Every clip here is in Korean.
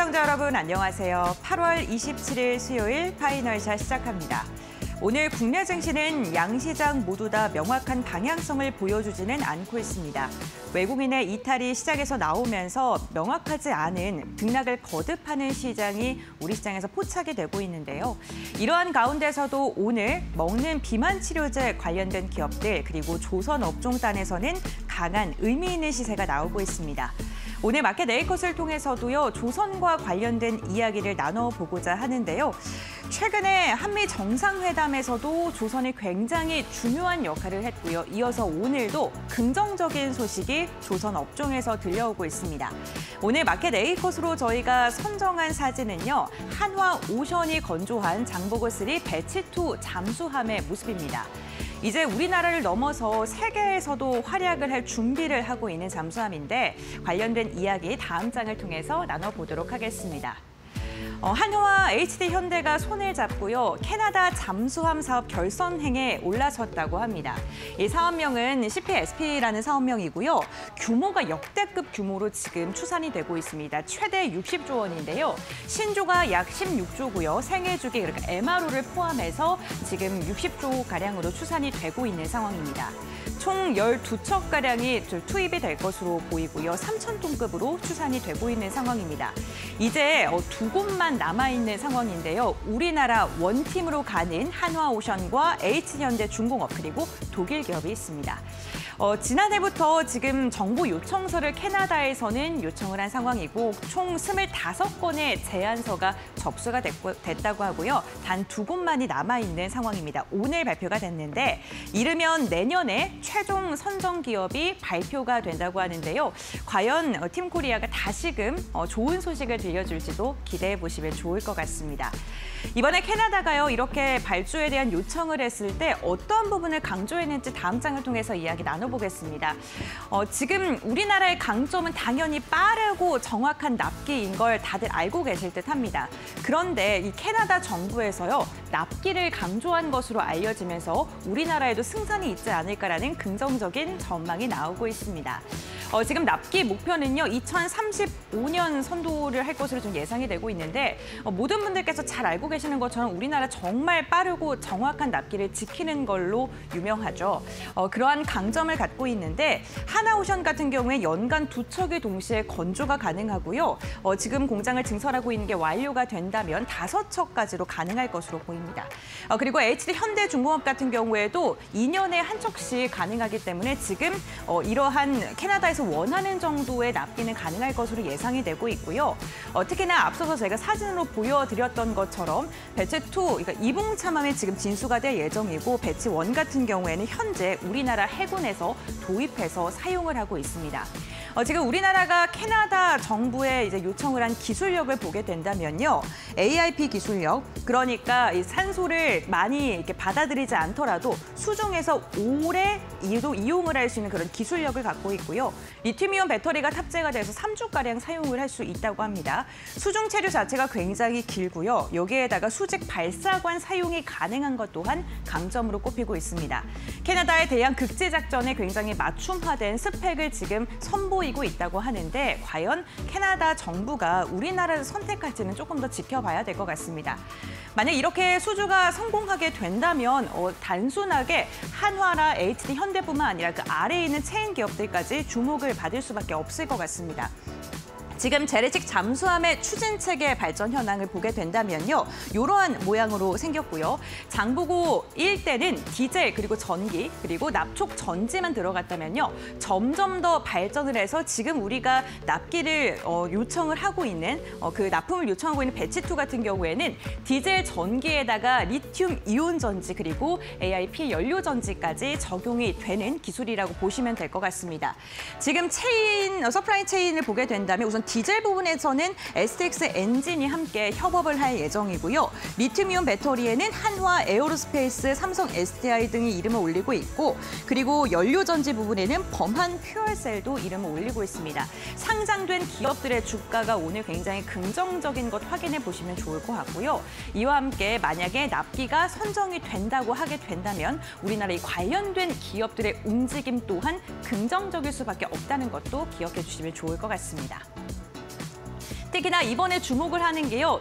시청자 여러분 안녕하세요. 8월 27일 수요일 파이널샷 시작합니다. 오늘 국내 증시는 양시장 모두 다 명확한 방향성을 보여주지는 않고 있습니다. 외국인의 이탈이 시장에서 나오면서 명확하지 않은 등락을 거듭하는 시장이 우리 시장에서 포착이 되고 있는데요. 이러한 가운데서도 오늘 먹는 비만 치료제 관련된 기업들 그리고 조선 업종단에서는 강한 의미 있는 시세가 나오고 있습니다. 오늘 마켓 네이컷을 통해서도요, 조선과 관련된 이야기를 나눠보고자 하는데요. 최근에 한미 정상회담에서도 조선이 굉장히 중요한 역할을 했고요. 이어서 오늘도 긍정적인 소식이 조선 업종에서 들려오고 있습니다. 오늘 마켓 네이컷으로 저희가 선정한 사진은요, 한화오션이 건조한 장보고3 배치2 잠수함의 모습입니다. 이제 우리나라를 넘어서 세계에서도 활약을 할 준비를 하고 있는 잠수함인데 관련된 이야기 다음 장을 통해서 나눠보도록 하겠습니다. 한화와 HD현대가 손을 잡고요. 캐나다 잠수함 사업 결선행에 올라섰다고 합니다. 이 사업명은 CPSP라는 사업명이고요. 규모가 역대급 규모로 지금 추산이 되고 있습니다. 최대 60조 원인데요. 신조가 약 16조고요. 생애주기 그러니까 MRO를 포함해서 지금 60조가량으로 추산이 되고 있는 상황입니다. 총 12척가량이 투입이 될 것으로 보이고요. 3,000톤급으로 추산이 되고 있는 상황입니다. 이제 두 곳만 남아있는 상황인데요. 우리나라 원팀으로 가는 한화오션과 HD현대중공업 그리고 독일 기업이 있습니다. 지난해부터 지금 정보 요청서를 캐나다에서는 요청을 한 상황이고 총 25건의 제안서가 접수가 됐다고 하고요. 단 2곳만이 남아있는 상황입니다. 오늘 발표가 됐는데 이르면 내년에 최종 선정 기업이 발표가 된다고 하는데요. 과연 팀코리아가 다시금 좋은 소식을 들려줄지도 기대해 보시면 좋을 것 같습니다. 이번에 캐나다가요. 이렇게 발주에 대한 요청을 했을 때 어떤 부분을 강조했는지 다음 장을 통해서 이야기 나눠보겠습니다. 지금 우리나라의 강점은 당연히 빠르고 정확한 납기인 걸 다들 알고 계실 듯합니다. 그런데 이 캐나다 정부에서요. 납기를 강조한 것으로 알려지면서 우리나라에도 승산이 있지 않을까라는 긍정적인 전망이 나오고 있습니다. 지금 납기 목표는요. 2035년 선도를 할 것으로 좀 예상이 되고 있는데 모든 분들께서 잘 알고 계시는 것처럼 우리나라 정말 빠르고 정확한 납기를 지키는 걸로 유명하죠. 그러한 강점을 갖고 있는데 한화오션 같은 경우에 연간 2척이 동시에 건조가 가능하고요. 지금 공장을 증설하고 있는 게 완료가 된다면 5척까지로 가능할 것으로 보입니다. 그리고 HD현대중공업 같은 경우에도 2년에 1척씩 가능하기 때문에 지금 이러한 캐나다에서 원하는 정도의 납기는 가능할 것으로 예상이 되고 있고요. 특히나 앞서서 제가 사진으로 보여드렸던 것처럼 배치2, 그러니까 이봉참함에 지금 진수가 될 예정이고 배치1 같은 경우에는 현재 우리나라 해군에서 도입해서 사용을 하고 있습니다. 지금 우리나라가 캐나다 정부에 이제 요청을 한 기술력을 보게 된다면요. AIP 기술력, 그러니까 이 산소를 많이 이렇게 받아들이지 않더라도 수중에서 오래 이용을 할 수 있는 그런 기술력을 갖고 있고요. 리튬이온 배터리가 탑재가 돼서 3주가량 사용을 할 수 있다고 합니다. 수중 체류 자체가 굉장히 길고요. 여기에다가 수직 발사관 사용이 가능한 것 또한 강점으로 꼽히고 있습니다. 캐나다에 대한 극지 작전에 굉장히 맞춤화된 스펙을 지금 선보이고 있다고 하는데 과연 캐나다 정부가 우리나라를 선택할지는 조금 더 지켜봐야 될 것 같습니다. 만약 이렇게 수주가 성공하게 된다면 단순하게 한화나 HD현대뿐만 아니라 그 아래에 있는 체인 기업들까지 주목을 받을 수밖에 없을 것 같습니다. 지금 재래식 잠수함의 추진 체계 발전 현황을 보게 된다면요. 이러한 모양으로 생겼고요. 장보고 1대는 디젤 그리고 전기 그리고 납촉 전지만 들어갔다면요. 점점 더 발전을 해서 지금 우리가 납기를 요청을 하고 있는 그 납품을 요청하고 있는 배치2 같은 경우에는 디젤 전기에다가 리튬 이온 전지 그리고 AIP 연료 전지까지 적용이 되는 기술이라고 보시면 될 것 같습니다. 지금 서플라이 체인을 보게 된다면 우선 디젤 부분에서는 STX 엔진이 함께 협업을 할 예정이고요. 리튬이온 배터리에는 한화 에어로스페이스, 삼성 SDI 등이 이름을 올리고 있고 그리고 연료전지 부분에는 범한 퓨얼셀도 이름을 올리고 있습니다. 상장된 기업들의 주가가 오늘 굉장히 긍정적인 것 확인해 보시면 좋을 것 같고요. 이와 함께 만약에 납기가 선정이 된다고 하게 된다면 우리나라 이 관련된 기업들의 움직임 또한 긍정적일 수밖에 없다는 것도 기억해 주시면 좋을 것 같습니다. 특히나 이번에 주목을 하는 게요.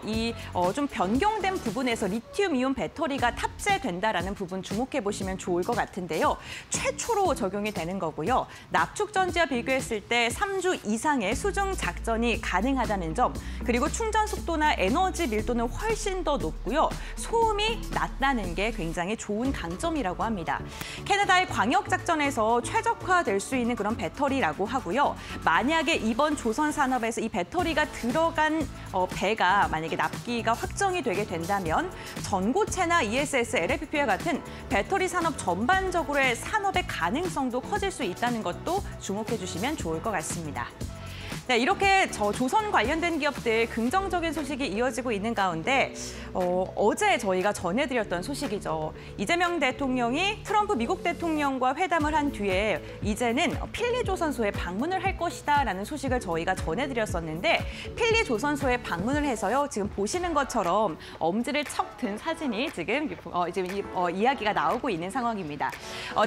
좀 변경된 부분에서 리튬이온 배터리가 탑재된다라는 부분 주목해 보시면 좋을 것 같은데요. 최초로 적용이 되는 거고요. 납축 전지와 비교했을 때 3주 이상의 수중 작전이 가능하다는 점, 그리고 충전 속도나 에너지 밀도는 훨씬 더 높고요. 소음이 낮다는 게 굉장히 좋은 강점이라고 합니다. 캐나다의 광역 작전에서 최적화될 수 있는 그런 배터리라고 하고요. 만약에 이번 조선 산업에서 이 배터리가 들어간 배가 만약에 납기가 확정이 되게 된다면 전고체나 ESS, LFP와 같은 배터리 산업 전반적으로의 산업의 가능성도 커질 수 있다는 것도 주목해 주시면 좋을 것 같습니다. 네, 이렇게 조선 관련된 기업들 긍정적인 소식이 이어지고 있는 가운데 어제 저희가 전해드렸던 소식이죠. 이재명 대통령이 트럼프 미국 대통령과 회담을 한 뒤에 이제는 필리조선소에 방문을 할 것이다라는 소식을 저희가 전해드렸었는데 필리조선소에 방문을 해서요. 지금 보시는 것처럼 엄지를 척 든 사진이 지금 이야기가 나오고 있는 상황입니다.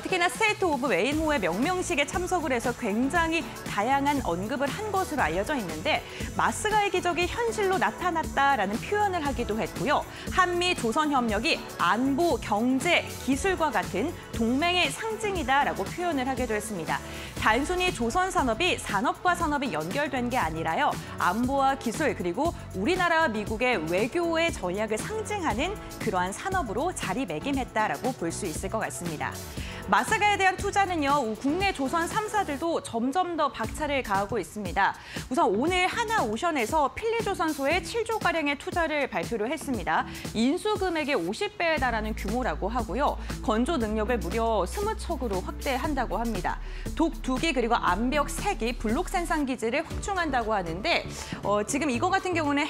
특히나 스테이트 오브 웨인호의 명명식에 참석을 해서 굉장히 다양한 언급을 한 것으로 알려져 있는데 마스가의 기적이 현실로 나타났다라는 표현을 하기도 했고요. 한미 조선 협력이 안보, 경제, 기술과 같은 동맹의 상징이다라고 표현을 하기도 했습니다. 단순히 조선 산업이 산업과 산업이 연결된 게 아니라요. 안보와 기술 그리고 우리나라와 미국의 외교의 전략을 상징하는 그러한 산업으로 자리매김했다라고 볼 수 있을 것 같습니다. 마스가에 대한 투자는요. 국내 조선 3사들도 점점 더 박차를 가하고 있습니다. 우선 오늘 하나오션에서 필리조선소에 7조가량의 투자를 발표를 했습니다. 인수 금액의 50배에 달하는 규모라고 하고요. 건조 능력을 무려 20척으로 확대한다고 합니다. 독 2기 그리고 암벽 3기 블록 생산 기지를 확충한다고 하는데 지금 이거 같은 경우는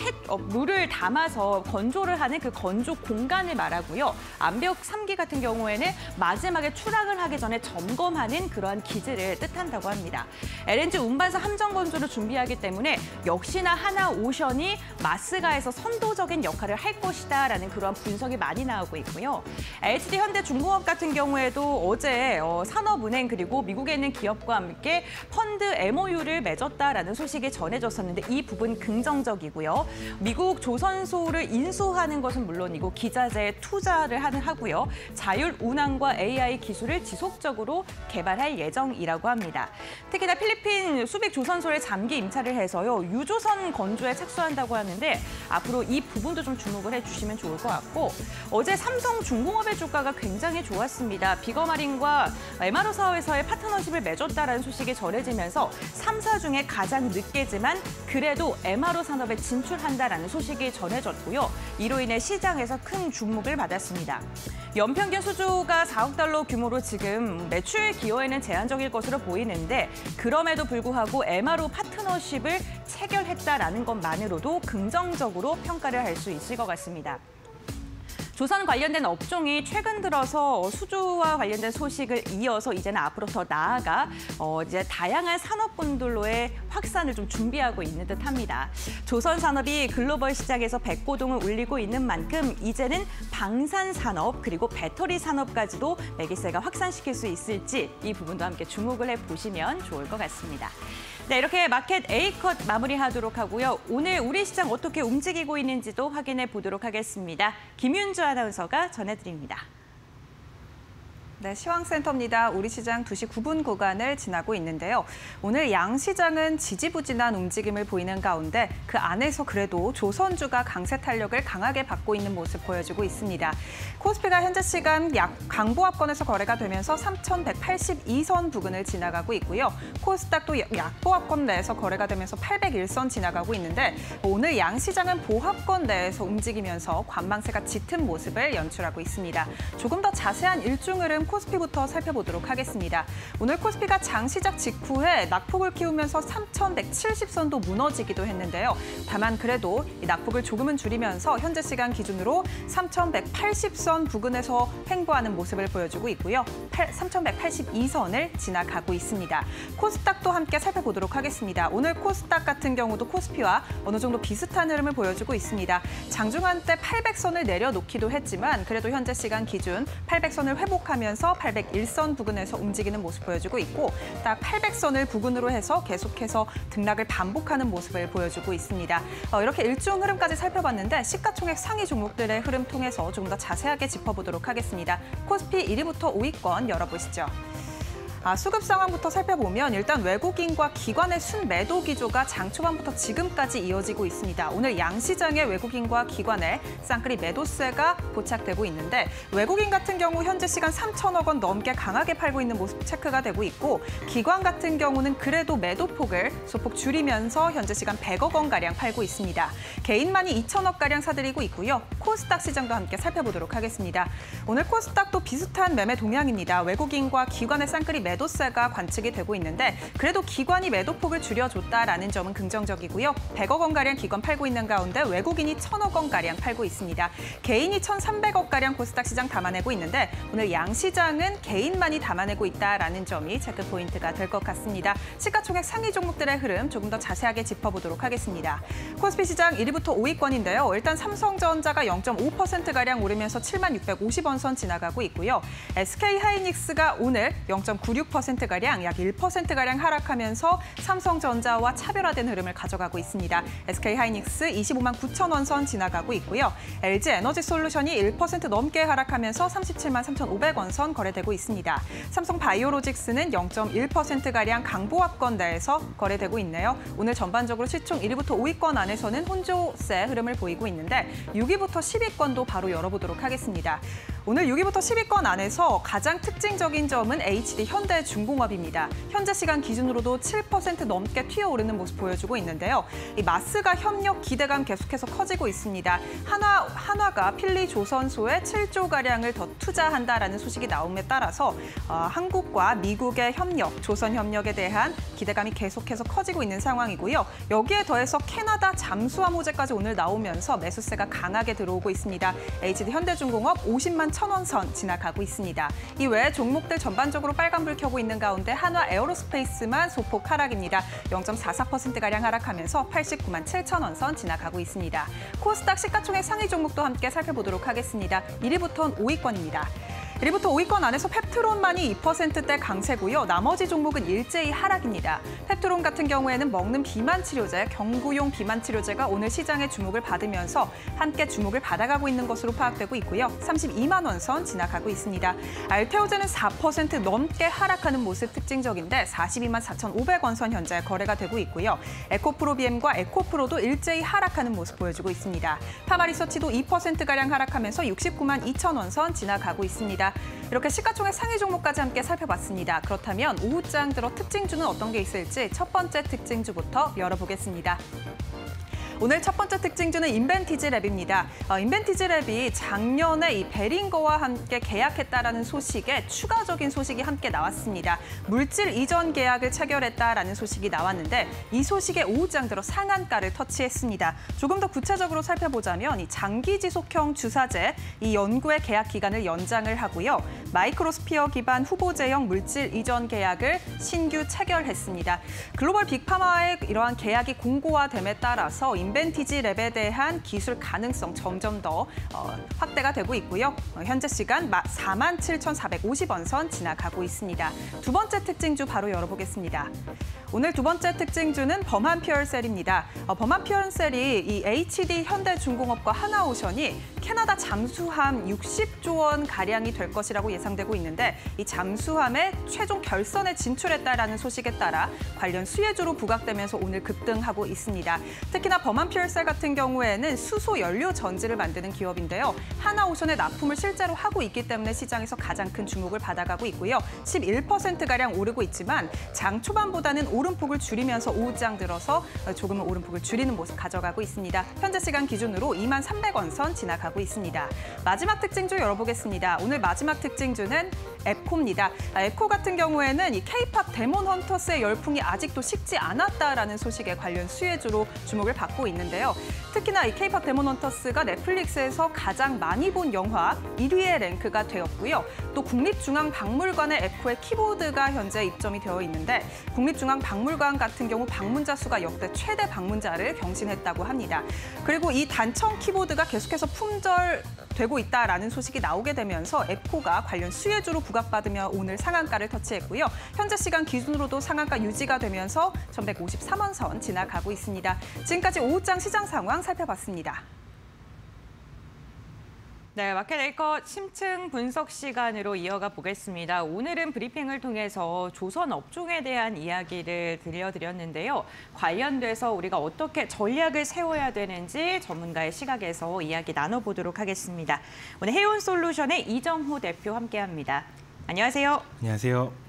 물을 담아서 건조를 하는 그 건조 공간을 말하고요. 암벽 3기 같은 경우에는 마지막에 출항을 하기 전에 점검하는 그러한 기지를 뜻한다고 합니다. LNG 운반사 함정 건조를 준비하기 때문에 역시나 하나오션이 마스가에서 선도적인 역할을 할 것이다라는 그러한 분석이 많이 나오고 있고요. LG 현대중공업 같은 경우에도 어제 산업은행 그리고 미국에 있는 기업과 함께 펀드 MOU를 맺었다라는 소식이 전해졌었는데 이 부분 긍정적이고요. 미국 조선소를 인수하는 것은 물론이고 기자재에 투자를 하고요. 자율 운항과 AI 기술을 지속적으로 개발할 예정이라고 합니다. 특히나 필리핀 수빅 조선소를 장기 임차를 해서요. 유조선 건조에 착수한다고 하는데 앞으로 이 부분도 좀 주목을 해주시면 좋을 것 같고 어제 삼성중공업의 주가가 굉장히 좋았습니다. 비거마린과 MRO 사업에서의 파트너십을 맺었다라는 소식이 전해지면서 3사 중에 가장 늦게지만 그래도 MRO 산업에 진출한다라는 소식이 전해졌고요. 이로 인해 시장에서 큰 주목을 받았습니다. 연평균 수주가 4억 달러 규모로 지금 매출 기여에는 제한적일 것으로 보이는데 그럼에도 불구하고 MRO 파트너십을 체결했다라는 것만으로도 긍정적으로 평가를 할 수 있을 것 같습니다. 조선 관련된 업종이 최근 들어서 수주와 관련된 소식을 이어서 이제는 앞으로 더 나아가 이제 다양한 산업분들로의 확산을 좀 준비하고 있는 듯합니다. 조선 산업이 글로벌 시장에서 백고동을 울리고 있는 만큼 이제는 방산 산업 그리고 배터리 산업까지도 매기세가 확산시킬 수 있을지 이 부분도 함께 주목을 해보시면 좋을 것 같습니다. 네, 이렇게 마켓 A컷 마무리하도록 하고요. 오늘 우리 시장 어떻게 움직이고 있는지도 확인해 보도록 하겠습니다. 김윤주 아나운서가 전해드립니다. 네, 시황센터입니다. 우리 시장 2시 9분 구간을 지나고 있는데요. 오늘 양시장은 지지부진한 움직임을 보이는 가운데 그 안에서 그래도 조선주가 강세 탄력을 강하게 받고 있는 모습 보여주고 있습니다. 코스피가 현재 시간 강보합권에서 거래가 되면서 3,182선 부근을 지나가고 있고요. 코스닥도 약보합권 내에서 거래가 되면서 801선 지나가고 있는데 오늘 양시장은 보합권 내에서 움직이면서 관망세가 짙은 모습을 연출하고 있습니다. 조금 더 자세한 일중 흐름 코스피부터 살펴보도록 하겠습니다. 오늘 코스피가 장 시작 직후에 낙폭을 키우면서 3,170선도 무너지기도 했는데요. 다만 그래도 이 낙폭을 조금은 줄이면서 현재 시간 기준으로 3,180선 부근에서 횡보하는 모습을 보여주고 있고요. 3,182선을 지나가고 있습니다. 코스닥도 함께 살펴보도록 하겠습니다. 오늘 코스닥 같은 경우도 코스피와 어느 정도 비슷한 흐름을 보여주고 있습니다. 장중 한때 800선을 내려놓기도 했지만 그래도 현재 시간 기준 800선을 회복하면서 부근에서 801선 부근에서 움직이는 모습 보여주고 있고 딱 800선을 부근으로 해서 계속해서 등락을 반복하는 모습을 보여주고 있습니다. 이렇게 일중 흐름까지 살펴봤는데 시가총액 상위 종목들의 흐름 통해서 조금 더 자세하게 짚어보도록 하겠습니다. 코스피 1위부터 5위권 열어보시죠. 수급 상황부터 살펴보면 일단 외국인과 기관의 순매도 기조가 장 초반부터 지금까지 이어지고 있습니다. 오늘 양시장의 외국인과 기관의 쌍끌이 매도세가 포착되고 있는데 외국인 같은 경우 현재 시간 3천억 원 넘게 강하게 팔고 있는 모습 체크가 되고 있고 기관 같은 경우는 그래도 매도폭을 소폭 줄이면서 현재 시간 100억 원가량 팔고 있습니다. 개인만이 2천억가량 사들이고 있고요. 코스닥 시장도 함께 살펴보도록 하겠습니다. 오늘 코스닥도 비슷한 매매 동향입니다. 외국인과 기관의 쌍끌이 매도세가 관측이 되고 있는데 그래도 기관이 매도폭을 줄여줬다라는 점은 긍정적이고요. 100억 원가량 기관 팔고 있는 가운데 외국인이 1,000억 원가량 팔고 있습니다. 개인이 1,300억가량 코스닥 시장 담아내고 있는데 오늘 양시장은 개인만이 담아내고 있다라는 점이 체크 포인트가 될 것 같습니다. 시가총액 상위 종목들의 흐름 조금 더 자세하게 짚어보도록 하겠습니다. 코스피 시장 1위부터 5위권인데요. 일단 삼성전자가 0.5%가량 오르면서 7650원 선 지나가고 있고요. SK하이닉스가 오늘 0.96%가량 약 1%가량 하락하면서 삼성전자와 차별화된 흐름을 가져가고 있습니다. SK하이닉스 25만 9천 원 선 지나가고 있고요. LG에너지솔루션이 1% 넘게 하락하면서 37만 3,500원 선 거래되고 있습니다. 삼성바이오로직스는 0.1%가량 강보합권 내에서 거래되고 있네요. 오늘 전반적으로 시총 1위부터 5위권 안에서는 혼조세 흐름을 보이고 있는데 6위부터 10위권도 바로 열어보도록 하겠습니다. 오늘 6위부터 10위권 안에서 가장 특징적인 점은 HD 현대중공업입니다. 현재 시간 기준으로도 7% 넘게 튀어오르는 모습 보여주고 있는데요. 이 마스가 협력 기대감 계속해서 커지고 있습니다. 한화가 필리조선소에 7조가량을 더 투자한다라는 소식이 나옴에 따라서 한국과 미국의 협력, 조선협력에 대한 기대감이 계속해서 커지고 있는 상황이고요. 여기에 더해서 캐나다 잠수함 호재까지 오늘 나오면서 매수세가 강하게 들어오고 있습니다. HD 현대중공업 50만 1,000원 선 지나가고 있습니다. 이외에 종목들 전반적으로 빨간불 켜고 있는 가운데 한화 에어로스페이스만 소폭 하락입니다. 0.44%가량 하락하면서 89만 7,000원 선 지나가고 있습니다. 코스닥 시가총액 상위 종목도 함께 살펴보도록 하겠습니다. 1위부터는 5위권입니다. 1위부터 5위권 안에서 펩트론만이 2%대 강세고요. 나머지 종목은 일제히 하락입니다. 펩트론 같은 경우에는 먹는 비만 치료제, 경구용 비만 치료제가 오늘 시장의 주목을 받으면서 함께 주목을 받아가고 있는 것으로 파악되고 있고요. 32만 원 선 지나가고 있습니다. 알테오제는 4% 넘게 하락하는 모습 특징적인데 42만 4,500원 선 현재 거래가 되고 있고요. 에코프로비엠과 에코프로도 일제히 하락하는 모습 보여주고 있습니다. 파마리서치도 2%가량 하락하면서 69만 2,000원 선 지나가고 있습니다. 이렇게 시가총액 상위 종목까지 함께 살펴봤습니다. 그렇다면 오후장 들어 특징주는 어떤 게 있을지 첫 번째 특징주부터 열어보겠습니다. 오늘 첫 번째 특징주는 인벤티지랩입니다. 인벤티지랩이 작년에 이 베링거와 함께 계약했다라는 소식에 추가적인 소식이 함께 나왔습니다. 물질 이전 계약을 체결했다라는 소식이 나왔는데 이 소식에 오후장 들어 상한가를 터치했습니다. 조금 더 구체적으로 살펴보자면 이 장기 지속형 주사제 이 연구의 계약 기간을 연장을 하고요. 마이크로스피어 기반 후보제형 물질 이전 계약을 신규 체결했습니다. 글로벌 빅파마의 이러한 계약이 공고화됨에 따라서 인벤티지랩에 대한 기술 가능성 점점 더 확대가 되고 있고요. 현재 시간 47,450원 선 지나가고 있습니다. 두 번째 특징주 바로 열어보겠습니다. 오늘 두 번째 특징주는 범한 퓨얼셀입니다. 범한 퓨얼셀이 이 HD 현대중공업과 하나오션이 캐나다 잠수함 60조 원 가량이 될 것이라고 예상되고 있는데 이 잠수함의 최종 결선에 진출했다라는 소식에 따라 관련 수혜주로 부각되면서 오늘 급등하고 있습니다. 특히나 범한 퓨얼셀 같은 경우에는 수소 연료 전지를 만드는 기업인데요. 하나오션의 납품을 실제로 하고 있기 때문에 시장에서 가장 큰 주목을 받아가고 있고요. 11%가량 오르고 있지만 장 초반보다는 오름폭을 줄이면서 오후장 들어서 조금은 오름폭을 줄이는 모습 가져가고 있습니다. 현재 시간 기준으로 2만 300원 선 지나가고 있습니다. 마지막 특징주 열어보겠습니다. 오늘 마지막 특징주는 에코입니다. 에코 같은 경우에는 이 K-팝 데몬 헌터스의 열풍이 아직도 식지 않았다라는 소식에 관련 수혜주로 주목을 받고 있는데요. 특히나 이 K-팝 데몬 헌터스가 넷플릭스에서 가장 많이 본 영화 1위에 랭크가 되었고요. 또 국립중앙박물관의 에코의 키보드가 현재 입점이 되어 있는데 국립중앙박물관 같은 경우 방문자 수가 역대 최대 방문자를 경신했다고 합니다. 그리고 이 단청 키보드가 계속해서 품절되고 있다라는 소식이 나오게 되면서 에코가 관련 수혜주로 부각받으며 오늘 상한가를 터치했고요. 현재 시간 기준으로도 상한가 유지가 되면서 1153원 선 지나가고 있습니다. 지금까지 오후장 시장 상황 살펴봤습니다. 네, 마켓 앵커 심층 분석 시간으로 이어가 보겠습니다. 오늘은 브리핑을 통해서 조선 업종에 대한 이야기를 들려드렸는데요. 관련돼서 우리가 어떻게 전략을 세워야 되는지 전문가의 시각에서 이야기 나눠보도록 하겠습니다. 오늘 해운솔루션의 이정호 대표 함께합니다. 안녕하세요. 안녕하세요.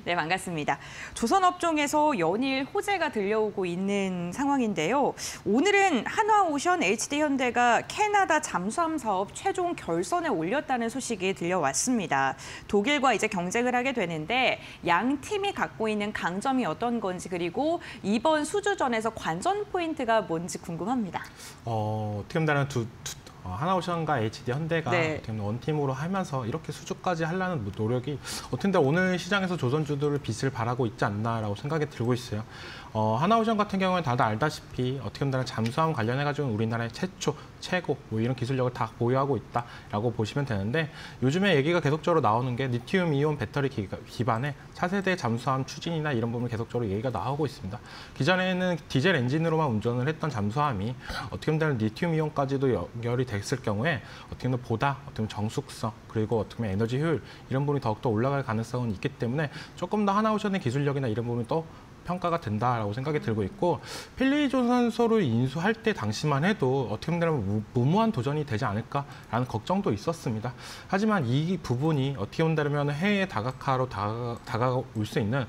네, 반갑습니다. 조선 업종에서 연일 호재가 들려오고 있는 상황인데요. 오늘은 한화오션, HD현대가 캐나다 잠수함 사업 최종 결선에 올렸다는 소식이 들려왔습니다. 독일과 이제 경쟁을 하게 되는데 양 팀이 갖고 있는 강점이 어떤 건지 그리고 이번 수주전에서 관전 포인트가 뭔지 궁금합니다. 어떻게 보면 하나오션과 HD현대가 네. 원팀으로 하면서 이렇게 수주까지 하려는 노력이 어떻게 보면 오늘 시장에서 조선주들을 빛을 발하고 있지 않나라고 생각이 들고 있어요. 하나오션 같은 경우는 다들 알다시피 어떻게 보면 잠수함 관련해가지고 우리나라의 최초, 최고 뭐 이런 기술력을 다 보유하고 있다라고 보시면 되는데 요즘에 얘기가 계속적으로 나오는 게 리튬 이온 배터리 기반의 차세대 잠수함 추진이나 이런 부분 계속적으로 얘기가 나오고 있습니다. 기존에는 디젤 엔진으로만 운전을 했던 잠수함이 어떻게 보면 리튬 이온까지도 연결이 됐을 경우에 어떻게 보면 보다 정숙성 그리고 어떻게 보면 에너지 효율 이런 부분이 더욱더 올라갈 가능성은 있기 때문에 조금 더 하나오션의 기술력이나 이런 부분이 또 평가가 된다라고 생각이 들고 있고 필리조선소를 인수할 때 당시만 해도 어떻게 보면 무모한 도전이 되지 않을까라는 걱정도 있었습니다. 하지만 이 부분이 어떻게 본다면 해외 다각화로 다가올 수 있는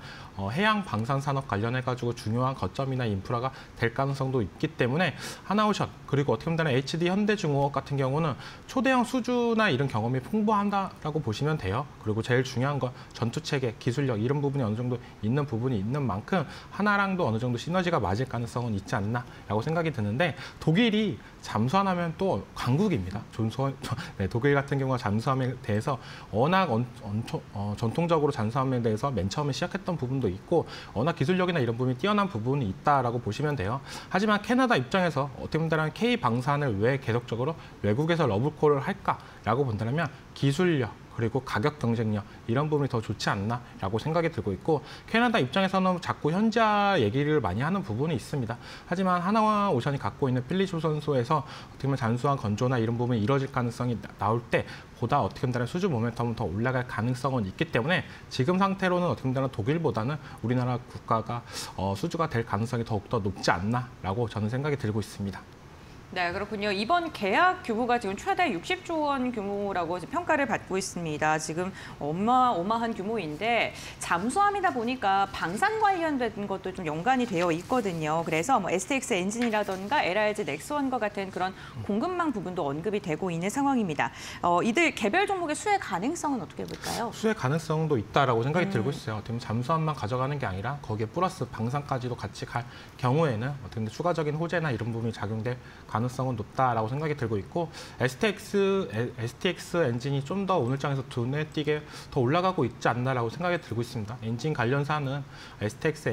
해양 방산 산업 관련해가지고 중요한 거점이나 인프라가 될 가능성도 있기 때문에 하나오션 그리고 어떻게 보면 HD 현대중공업 같은 경우는 초대형 수주나 이런 경험이 풍부하다라고 보시면 돼요. 그리고 제일 중요한 건 전투체계, 기술력 이런 부분이 어느 정도 있는 부분이 있는 만큼 하나랑도 어느 정도 시너지가 맞을 가능성은 있지 않나라고 생각이 드는데 독일이 잠수함하면 또 강국입니다. 네, 독일 같은 경우가 잠수함에 대해서 워낙 전통적으로 잠수함에 대해서 맨 처음에 시작했던 부분도 있고 워낙 기술력이나 이런 부분이 뛰어난 부분이 있다라고 보시면 돼요. 하지만 캐나다 입장에서 어떻게 본다면 K 방산을 왜 계속적으로 외국에서 러브콜을 할까라고 본다면 기술력 그리고 가격 경쟁력 이런 부분이 더 좋지 않나라고 생각이 들고 있고 캐나다 입장에서는 자꾸 현지화 얘기를 많이 하는 부분이 있습니다. 하지만 하나오션이 갖고 있는 필리조선소에서 어떻게 보면 잠수함 건조나 이런 부분이 이루어질 가능성이 나올 때 보다 어떻게 보면 수주 모멘텀은 더 올라갈 가능성은 있기 때문에 지금 상태로는 어떻게 보면 독일보다는 우리나라 국가가 수주가 될 가능성이 더욱더 높지 않나라고 저는 생각이 들고 있습니다. 네, 그렇군요. 이번 계약 규모가 지금 최대 60조 원 규모라고 평가를 받고 있습니다. 지금 어마어마한 규모인데 잠수함이다 보니까 방산 관련된 것도 좀 연관이 되어 있거든요. 그래서 뭐 STX 엔진이라던가 LRG 넥스원과 같은 그런 공급망 부분도 언급이 되고 있는 상황입니다. 이들 개별 종목의 수혜 가능성은 어떻게 볼까요? 수혜 가능성도 있다라고 생각이 들고 있어요. 어떻게 보면 잠수함만 가져가는 게 아니라 거기에 플러스 방산까지도 같이 갈 경우에는 어떻게 보면 추가적인 호재나 이런 부분이 작용될 가능성은 높다라고 생각이 들고 있고 STX 엔진이 좀 더 오늘 장에서 눈에 띄게 더 올라가고 있지 않나라고 생각이 들고 있습니다. 엔진 관련사는 STX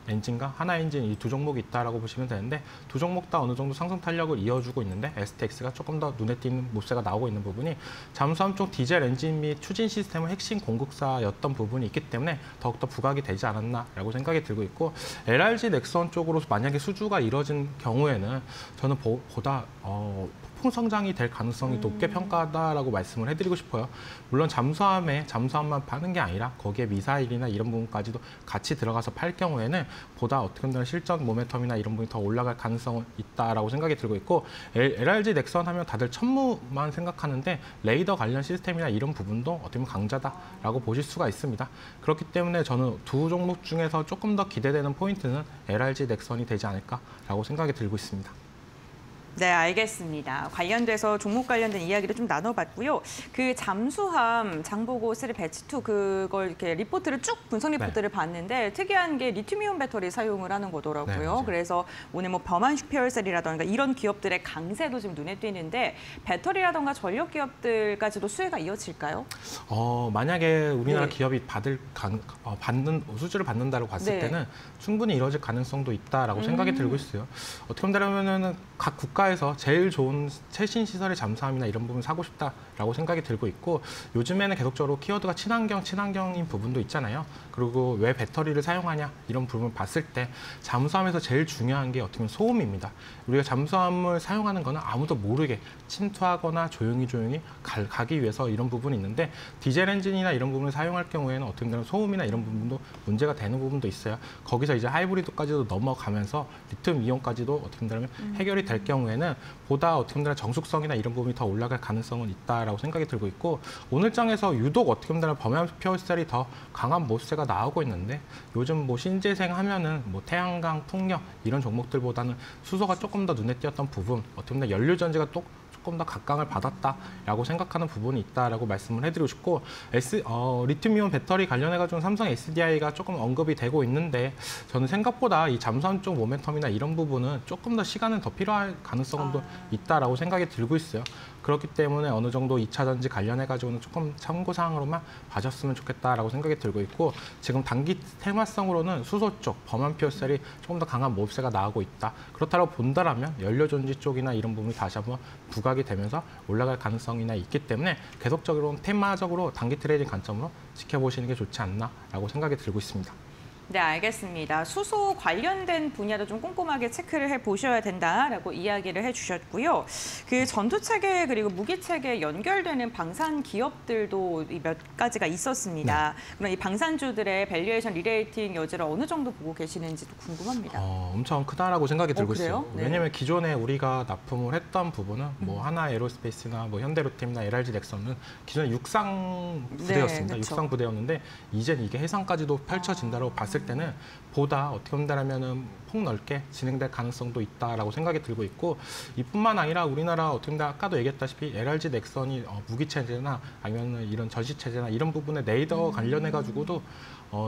엔진과 하나 엔진 이 두 종목이 있다라고 보시면 되는데 두 종목 다 어느 정도 상승 탄력을 이어주고 있는데 STX가 조금 더 눈에 띄는 모습가 나오고 있는 부분이 잠수함 쪽 디젤 엔진 및 추진 시스템의 핵심 공급사였던 부분이 있기 때문에 더욱더 부각이 되지 않았나라고 생각이 들고 있고 LRG 넥스원 쪽으로 만약에 수주가 이뤄진 경우에는 저는 보다 폭풍 성장이 될 가능성이 높게 평가하다라고 말씀을 해드리고 싶어요. 물론 잠수함만 파는 게 아니라 거기에 미사일이나 이런 부분까지도 같이 들어가서 팔 경우에는 보다 어떻게 보면 실전 모멘텀이나 이런 부분이 더 올라갈 가능성은 있다라고 생각이 들고 있고 LRG 넥선 하면 다들 천무만 생각하는데 레이더 관련 시스템이나 이런 부분도 어떻게 보면 강자다라고 보실 수가 있습니다. 그렇기 때문에 저는 두 종목 중에서 조금 더 기대되는 포인트는 LRG 넥선이 되지 않을까라고 생각이 들고 있습니다. 네, 알겠습니다. 관련돼서 종목 관련된 이야기를 좀 나눠봤고요. 그 잠수함 장보고 3 배치 2 그걸 이렇게 리포트를 쭉 분석 리포트를 봤는데 특이한 게 리튬이온 배터리 사용을 하는 거더라고요. 네, 그래서 오늘 뭐 범한 슈페어셀이라던가 이런 기업들의 강세도 지금 눈에 띄는데 배터리라던가 전력 기업들까지도 수혜가 이어질까요? 만약에 우리나라 기업이 수주를 받는다고 봤을 때는 충분히 이루어질 가능성도 있다라고 생각이 들고 있어요. 어떻게 보면 각 국가의 우리나라에서 제일 좋은 최신 시설의 잠수함이나 이런 부분 사고 싶다라고 생각이 들고 있고 요즘에는 계속적으로 키워드가 친환경인 부분도 있잖아요. 그리고 왜 배터리를 사용하냐 이런 부분을 봤을 때 잠수함에서 제일 중요한 게 어떻게 보면 소음입니다. 우리가 잠수함을 사용하는 거는 아무도 모르게 침투하거나 조용히 가기 위해서 이런 부분이 있는데 디젤 엔진이나 이런 부분을 사용할 경우에는 어떻게 보면 소음이나 이런 부분도 문제가 되는 부분도 있어요. 거기서 이제 하이브리드까지도 넘어가면서 리튬 이온까지도 어떻게 보면 해결이 될 경우에는 보다 어떻게 보면 정숙성이나 이런 부분이 더 올라갈 가능성은 있다라고 생각이 들고 있고 오늘 장에서 유독 어떻게 보면 범용 퓨얼셀이 더 강한 모습세가 나오고 있는데 요즘 뭐 신재생 하면은 뭐 태양광, 풍력 이런 종목들보다는 수소가 조금 더 눈에 띄었던 부분 어떻게 보면 연료 전지가 조금 더 각광을 받았다라고 생각하는 부분이 있다라고 말씀을 해드리고 싶고 리튬이온 배터리 관련해가지고 삼성 SDI가 조금 언급이 되고 있는데 저는 생각보다 이 잠수함 쪽 모멘텀이나 이런 부분은 조금 더 시간은 더 필요할 가능성은 또 있다라고 생각이 들고 있어요. 그렇기 때문에 어느 정도 2차 전지 관련해가지고는 조금 참고사항으로만 봐줬으면 좋겠다라고 생각이 들고 있고 지금 단기 테마성으로는 수소 쪽, 범한 퓨얼셀이 조금 더 강한 모습세가 나오고 있다. 그렇다고 본다라면 연료전지 쪽이나 이런 부분이 다시 한번 부각이 되면서 올라갈 가능성이나 있기 때문에 계속적으로 테마적으로 단기 트레이딩 관점으로 지켜보시는 게 좋지 않나라고 생각이 들고 있습니다. 네, 알겠습니다. 수소 관련된 분야도 좀 꼼꼼하게 체크를 해보셔야 된다라고 이야기를 해주셨고요. 그 전투체계 그리고 무기체계 연결되는 방산 기업들도 몇 가지가 있었습니다. 네. 그럼 이 방산주들의 밸류에이션 리레이팅 여지를 어느 정도 보고 계시는지도 궁금합니다. 엄청 크다라고 생각이 들고 있어요. 네. 왜냐하면 기존에 우리가 납품을 했던 부분은 뭐 하나 에어로스페이스나 뭐 현대로템이나 LRG 넥슨은 기존에 육상 부대였습니다. 네, 육상 부대였는데 이젠 이게 해상까지도 펼쳐진다고 봤을 때는 보다 어떻게 본다면은 폭넓게 진행될 가능성도 있다라고 생각이 들고 있고 이뿐만 아니라 우리나라 어떻게 보면 아까도 얘기했다시피 LRG 넥슨이 무기 체제나 아니면 이런 전시 체제나 이런 부분에 레이더 관련해 가지고도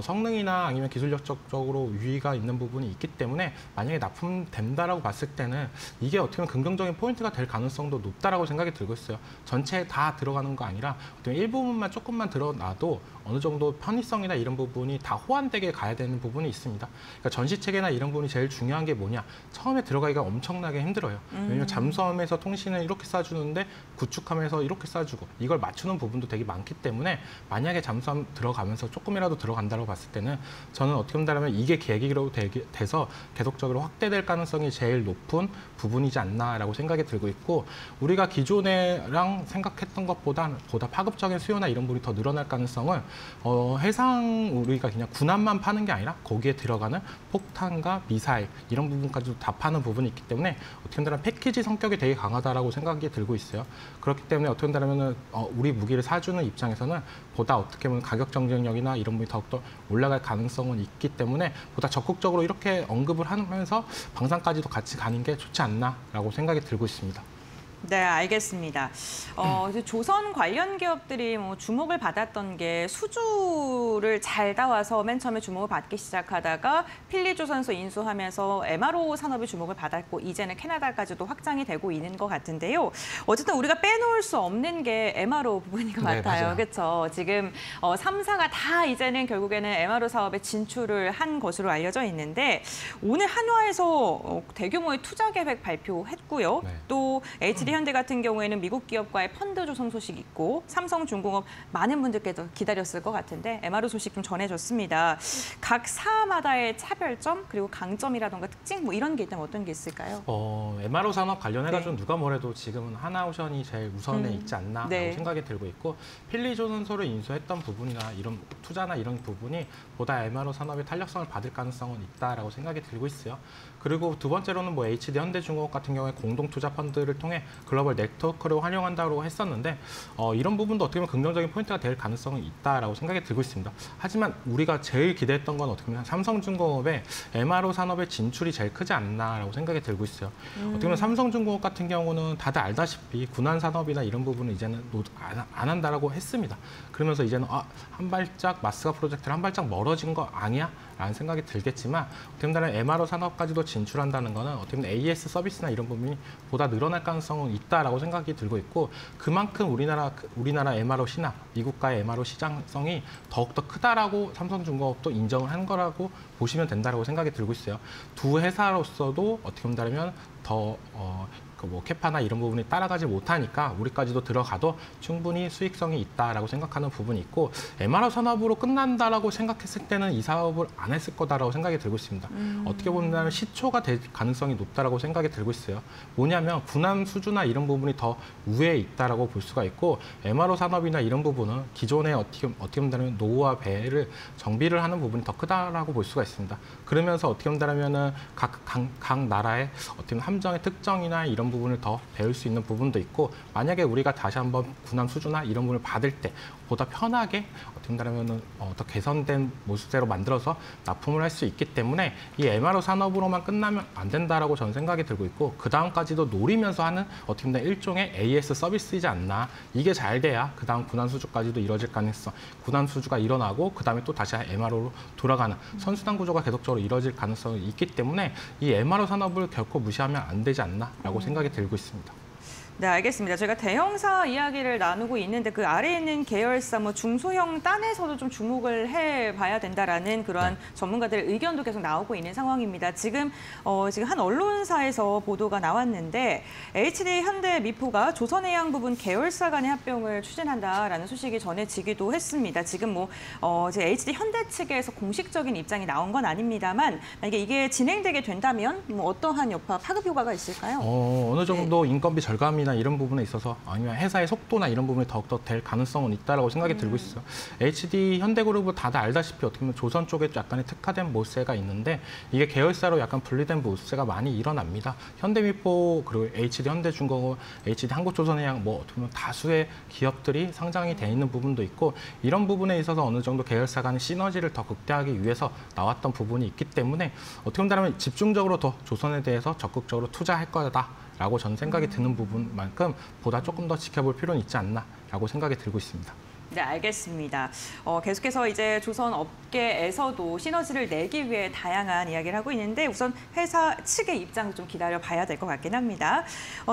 성능이나 아니면 기술력적으로 유의가 있는 부분이 있기 때문에 만약에 납품된다라고 봤을 때는 이게 어떻게 보면 긍정적인 포인트가 될 가능성도 높다라고 생각이 들고 있어요. 전체에 다 들어가는 거 아니라 어떻게 일부분만 조금만 드러나도 어느 정도 편의성이나 이런 부분이 다 호환되게 가야 되는 부분이 있습니다. 그러니까 전시체계나 이런 부분이 제일 중요한 게 뭐냐? 처음에 들어가기가 엄청나게 힘들어요. 왜냐면 잠수함에서 통신을 이렇게 쏴주는데 구축함에서 이렇게 쏴주고 이걸 맞추는 부분도 되게 많기 때문에 만약에 잠수함 들어가면서 조금이라도 들어간다고 봤을 때는 저는 어떻게 본다면 이게 계기로 돼서 계속적으로 확대될 가능성이 제일 높은 부분이지 않나라고 생각이 들고 있고 우리가 기존에랑 생각했던 것보다 파급적인 수요나 이런 부분이 더 늘어날 가능성은 해상 우리가 그냥 군함만 파는 게 아니라 거기에 들어가는 폭탄과 미사일 이런 부분까지도 다 파는 부분이 있기 때문에 어떻게 본다면 패키지 성격이 되게 강하다라고 생각이 들고 있어요. 그렇기 때문에 어떻게 본다면 우리 무기를 사주는 입장에서는 보다 어떻게 보면 가격 경쟁력이나 이런 부분이 더욱더 올라갈 가능성은 있기 때문에 보다 적극적으로 이렇게 언급을 하면서 방산까지도 같이 가는 게 좋지 않나라고 생각이 들고 있습니다. 네, 알겠습니다. 조선 관련 기업들이 뭐 주목을 받았던 게 수주를 잘 따와서 맨 처음에 주목을 받기 시작하다가 필리조선소 인수하면서 MRO 산업이 주목을 받았고 이제는 캐나다까지도 확장이 되고 있는 것 같은데요. 어쨌든 우리가 빼놓을 수 없는 게 MRO 부분인 것 같아요. 그렇죠? 지금 3사가 다 이제는 결국에는 MRO 사업에 진출을 한 것으로 알려져 있는데 오늘 한화에서 대규모의 투자 계획 발표했고요. 네. 또 HD 현대 같은 경우에는 미국 기업과의 펀드 조성 소식 있고 삼성중공업 많은 분들께서 기다렸을 것 같은데 MRO 소식 좀 전해줬습니다. 각 사마다의 차별점 그리고 강점이라던가 특징 뭐 이런 게 있다면 어떤 게 있을까요? MRO 산업 관련해가지고 누가 뭐래도 지금은 하나오션이 제일 우선에 있지 않나라고 생각이 들고 있고 필리조선소를 인수했던 부분이나 이런 투자나 이런 부분이 보다 MRO 산업의 탄력성을 받을 가능성은 있다라고 생각이 들고 있어요. 그리고 두 번째로는 뭐 HD 현대중공업 같은 경우에 공동 투자 펀드를 통해 글로벌 네트워크를 활용한다고 했었는데 이런 부분도 어떻게 보면 긍정적인 포인트가 될 가능성은 있다라고 생각이 들고 있습니다. 하지만 우리가 제일 기대했던 건 어떻게 보면 삼성중공업의 MRO 산업의 진출이 제일 크지 않나라고 생각이 들고 있어요. 어떻게 보면 삼성중공업 같은 경우는 다들 알다시피 군안 산업이나 이런 부분은 이제는 안 한다라고 했습니다. 그러면서 이제는 한 발짝 마스가 프로젝트를 한 발짝 멀어진 거 아니야? 라는 생각이 들겠지만 어떻게 보면 MRO 산업까지도 진출한다는 거는 어떻게 보면 AS 서비스나 이런 부분이 보다 늘어날 가능성은 있다라고 생각이 들고 있고 그만큼 우리나라 MRO 신화, 미국과의 MRO 시장성이 더욱더 크다라고 삼성중공업도 인정을 한 거라고 보시면 된다라고 생각이 들고 있어요. 두 회사로서도 어떻게 본다면 더 뭐 캐파나 이런 부분이 따라가지 못하니까 우리까지도 들어가도 충분히 수익성이 있다라고 생각하는 부분이 있고 MRO 산업으로 끝난다라고 생각했을 때는 이 사업을 안 했을 거다라고 생각이 들고 있습니다. 어떻게 보면 시초가 될 가능성이 높다라고 생각이 들고 있어요. 뭐냐면 군함 수주나 이런 부분이 더 우회에 있다라고 볼 수가 있고 MRO 산업이나 이런 부분은 기존에 어떻게 보면 노후와 배를 정비를 하는 부분이 더 크다라고 볼 수가 있습니다. 그러면서 어떻게 본다면은 각 나라의 어떻게 보면 함정의 특성이나 이런 부분을 더 배울 수 있는 부분도 있고 만약에 우리가 다시 한번 군함 수주나 이런 부분을 받을 때 보다 편하게 어떻게 본다면은 더 개선된 모습대로 만들어서 납품을 할 수 있기 때문에 이 MRO 산업으로만 끝나면 안 된다라고 저는 생각이 들고 있고 그 다음까지도 노리면서 하는 어떻게 보면 일종의 AS 서비스이지 않나. 이게 잘 돼야 그 다음 군함 수주까지도 이루어질 가능성. 군함 수주가 일어나고 그 다음에 또 다시 MRO로 돌아가는 선순환 구조가 계속적으로 이루어질 가능성이 있기 때문에 이 MRO 산업을 결코 무시하면 안 되지 않나라고 생각이 들고 있습니다. 네, 알겠습니다. 저희가 대형사 이야기를 나누고 있는데 그 아래에 있는 계열사, 뭐 중소형 딴에서도 좀 주목을 해봐야 된다라는 그러한 전문가들의 의견도 계속 나오고 있는 상황입니다. 지금 한 언론사에서 보도가 나왔는데 HD 현대 미포가 조선해양 부분 계열사 간의 합병을 추진한다라는 소식이 전해지기도 했습니다. 지금 이제 HD 현대 측에서 공식적인 입장이 나온 건 아닙니다만 만약에 이게 진행되게 된다면 어떠한 여파, 파급 효과가 있을까요? 어느 정도 인건비 절감이나 이런 부분에 있어서 아니면 회사의 속도나 이런 부분이 더욱더 될 가능성은 있다라고 생각이 들고 있어요. HD 현대그룹은 다들 알다시피 어떻게 보면 조선 쪽에 약간의 특화된 모세가 있는데 이게 계열사로 약간 분리된 모세가 많이 일어납니다. 현대미포 그리고 HD 현대중공업, HD 한국조선해양 어떻게 보면 다수의 기업들이 상장이 돼 있는 부분도 있고 이런 부분에 있어서 어느 정도 계열사 간의 시너지를 더 극대화하기 위해서 나왔던 부분이 있기 때문에 어떻게 본다면 집중적으로 더 조선에 대해서 적극적으로 투자할 거다. 라고 저는 생각이 드는 부분만큼 보다 조금 더 지켜볼 필요는 있지 않나라고 생각이 들고 있습니다. 네, 알겠습니다. 계속해서 이제 조선 업계에서도 시너지를 내기 위해 다양한 이야기를 하고 있는데 우선 회사 측의 입장도 좀 기다려봐야 될 것 같긴 합니다.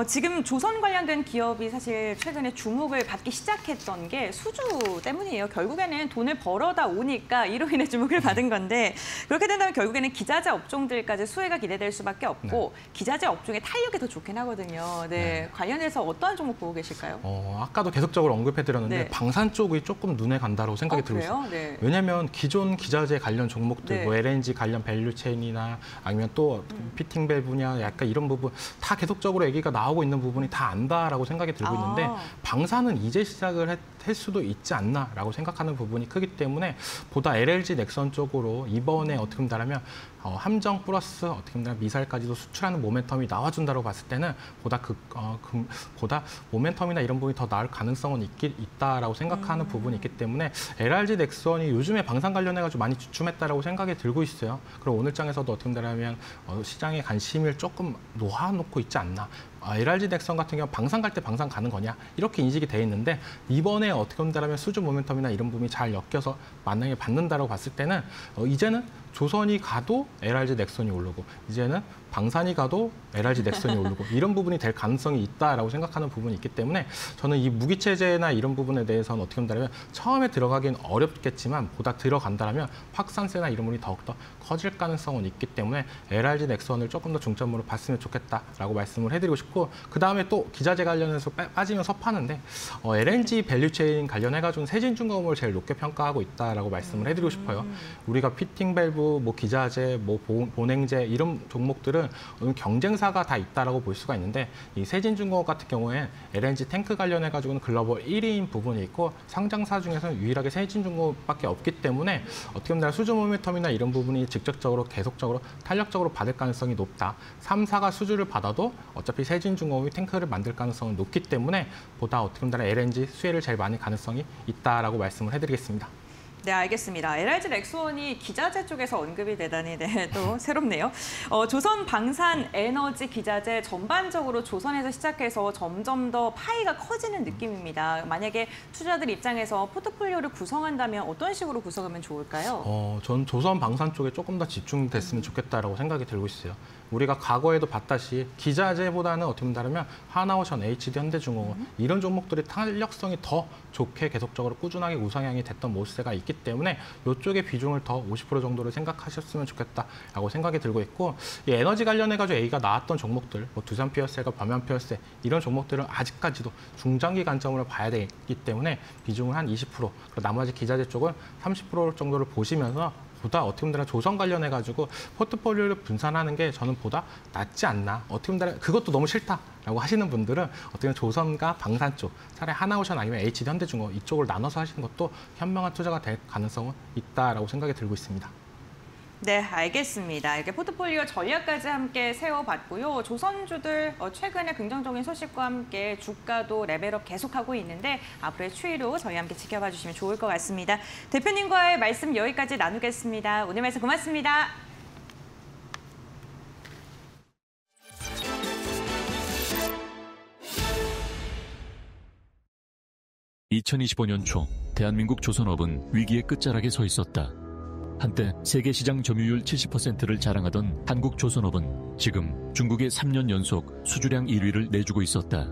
지금 조선 관련된 기업이 사실 최근에 주목을 받기 시작했던 게 수주 때문이에요. 결국에는 돈을 벌어다 오니까 이로 인해 주목을 받은 건데 그렇게 된다면 결국에는 기자재 업종들까지 수혜가 기대될 수밖에 없고 기자재 업종의 탄력이 더 좋긴 하거든요. 네, 관련해서 어떠한 종목 보고 계실까요? 아까도 계속적으로 언급해드렸는데 방산 쪽이 조금 눈에 간다고 생각이 들고 있어요. 네. 왜냐하면 기존 기자재 관련 종목들, LNG 관련 밸류체인이나 아니면 또 피팅 밸 분야 약간 이런 부분 다 계속적으로 얘기가 나오고 있는 부분이 다 안다라고 생각이 들고 있는데 방산은 이제 시작을 할 수도 있지 않나라고 생각하는 부분이 크기 때문에 보다 LLG 넥선 쪽으로 이번에 어떻게 본다면 함정 플러스 어떻게 보면 미사일까지도 수출하는 모멘텀이 나와준다고 봤을 때는 보다 모멘텀이나 이런 부분이 더 나을 가능성은 있다라고 생각하는 부분이 있기 때문에 LRG 넥선이 요즘에 방산 관련해가지고 많이 주춤했다라고 생각이 들고 있어요. 그리고 오늘 장에서도 어떻게 본다면 시장의 관심을 조금 놓아놓고 있지 않나. LRG 넥선 같은 경우 방산 갈 때 방산 가는 거냐 이렇게 인식이 돼 있는데 이번에 어떻게 본다면 수주 모멘텀이나 이런 부분이 잘 엮여서 만약에 받는다라고 봤을 때는 이제는 조선이 가도 LRG 넥선이 오르고 이제는 방산이 가도 LRG 넥선이 오르고 이런 부분이 될 가능성이 있다라고 생각하는 부분이 있기 때문에 저는 이 무기체제나 이런 부분에 대해서는 어떻게 본다면 처음에 들어가긴 어렵겠지만 보다 들어간다면 확산세나 이런 부분이 더욱더 커질 가능성은 있기 때문에 LRG 넥선을 조금 더 중점으로 봤으면 좋겠다라고 말씀을 해드리고 싶고 그다음에 또 기자재 관련해서 빠지면 섭하는데 LNG 밸류체인 관련해가지고 세진중공업을 제일 높게 평가하고 있다라고 말씀을 해드리고 싶어요. 우리가 피팅 밸브, 기자재, 보냉재 이런 종목들은 경쟁사가 다 있다라고 볼 수가 있는데 이 세진중공업 같은 경우에 LNG 탱크 관련해가지고는 글로벌 1위인 부분이 있고 상장사 중에서는 유일하게 세진중공업밖에 없기 때문에 어떻게 보면 수주 모멘텀이나 이런 부분이 직접적으로 계속적으로 탄력적으로 받을 가능성이 높다. 3사가 수주를 받아도 어차피 세진중공업이 탱크를 만들 가능성은 높기 때문에 보다 어떻게 보면 LNG 수혜를 제일 많이 가능성이 있다라고 말씀을 해드리겠습니다. 네, 알겠습니다. LRG 넥선이 기자재 쪽에서 언급이 되다니 또 새롭네요. 조선 방산 에너지 기자재 전반적으로 조선에서 시작해서 점점 더 파이가 커지는 느낌입니다. 만약에 투자들 입장에서 포트폴리오를 구성한다면 어떤 식으로 구성하면 좋을까요? 전 조선 방산 쪽에 조금 더 집중됐으면 좋겠다라고 생각이 들고 있어요. 우리가 과거에도 봤다시피 기자재보다는 어떻게 본다면 하나오션, HD 현대중공업 이런 종목들이 탄력성이 더 좋게 계속적으로 꾸준하게 우상향이 됐던 모습세가 있기 때문에 이쪽의 비중을 더 50% 정도를 생각하셨으면 좋겠다라고 생각이 들고 있고, 이 에너지 관련해가지고 A가 나왔던 종목들, 뭐 두산 피어셀과 범양 피어셀 이런 종목들은 아직까지도 중장기 관점으로 봐야 되기 때문에 비중을 한 20%, 그리고 나머지 기자재 쪽은 30% 정도를 보시면서 보다 어떻게 보면 조선 관련해가지고 포트폴리오를 분산하는 게 저는 보다 낫지 않나. 어떻게 보면 그것도 너무 싫다라고 하시는 분들은 어떻게 보면 조선과 방산 쪽, 차라리 하나오션 아니면 HD 현대중공 이쪽을 나눠서 하시는 것도 현명한 투자가 될 가능성은 있다라고 생각이 들고 있습니다. 네, 알겠습니다. 이렇게 포트폴리오 전략까지 함께 세워봤고요. 조선주들 최근에 긍정적인 소식과 함께 주가도 레벨업 계속하고 있는데 앞으로의 추이로 저희 함께 지켜봐 주시면 좋을 것 같습니다. 대표님과의 말씀 여기까지 나누겠습니다. 오늘 말씀 고맙습니다. (2025년) 초 대한민국 조선업은 위기의 끝자락에 서 있었다. 한때 세계 시장 점유율 70%를 자랑하던 한국 조선업은 지금 중국의 3년 연속 수주량 1위를 내주고 있었다.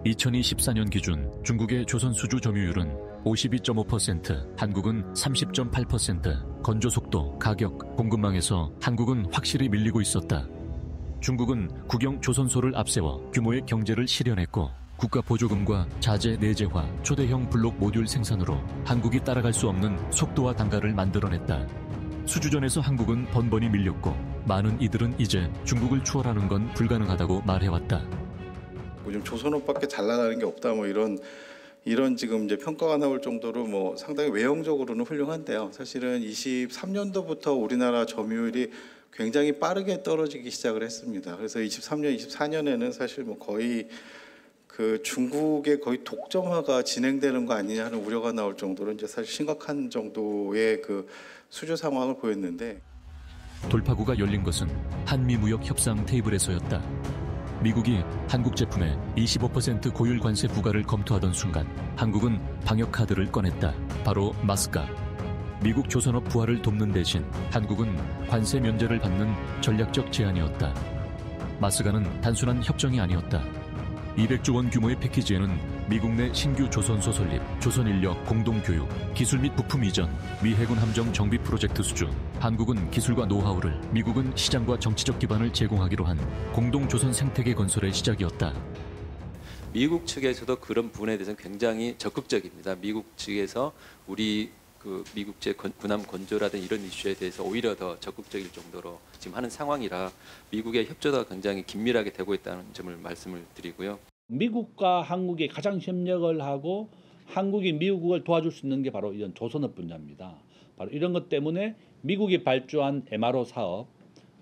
2024년 기준 중국의 조선 수주 점유율은 52.5%, 한국은 30.8%, 건조 속도, 가격, 공급망에서 한국은 확실히 밀리고 있었다. 중국은 국영 조선소를 앞세워 규모의 경제를 실현했고, 국가 보조금과 자재 내재화, 초대형 블록 모듈 생산으로 한국이 따라갈 수 없는 속도와 단가를 만들어냈다. 수주전에서 한국은 번번이 밀렸고, 많은 이들은 이제 중국을 추월하는 건 불가능하다고 말해왔다. 요즘 조선업밖에 잘 나가는 게 없다, 뭐 이런 지금 이제 평가가 나올 정도로 뭐 상당히 외형적으로는 훌륭한데요. 사실은 23년도부터 우리나라 점유율이 굉장히 빠르게 떨어지기 시작을 했습니다. 그래서 23년, 24년에는 사실 뭐 거의 그 중국의 거의 독점화가 진행되는 거 아니냐 하는 우려가 나올 정도로 이제 사실 심각한 정도의 그 수주 상황을 보였는데, 돌파구가 열린 것은 한미 무역 협상 테이블에서였다. 미국이 한국 제품에 25% 고율 관세 부과를 검토하던 순간 한국은 방역 카드를 꺼냈다. 바로 마스카. 미국 조선업 부활을 돕는 대신 한국은 관세 면제를 받는 전략적 제안이었다. 마스카는 단순한 협정이 아니었다. 200조 원 규모의 패키지에는 미국 내 신규 조선소 설립, 조선 인력 공동교육, 기술 및 부품 이전, 미 해군 함정 정비 프로젝트 수주, 한국은 기술과 노하우를, 미국은 시장과 정치적 기반을 제공하기로 한 공동 조선 생태계 건설의 시작이었다. 미국 측에서도 그런 부분에 대해서는 굉장히 적극적입니다. 미국 측에서 우리 미국제 군함 건조라든 이런 이슈에 대해서 오히려 더 적극적일 정도로 지금 하는 상황이라 미국의 협조가 굉장히 긴밀하게 되고 있다는 점을 말씀을 드리고요. 미국과 한국이 가장 협력을 하고 한국이 미국을 도와줄 수 있는 게 바로 이런 조선업 분야입니다. 바로 이런 것 때문에 미국이 발주한 MRO 사업,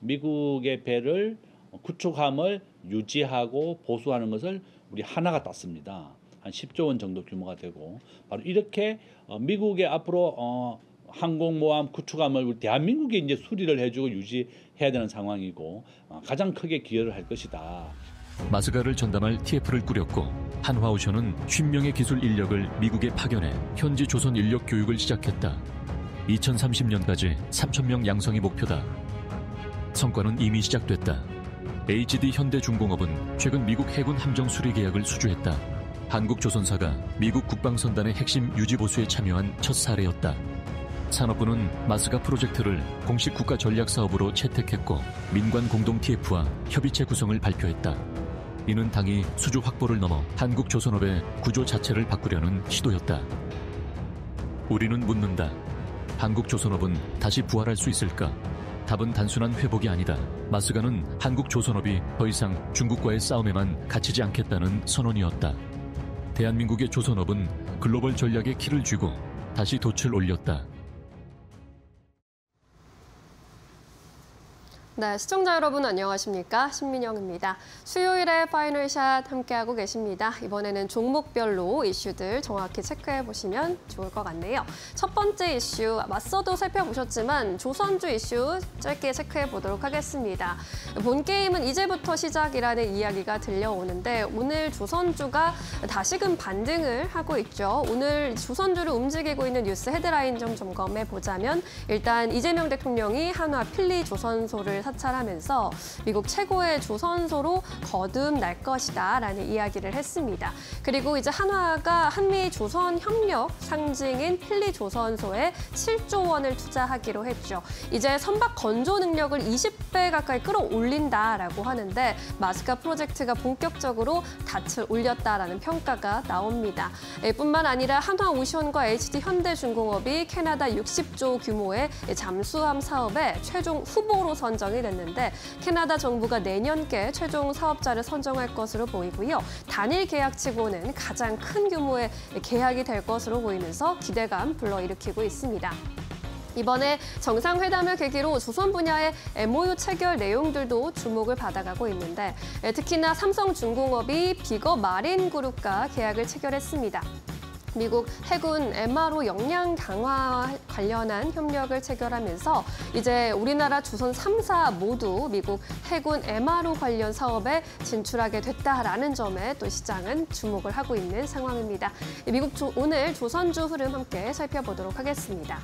미국의 배를 구축함을 유지하고 보수하는 것을 우리 하나가 땄습니다. 한 10조 원 정도 규모가 되고, 바로 이렇게 미국의 앞으로 항공모함 구축함을 우리 대한민국이 이제 수리를 해주고 유지해야 되는 상황이고, 가장 크게 기여를 할 것이다. 마스카를 전담할 TF를 꾸렸고, 한화오션은 50명의 기술 인력을 미국에 파견해 현지 조선 인력 교육을 시작했다. 2030년까지 3,000명 양성이 목표다. 성과는 이미 시작됐다. HD 현대중공업은 최근 미국 해군 함정 수리 계약을 수주했다. 한국조선사가 미국 국방선단의 핵심 유지보수에 참여한 첫 사례였다. 산업부는 마스카 프로젝트를 공식 국가 전략 사업으로 채택했고, 민관 공동 TF와 협의체 구성을 발표했다. 이는 당이 수주 확보를 넘어 한국조선업의 구조 자체를 바꾸려는 시도였다. 우리는 묻는다. 한국조선업은 다시 부활할 수 있을까? 답은 단순한 회복이 아니다. 마스카는 한국조선업이 더 이상 중국과의 싸움에만 갇히지 않겠다는 선언이었다. 대한민국의 조선업은 글로벌 전략의 키를 쥐고 다시 돛을 올렸다. 네, 시청자 여러분 안녕하십니까? 신민영입니다. 수요일에 파이널샷 함께하고 계십니다. 이번에는 종목별로 이슈들 정확히 체크해보시면 좋을 것 같네요. 첫 번째 이슈, 맞서도 살펴보셨지만 조선주 이슈 짧게 체크해보도록 하겠습니다. 본 게임은 이제부터 시작이라는 이야기가 들려오는데, 오늘 조선주가 다시금 반등을 하고 있죠. 오늘 조선주를 움직이고 있는 뉴스 헤드라인 좀 점검해보자면, 일단 이재명 대통령이 한화 필리조선소를 사찰하면서 미국 최고의 조선소로 거듭날 것이다라는 이야기를 했습니다. 그리고 이제 한화가 한미 조선 협력 상징인 힐리조선소에 7조 원을 투자하기로 했죠. 이제 선박 건조 능력을 20배 가까이 끌어올린다라고 하는데 마스카 프로젝트가 본격적으로 닻을 올렸다라는 평가가 나옵니다. 뿐만 아니라 한화오션과 HD 현대중공업이 캐나다 60조 규모의 잠수함 사업에 최종 후보로 선정이 됐는데 캐나다 정부가 내년께 최종 사업자를 선정할 것으로 보이고요. 단일 계약치고는 가장 큰 규모의 계약이 될 것으로 보이면서 기대감 불러일으키고 있습니다. 이번에 정상회담을 계기로 조선 분야의 MOU 체결 내용들도 주목을 받아가고 있는데 특히나 삼성중공업이 비거 마린그룹과 계약을 체결했습니다. 미국 해군 MRO 역량 강화 관련한 협력을 체결하면서 이제 우리나라 조선 3사 모두 미국 해군 MRO 관련 사업에 진출하게 됐다라는 점에 또 시장은 주목을 하고 있는 상황입니다. 미국 오늘 조선주 흐름 함께 살펴보도록 하겠습니다.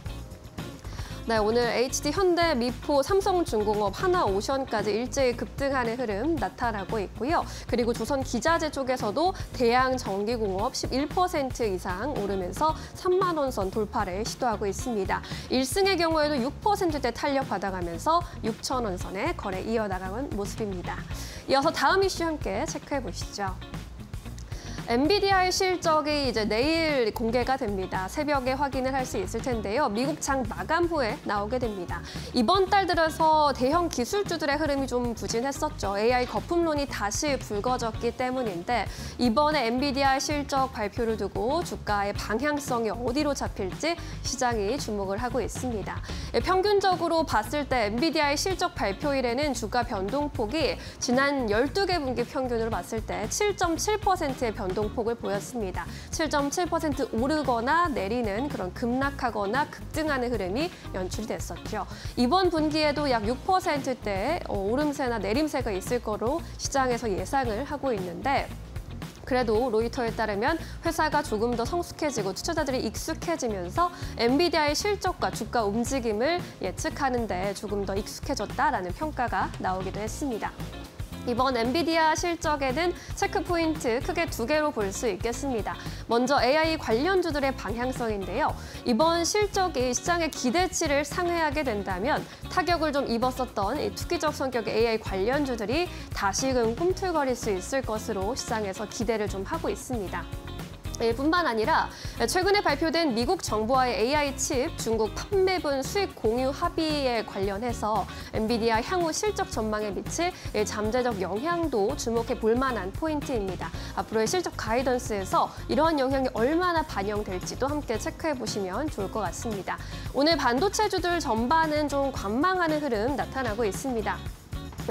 네, 오늘 HD 현대, 미포, 삼성중공업, 한화오션까지 일제히 급등하는 흐름 나타나고 있고요. 그리고 조선 기자재 쪽에서도 대양전기공업 11% 이상 오르면서 3만 원 선 돌파를 시도하고 있습니다. 1승의 경우에도 6%대 탄력 받아가면서 6천 원 선에 거래 이어나가는 모습입니다. 이어서 다음 이슈 함께 체크해 보시죠. 엔비디아의 실적이 이제 내일 공개가 됩니다. 새벽에 확인을 할 수 있을 텐데요. 미국 장 마감 후에 나오게 됩니다. 이번 달 들어서 대형 기술주들의 흐름이 좀 부진했었죠. AI 거품론이 다시 불거졌기 때문인데 이번에 엔비디아 실적 발표를 두고 주가의 방향성이 어디로 잡힐지 시장이 주목을 하고 있습니다. 평균적으로 봤을 때 엔비디아의 실적 발표일에는 주가 변동폭이 지난 12개 분기 평균으로 봤을 때 7.7%의 변동폭을 보였습니다. 7.7% 오르거나 내리는 그런 급락하거나 급등하는 흐름이 연출이 됐었죠. 이번 분기에도 약 6%대 오름세나 내림세가 있을 거로 시장에서 예상을 하고 있는데 그래도 로이터에 따르면 회사가 조금 더 성숙해지고 투자자들이 익숙해지면서 엔비디아의 실적과 주가 움직임을 예측하는 데 조금 더 익숙해졌다라는 평가가 나오기도 했습니다. 이번 엔비디아 실적에는 체크 포인트 크게 두 개로 볼 수 있겠습니다. 먼저 AI 관련주들의 방향성인데요. 이번 실적이 시장의 기대치를 상회하게 된다면 타격을 좀 입었었던 이 투기적 성격의 AI 관련주들이 다시금 꿈틀거릴 수 있을 것으로 시장에서 기대를 좀 하고 있습니다. 뿐만 아니라 최근에 발표된 미국 정부와의 AI 칩 중국 판매분 수익 공유 합의에 관련해서 엔비디아 향후 실적 전망에 미칠 잠재적 영향도 주목해 볼 만한 포인트입니다. 앞으로의 실적 가이던스에서 이러한 영향이 얼마나 반영될지도 함께 체크해 보시면 좋을 것 같습니다. 오늘 반도체주들 전반은 좀 관망하는 흐름 나타나고 있습니다.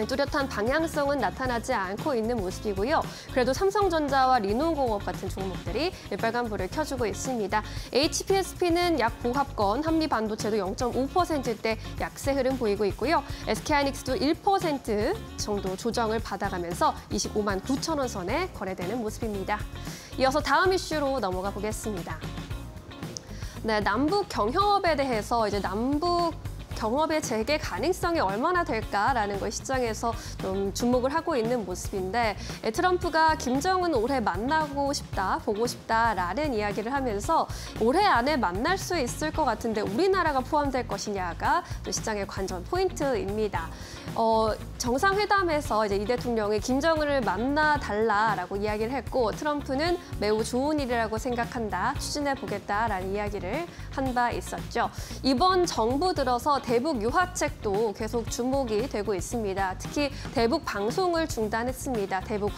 뚜렷한 방향성은 나타나지 않고 있는 모습이고요. 그래도 삼성전자와 리노공업 같은 종목들이 빨간불을 켜주고 있습니다. HPSP는 약 보합권, 한미반도체도 0.5%대 약세 흐름 보이고 있고요. SK하이닉스도 1% 정도 조정을 받아가면서 25만 9천 원 선에 거래되는 모습입니다. 이어서 다음 이슈로 넘어가 보겠습니다. 네, 남북 경협에 대해서 이제 남북 경협의 재개 가능성이 얼마나 될까라는 걸 시장에서 좀 주목을 하고 있는 모습인데 트럼프가 김정은 올해 만나고 싶다, 보고 싶다라는 이야기를 하면서 올해 안에 만날 수 있을 것 같은데 우리나라가 포함될 것이냐가 또 시장의 관전 포인트입니다. 정상회담에서 이제 이 대통령이 김정은을 만나달라라고 이야기를 했고 트럼프는 매우 좋은 일이라고 생각한다, 추진해 보겠다라는 이야기를 한 바 있었죠. 이번 정부 들어서 대북 유화책도 계속 주목이 되고 있습니다. 특히 대북 방송을 중단했습니다. 대북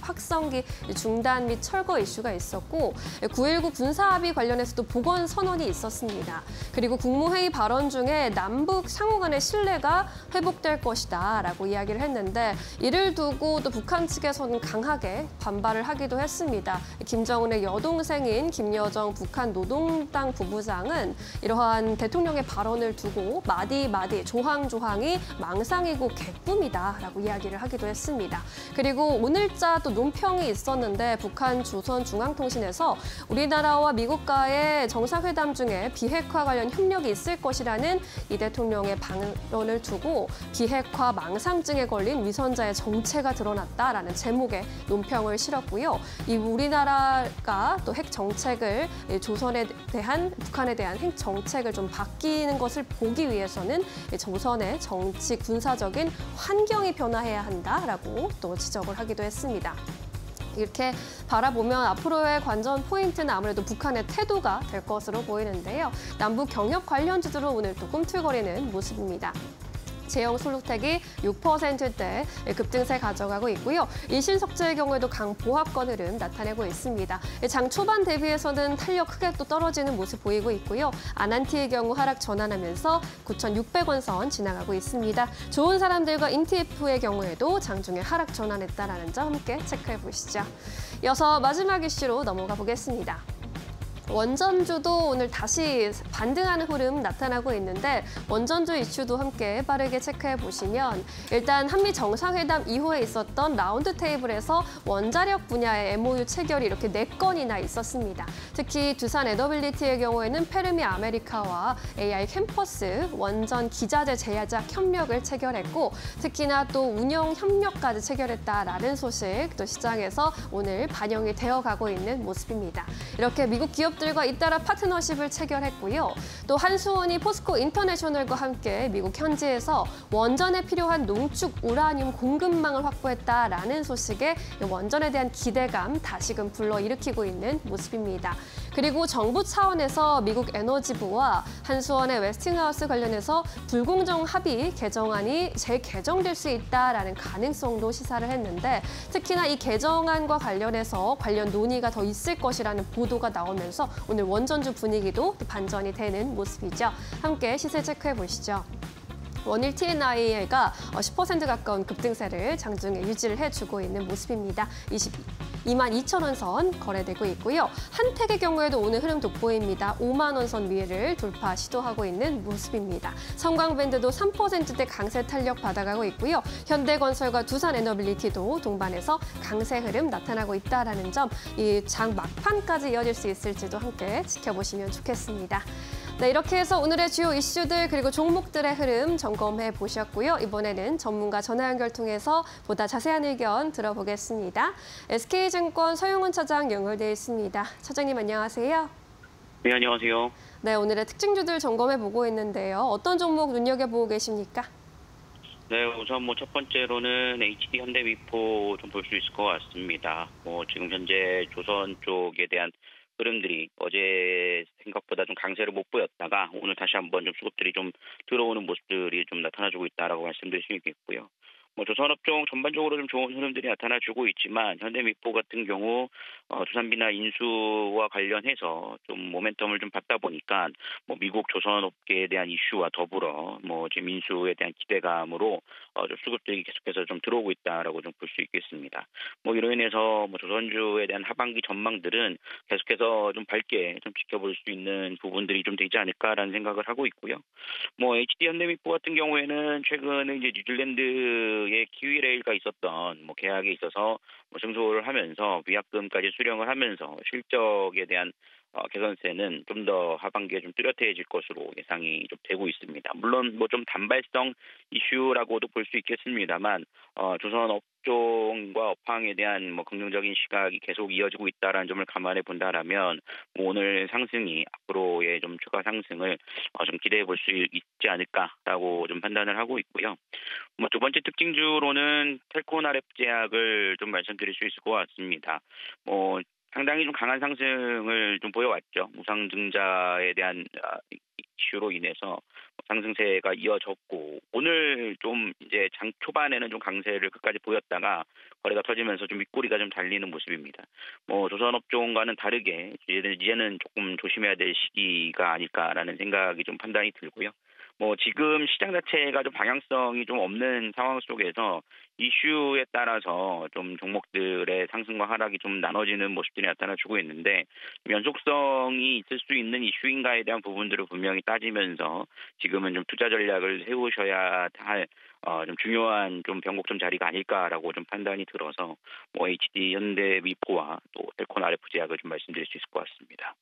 확성기 중단 및 철거 이슈가 있었고 9.19 군사합의 관련해서도 복원 선언이 있었습니다. 그리고 국무회의 발언 중에 남북 상호 간의 신뢰가 회복될 것이다라고 이야기를 했는데 이를 두고 또 북한 측에서는 강하게 반발을 하기도 했습니다. 김정은의 여동생인 김여정 북한 노동당 부부장은 이러한 대통령의 발언을 두고 마디마디, 조항조항이 망상이고 개꿈이다라고 이야기를 하기도 했습니다. 그리고 오늘자 또 논평이 있었는데 북한 조선중앙통신에서 우리나라와 미국과의 정상회담 중에 비핵화 관련 협력이 있을 것이라는 이 대통령의 발언을 두고 비핵화 망상증에 걸린 위선자의 정체가 드러났다라는 제목의 논평을 실었고요. 이 우리나라가 또 핵 정책을 북한에 대한 핵 정책을 좀 바뀌는 것을 보기 위해서는 조선의 정치 군사적인 환경이 변화해야 한다라고 또 지적을 하기도 했습니다. 이렇게 바라보면 앞으로의 관전 포인트는 아무래도 북한의 태도가 될 것으로 보이는데요. 남북 경협 관련주들은 오늘 또 꿈틀거리는 모습입니다. 제형 솔루텍이 6%대 급등세 가져가고 있고요. 일신석재의 경우에도 강보합권 흐름 나타내고 있습니다. 장 초반 대비해서는 탄력 크게 또 떨어지는 모습 보이고 있고요. 아난티의 경우 하락 전환하면서 9,600원 선 지나가고 있습니다. 좋은 사람들과 인티F의 경우에도 장중에 하락 전환했다는 점 함께 체크해 보시죠. 이어서 마지막 이슈로 넘어가 보겠습니다. 원전주도 오늘 다시 반등하는 흐름 나타나고 있는데 원전주 이슈도 함께 빠르게 체크해 보시면 일단 한미 정상회담 이후에 있었던 라운드 테이블에서 원자력 분야의 MOU 체결이 이렇게 4건이나 있었습니다. 특히 두산 에너빌리티의 경우에는 페르미 아메리카와 AI 캠퍼스 원전 기자재 제작 협력을 체결했고 특히나 또 운영 협력까지 체결했다라는 소식 또 시장에서 오늘 반영이 되어가고 있는 모습입니다. 이렇게 미국 기업들과 잇따라 파트너십을 체결했고요. 또 한수원이 포스코 인터내셔널과 함께 미국 현지에서 원전에 필요한 농축 우라늄 공급망을 확보했다라는 소식에 원전에 대한 기대감 다시금 불러일으키고 있는 모습입니다. 그리고 정부 차원에서 미국 에너지부와 한수원의 웨스팅하우스 관련해서 불공정 합의 개정안이 재개정될 수 있다라는 가능성도 시사를 했는데 특히나 이 개정안과 관련해서 관련 논의가 더 있을 것이라는 보도가 나오면서 오늘 원전주 분위기도 반전이 되는 모습이죠. 함께 시세 체크해 보시죠. 원일 TNI가 10% 가까운 급등세를 장중에 유지를 해주고 있는 모습입니다. 22,000원 선 거래되고 있고요. 한택의 경우에도 오늘 흐름 돋보입니다. 5만 원 선 위를 돌파 시도하고 있는 모습입니다. 성광밴드도 3%대 강세 탄력 받아가고 있고요. 현대건설과 두산에너빌리티도 동반해서 강세 흐름 나타나고 있다는 점, 이 장 막판까지 이어질 수 있을지도 함께 지켜보시면 좋겠습니다. 네, 이렇게 해서 오늘의 주요 이슈들 그리고 종목들의 흐름 점검해 보셨고요. 이번에는 전문가 전화 연결 통해서 보다 자세한 의견 들어보겠습니다. SK증권 서용훈 차장 연결되어 있습니다. 차장님 안녕하세요. 네, 안녕하세요. 네, 오늘의 특징주들 점검해 보고 있는데요. 어떤 종목 눈여겨보고 계십니까? 네, 우선 첫 번째로는 HD 현대미포 좀 볼 수 있을 것 같습니다. 지금 현재 조선 쪽에 대한 흐름들이 어제 생각보다 좀 강세를 못 보였다가 오늘 다시 한번 좀 수급들이 좀 들어오는 모습들이 좀 나타나주고 있다라고 말씀드릴 수 있겠고요. 조선업종 전반적으로 좀 좋은 흐름들이 나타나주고 있지만 현대미포 같은 경우 두산비나 인수와 관련해서 좀 모멘텀을 좀 받다 보니까 미국 조선업계에 대한 이슈와 더불어 지금 인수에 대한 기대감으로 좀 수급들이 계속해서 좀 들어오고 있다라고 좀 볼 수 있겠습니다. 이로 인해서 조선주에 대한 하반기 전망들은 계속해서 좀 밝게 좀 지켜볼 수 있는 부분들이 좀 되지 않을까라는 생각을 하고 있고요. HD 현대미포 같은 경우에는 최근에 이제 뉴질랜드의 키위레일과 있었던 계약에 있어서 승소를 하면서 위약금까지 수령을 하면서 실적에 대한 개선세는 좀 더 하반기에 좀 뚜렷해질 것으로 예상이 좀 되고 있습니다. 물론 좀 단발성 이슈라고도 볼 수 있겠습니다만 조선 업종과 업황에 대한 긍정적인 시각이 계속 이어지고 있다라는 점을 감안해 본다라면 오늘 상승이 앞으로의 좀 추가 상승을 좀 기대해 볼 수 있지 않을까라고 좀 판단을 하고 있고요. 두 번째 특징주로는 텔코나랩 제약을 좀 말씀드릴 수 있을 것 같습니다. 상당히 좀 강한 상승을 좀 보여왔죠. 무상증자에 대한 이슈로 인해서 상승세가 이어졌고 오늘 좀 이제 장 초반에는 좀 강세를 끝까지 보였다가 거래가 터지면서 좀 윗꼬리가 좀 달리는 모습입니다. 조선업종과는 다르게 이제는 조금 조심해야 될 시기가 아닐까라는 생각이 좀 판단이 들고요. 뭐 지금 시장 자체가 좀 방향성이 좀 없는 상황 속에서 이슈에 따라서 좀 종목들의 상승과 하락이 좀 나눠지는 모습들이 나타나주고 있는데 연속성이 있을 수 있는 이슈인가에 대한 부분들을 분명히 따지면서 지금은 좀 투자 전략을 세우셔야 할 좀 중요한 좀 변곡점 자리가 아닐까라고 좀 판단이 들어서 뭐 HD 현대 위포와 또 셀콘 RF 제약을 좀 말씀드릴 수 있을 것 같습니다.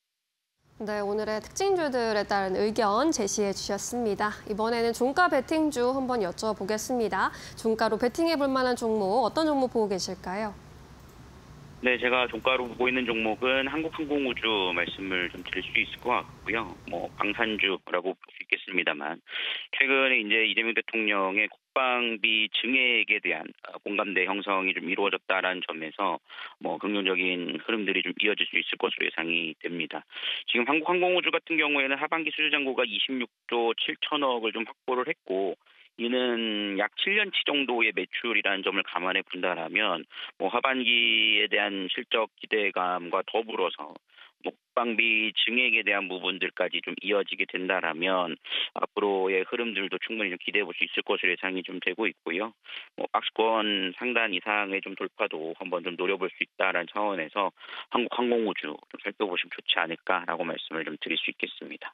네, 오늘의 특징주들에 따른 의견 제시해 주셨습니다. 이번에는 종가 베팅주 한번 여쭤보겠습니다. 종가로 베팅해 볼 만한 종목, 어떤 종목 보고 계실까요? 네, 제가 종가로 보고 있는 종목은 한국항공우주 말씀을 좀 드릴 수 있을 것 같고요. 뭐 방산주라고 볼 수 있겠습니다만 최근에 이제 이재명 대통령의 국방비 증액에 대한 공감대 형성이 좀 이루어졌다라는 점에서 뭐 긍정적인 흐름들이 좀 이어질 수 있을 것으로 예상이 됩니다. 지금 한국항공우주 같은 경우에는 하반기 수주 잔고가 26조 7천억을 좀 확보를 했고 이는 약 7년치 정도의 매출이라는 점을 감안해 본다라면 뭐 하반기에 대한 실적 기대감과 더불어서 국방비 증액에 대한 부분들까지 좀 이어지게 된다라면 앞으로의 흐름들도 충분히 좀 기대해 볼 수 있을 것으로 예상이 좀 되고 있고요. 뭐 박스권 상단 이상의 좀 돌파도 한번 좀 노려볼 수 있다라는 차원에서 한국항공우주 좀 살펴보시면 좋지 않을까라고 말씀을 좀 드릴 수 있겠습니다.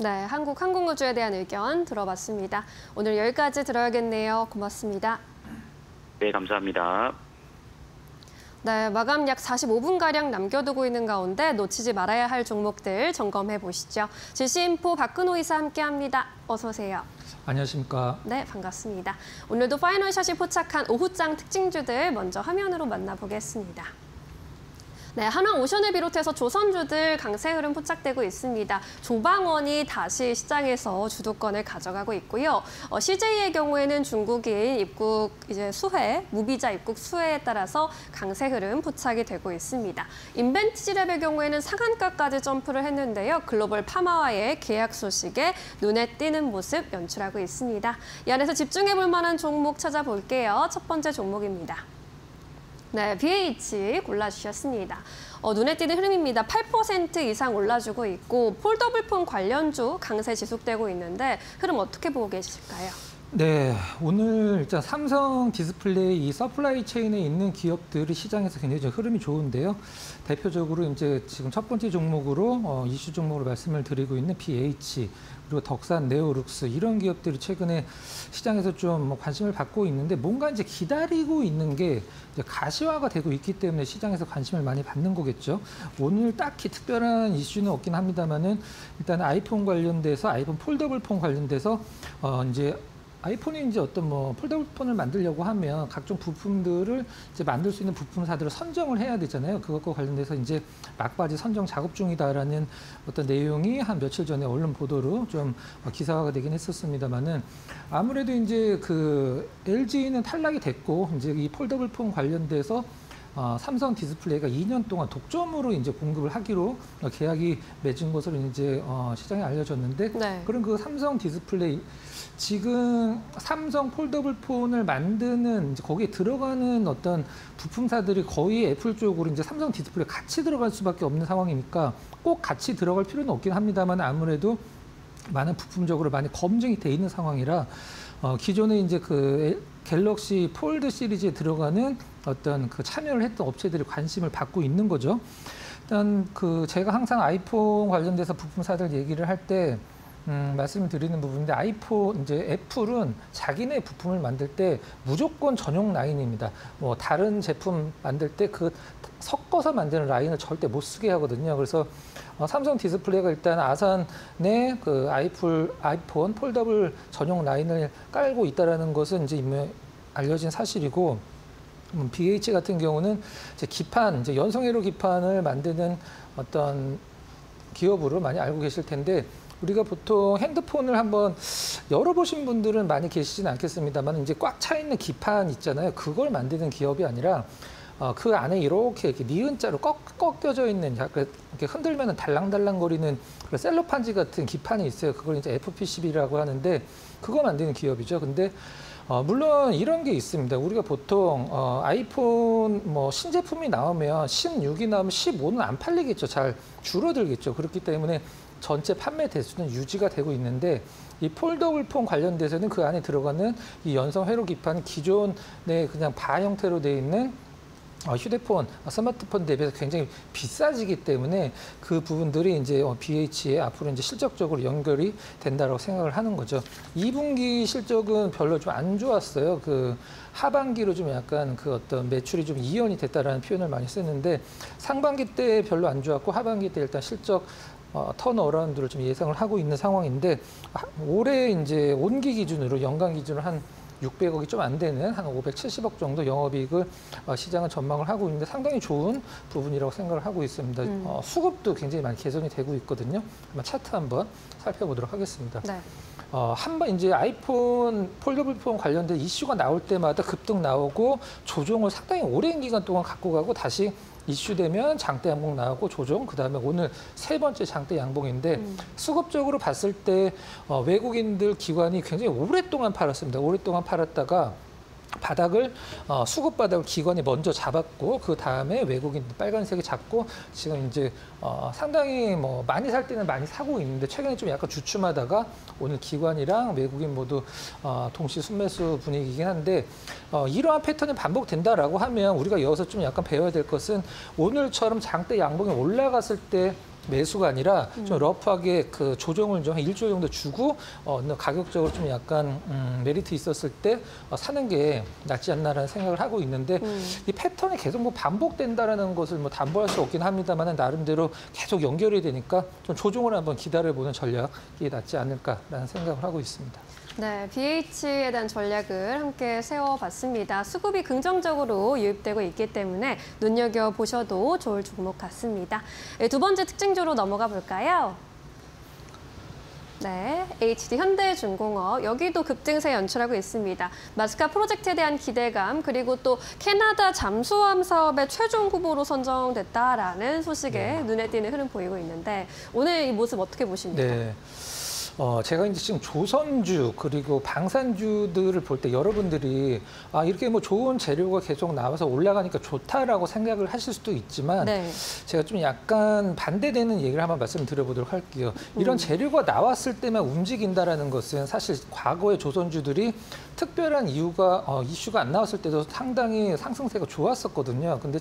네, 한국항공우주에 대한 의견 들어봤습니다. 오늘 여기까지 들어야겠네요. 고맙습니다. 네, 감사합니다. 네, 마감 약 45분가량 남겨두고 있는 가운데 놓치지 말아야 할 종목들 점검해 보시죠. 질시인포 박근호 이사 함께합니다. 어서 오세요. 안녕하십니까. 네, 반갑습니다. 오늘도 파이널샷이 포착한 오후장 특징주들 먼저 화면으로 만나보겠습니다. 네, 한화오션을 비롯해서 조선주들 강세 흐름 포착되고 있습니다. 조방원이 다시 시장에서 주도권을 가져가고 있고요. CJ의 경우에는 중국인 입국 수혜, 무비자 입국 수혜에 따라서 강세 흐름 포착이 되고 있습니다. 인벤티지랩의 경우에는 상한가까지 점프를 했는데요. 글로벌 파마와의 계약 소식에 눈에 띄는 모습 연출하고 있습니다. 이 안에서 집중해 볼 만한 종목 찾아볼게요. 첫 번째 종목입니다. 네, BH 골라주셨습니다. 눈에 띄는 흐름입니다. 8% 이상 올라주고 있고 폴더블폰 관련주 강세 지속되고 있는데 흐름 어떻게 보고 계실까요? 네, 오늘 일단 삼성 디스플레이 이 서플라이 체인에 있는 기업들이 시장에서 굉장히 좀 흐름이 좋은데요. 대표적으로 이제 지금 첫 번째 종목으로 이슈 종목으로 말씀을 드리고 있는 BH 그리고 덕산, 네오룩스 이런 기업들이 최근에 시장에서 좀 관심을 받고 있는데 뭔가 이제 기다리고 있는 게 이제 가시화가 되고 있기 때문에 시장에서 관심을 많이 받는 거겠죠. 오늘 딱히 특별한 이슈는 없긴 합니다만은 일단 아이폰 관련돼서 아이폰 폴더블폰 관련돼서 이제 아이폰이 이제 어떤 폴더블폰을 만들려고 하면 각종 부품들을 이제 만들 수 있는 부품사들을 선정을 해야 되잖아요. 그것과 관련돼서 이제 막바지 선정 작업 중이다라는 어떤 내용이 한 며칠 전에 언론 보도로 좀 기사화가 되긴 했었습니다만은 아무래도 이제 그 LG는 탈락이 됐고 이제 이 폴더블폰 관련돼서 삼성 디스플레이가 2년 동안 독점으로 이제 공급을 하기로 계약이 맺은 것으로 이제 시장에 알려졌는데 네. 그럼 그 삼성 디스플레이 지금 삼성 폴더블폰을 만드는 이제 거기에 들어가는 어떤 부품사들이 거의 애플 쪽으로 이제 삼성 디스플레이 같이 들어갈 수밖에 없는 상황이니까 꼭 같이 들어갈 필요는 없긴 합니다만 아무래도 많은 부품적으로 많이 검증이 돼 있는 상황이라 기존에 이제 그 갤럭시 폴드 시리즈에 들어가는 어떤 그 참여를 했던 업체들이 관심을 받고 있는 거죠. 일단 그 제가 항상 아이폰 관련돼서 부품사들 얘기를 할 때 말씀을 드리는 부분인데 아이폰 이제 애플은 자기네 부품을 만들 때 무조건 전용 라인입니다. 뭐 다른 제품 만들 때 그 섞어서 만드는 라인을 절대 못 쓰게 하거든요. 그래서 삼성 디스플레이가 일단 아산에 그 아이폰 폴더블 전용 라인을 깔고 있다라는 것은 이제 이미 알려진 사실이고 BH 같은 경우는 이제 기판, 이제 연성회로 기판을 만드는 어떤 기업으로 많이 알고 계실 텐데 우리가 보통 핸드폰을 한번 열어보신 분들은 많이 계시진 않겠습니다만 이제 꽉 차 있는 기판 있잖아요. 그걸 만드는 기업이 아니라 그 안에 이렇게 니은자로 꺾여져 있는 약간 이렇게 흔들면 달랑달랑거리는 셀로판지 같은 기판이 있어요. 그걸 이제 FPCB라고 하는데 그거 만드는 기업이죠. 근데 물론 이런 게 있습니다. 우리가 보통 아이폰 신제품이 나오면 16이 나오면 15는 안 팔리겠죠. 잘 줄어들겠죠. 그렇기 때문에 전체 판매 대수는 유지가 되고 있는데 이 폴더블 폰 관련돼서는 그 안에 들어가는 이 연성 회로 기판 기존의 그냥 바 형태로 되어 있는 휴대폰, 스마트폰 대비해서 굉장히 비싸지기 때문에 그 부분들이 이제 BH에 앞으로 이제 실적적으로 연결이 된다고 생각을 하는 거죠. 2분기 실적은 별로 좀 안 좋았어요. 그 하반기로 좀 약간 그 어떤 매출이 좀 이연이 됐다라는 표현을 많이 쓰는데 상반기 때 별로 안 좋았고 하반기 때 일단 실적 턴어라운드를 좀 예상을 하고 있는 상황인데 올해 이제 온기 기준으로 연간 기준으로 한 600억이 좀 안 되는 한 570억 정도 영업이익을 시장은 전망을 하고 있는데 상당히 좋은 부분이라고 생각을 하고 있습니다. 수급도 굉장히 많이 개선이 되고 있거든요. 한번 차트 한번 살펴보도록 하겠습니다. 네. 한번 이제 아이폰 폴더블 폰 관련된 이슈가 나올 때마다 급등 나오고 조정을 상당히 오랜 기간 동안 갖고 가고 다시 이슈되면 장대 양봉 나오고 조정, 그다음에 오늘 세 번째 장대 양봉인데 수급적으로 봤을 때 외국인들 기관이 굉장히 오랫동안 팔았습니다. 오랫동안 팔았다가 바닥을 수급 바닥을 기관이 먼저 잡았고 그 다음에 외국인 빨간색이 잡고 지금 이제 상당히 뭐 많이 살 때는 많이 사고 있는데 최근에 좀 약간 주춤하다가 오늘 기관이랑 외국인 모두 동시 순매수 분위기이긴 한데 이러한 패턴이 반복된다라고 하면 우리가 여기서 좀 약간 배워야 될 것은 오늘처럼 장대 양봉이 올라갔을 때 매수가 아니라 좀 러프하게 그 조정을 좀 일주일 정도 주고 가격적으로 좀 약간 메리트 있었을 때 사는 게 낫지 않나라는 생각을 하고 있는데 이 패턴이 계속 뭐 반복된다라는 것을 뭐 담보할 수 없긴 합니다만 나름대로 계속 연결이 되니까 좀 조정을 한번 기다려보는 전략이 낫지 않을까라는 생각을 하고 있습니다. 네, BH에 대한 전략을 함께 세워봤습니다. 수급이 긍정적으로 유입되고 있기 때문에 눈여겨보셔도 좋을 종목 같습니다. 네, 두 번째 특징주로 넘어가 볼까요? 네, HD 현대중공업 여기도 급등세 연출하고 있습니다. 마스카 프로젝트에 대한 기대감 그리고 또 캐나다 잠수함 사업의 최종 후보로 선정됐다라는 소식에 눈에 띄는 흐름 보이고 있는데 오늘 이 모습 어떻게 보십니까? 네. 제가 이제 지금 조선주 그리고 방산주들을 볼 때 여러분들이 이렇게 뭐 좋은 재료가 계속 나와서 올라가니까 좋다라고 생각을 하실 수도 있지만 네. 제가 좀 약간 반대되는 얘기를 한번 말씀드려보도록 할게요. 이런 재료가 나왔을 때만 움직인다라는 것은 사실 과거의 조선주들이 특별한 이유가 이슈가 안 나왔을 때도 상당히 상승세가 좋았었거든요. 근데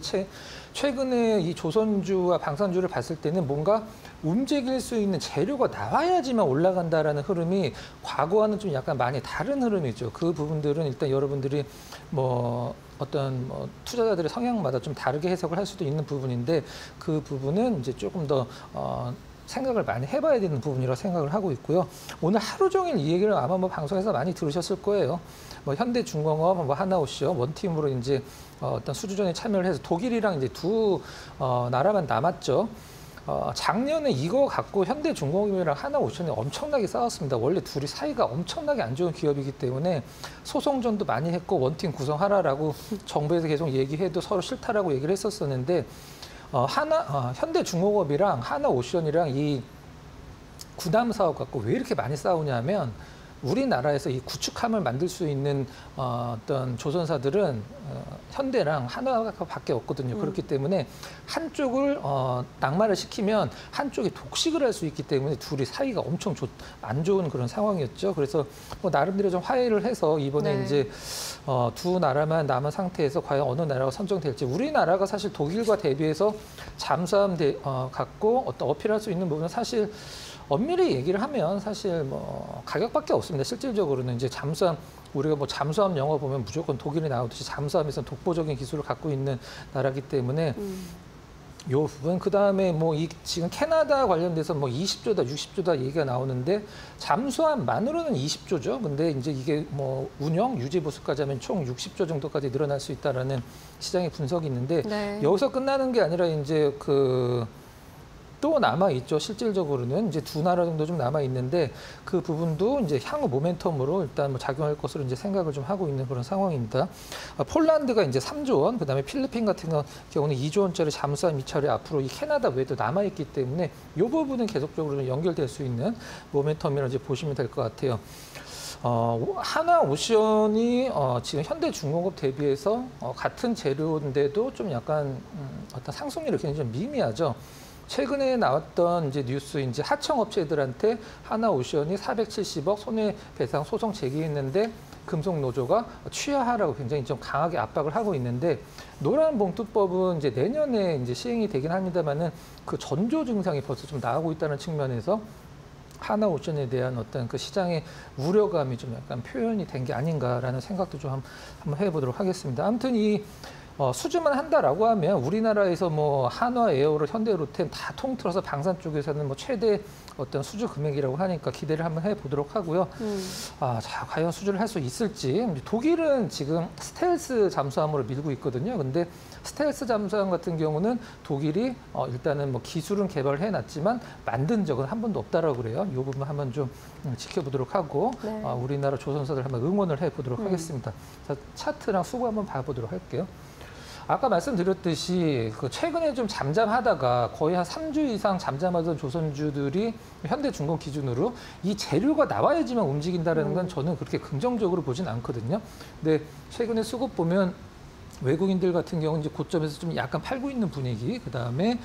최근에 이 조선주와 방산주를 봤을 때는 뭔가 움직일 수 있는 재료가 나와야지만 올라간다라는 흐름이 과거와는 좀 약간 많이 다른 흐름이죠. 그 부분들은 일단 여러분들이 뭐 어떤 투자자들의 성향마다 좀 다르게 해석을 할 수도 있는 부분인데 그 부분은 이제 조금 더 생각을 많이 해봐야 되는 부분이라고 생각을 하고 있고요. 오늘 하루 종일 이 얘기를 아마 뭐 방송에서 많이 들으셨을 거예요. 뭐 현대중공업, 뭐 하나오시오 원팀으로 이제 어떤 수주전에 참여를 해서 독일이랑 이제 두 나라만 남았죠. 작년에 이거 갖고 현대중공업이랑 하나오션이 엄청나게 싸웠습니다. 원래 둘이 사이가 엄청나게 안 좋은 기업이기 때문에 소송전도 많이 했고 원팀 구성하라라고 정부에서 계속 얘기해도 서로 싫다라고 얘기를 했었었는데 현대중공업이랑 하나오션이랑 이 구담 사업 갖고 왜 이렇게 많이 싸우냐면 우리나라에서 이 구축함을 만들 수 있는 어떤 조선사들은 현대랑 하나밖에 없거든요. 그렇기 때문에 한쪽을 낙마를 시키면 한쪽이 독식을 할 수 있기 때문에 둘이 사이가 엄청 안 좋은 그런 상황이었죠. 그래서 뭐 나름대로 좀 화해를 해서 이번에 이제 두 나라만 남은 상태에서 과연 어느 나라가 선정될지 우리나라가 사실 독일과 대비해서 잠수함 갖고 어떤 어필할 수 있는 부분은 사실 엄밀히 얘기를 하면 사실 뭐 가격밖에 없습니다. 실질적으로는 이제 잠수함 우리가 뭐 잠수함 영화 보면 무조건 독일이 나오듯이 잠수함에서는 독보적인 기술을 갖고 있는 나라기 때문에 요 부분 그다음에 뭐 지금 캐나다 관련돼서 뭐 20조다 60조다 얘기가 나오는데 잠수함만으로는 20조죠. 근데 이제 이게 뭐 운영 유지 보수까지 하면 총 60조 정도까지 늘어날 수 있다라는 시장의 분석이 있는데 여기서 끝나는 게 아니라 이제 또 남아 있죠. 실질적으로는 이제 두 나라 정도 좀 남아 있는데 그 부분도 이제 향후 모멘텀으로 일단 뭐 작용할 것으로 이제 생각을 좀 하고 있는 그런 상황입니다. 폴란드가 이제 3조 원, 그다음에 필리핀 같은 경우는 2조 원짜리 잠수함 입찰이 앞으로 이 캐나다 외에도 남아 있기 때문에 이 부분은 계속적으로 연결될 수 있는 모멘텀이라고 이제 보시면 될 것 같아요. 하나오션이 지금 현대중공업 대비해서 같은 재료인데도 좀 약간 어떤 상승률이 굉장히 좀 미미하죠. 최근에 나왔던 이제 뉴스 이제 하청업체들한테 하나오션이 470억 손해배상 소송 제기했는데 금속노조가 취하하라고 굉장히 좀 강하게 압박을 하고 있는데 노란봉투법은 이제 내년에 이제 시행이 되긴 합니다만은 그 전조 증상이 벌써 좀 나오고 있다는 측면에서 하나오션에 대한 어떤 그 시장의 우려감이 좀 약간 표현이 된 게 아닌가라는 생각도 좀 한번 해보도록 하겠습니다. 아무튼 이 수주만 한다라고 하면 우리나라에서 뭐 한화, 에어로, 현대로템 다 통틀어서 방산 쪽에서는 뭐 최대 어떤 수주 금액이라고 하니까 기대를 한번 해보도록 하고요. 자, 과연 수주를 할 수 있을지. 독일은 지금 스텔스 잠수함으로 밀고 있거든요. 근데 스텔스 잠수함 같은 경우는 독일이 일단은 뭐 기술은 개발을 해놨지만 만든 적은 한 번도 없다라고 그래요. 이 부분 한번 좀 지켜보도록 하고 네. 우리나라 조선사들 한번 응원을 해보도록 하겠습니다. 자, 차트랑 수고 한번 봐보도록 할게요. 아까 말씀드렸듯이 그 최근에 좀 잠잠하다가 거의 한 3주 이상 잠잠하던 조선주들이 현대중공 기준으로 이 재료가 나와야지만 움직인다는 건 저는 그렇게 긍정적으로 보진 않거든요. 근데 최근에 수급 보면 외국인들 같은 경우는 이제 고점에서 좀 약간 팔고 있는 분위기, 그 다음에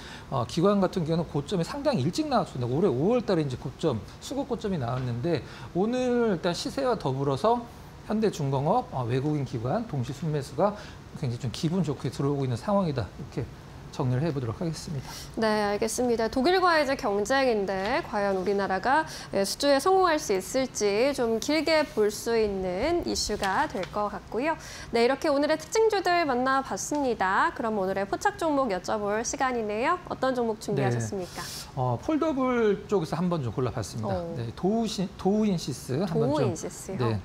기관 같은 경우는 고점이 상당히 일찍 나왔습니다. 올해 5월 달에 이제 고점, 수급 고점이 나왔는데 오늘 일단 시세와 더불어서 현대중공업, 외국인 기관, 동시 순매수가 굉장히 좀 기분 좋게 들어오고 있는 상황이다. 이렇게 정리를 해보도록 하겠습니다. 네, 알겠습니다. 독일과의 이제 경쟁인데 과연 우리나라가 수주에 성공할 수 있을지 좀 길게 볼 수 있는 이슈가 될 것 같고요. 네, 이렇게 오늘의 특징주들 만나봤습니다. 그럼 오늘의 포착 종목 여쭤볼 시간이네요. 어떤 종목 준비하셨습니까? 네. 폴더블 쪽에서 한번 좀 골라봤습니다. 네, 도우인시스 한번 좀. 도우인시스요? 네.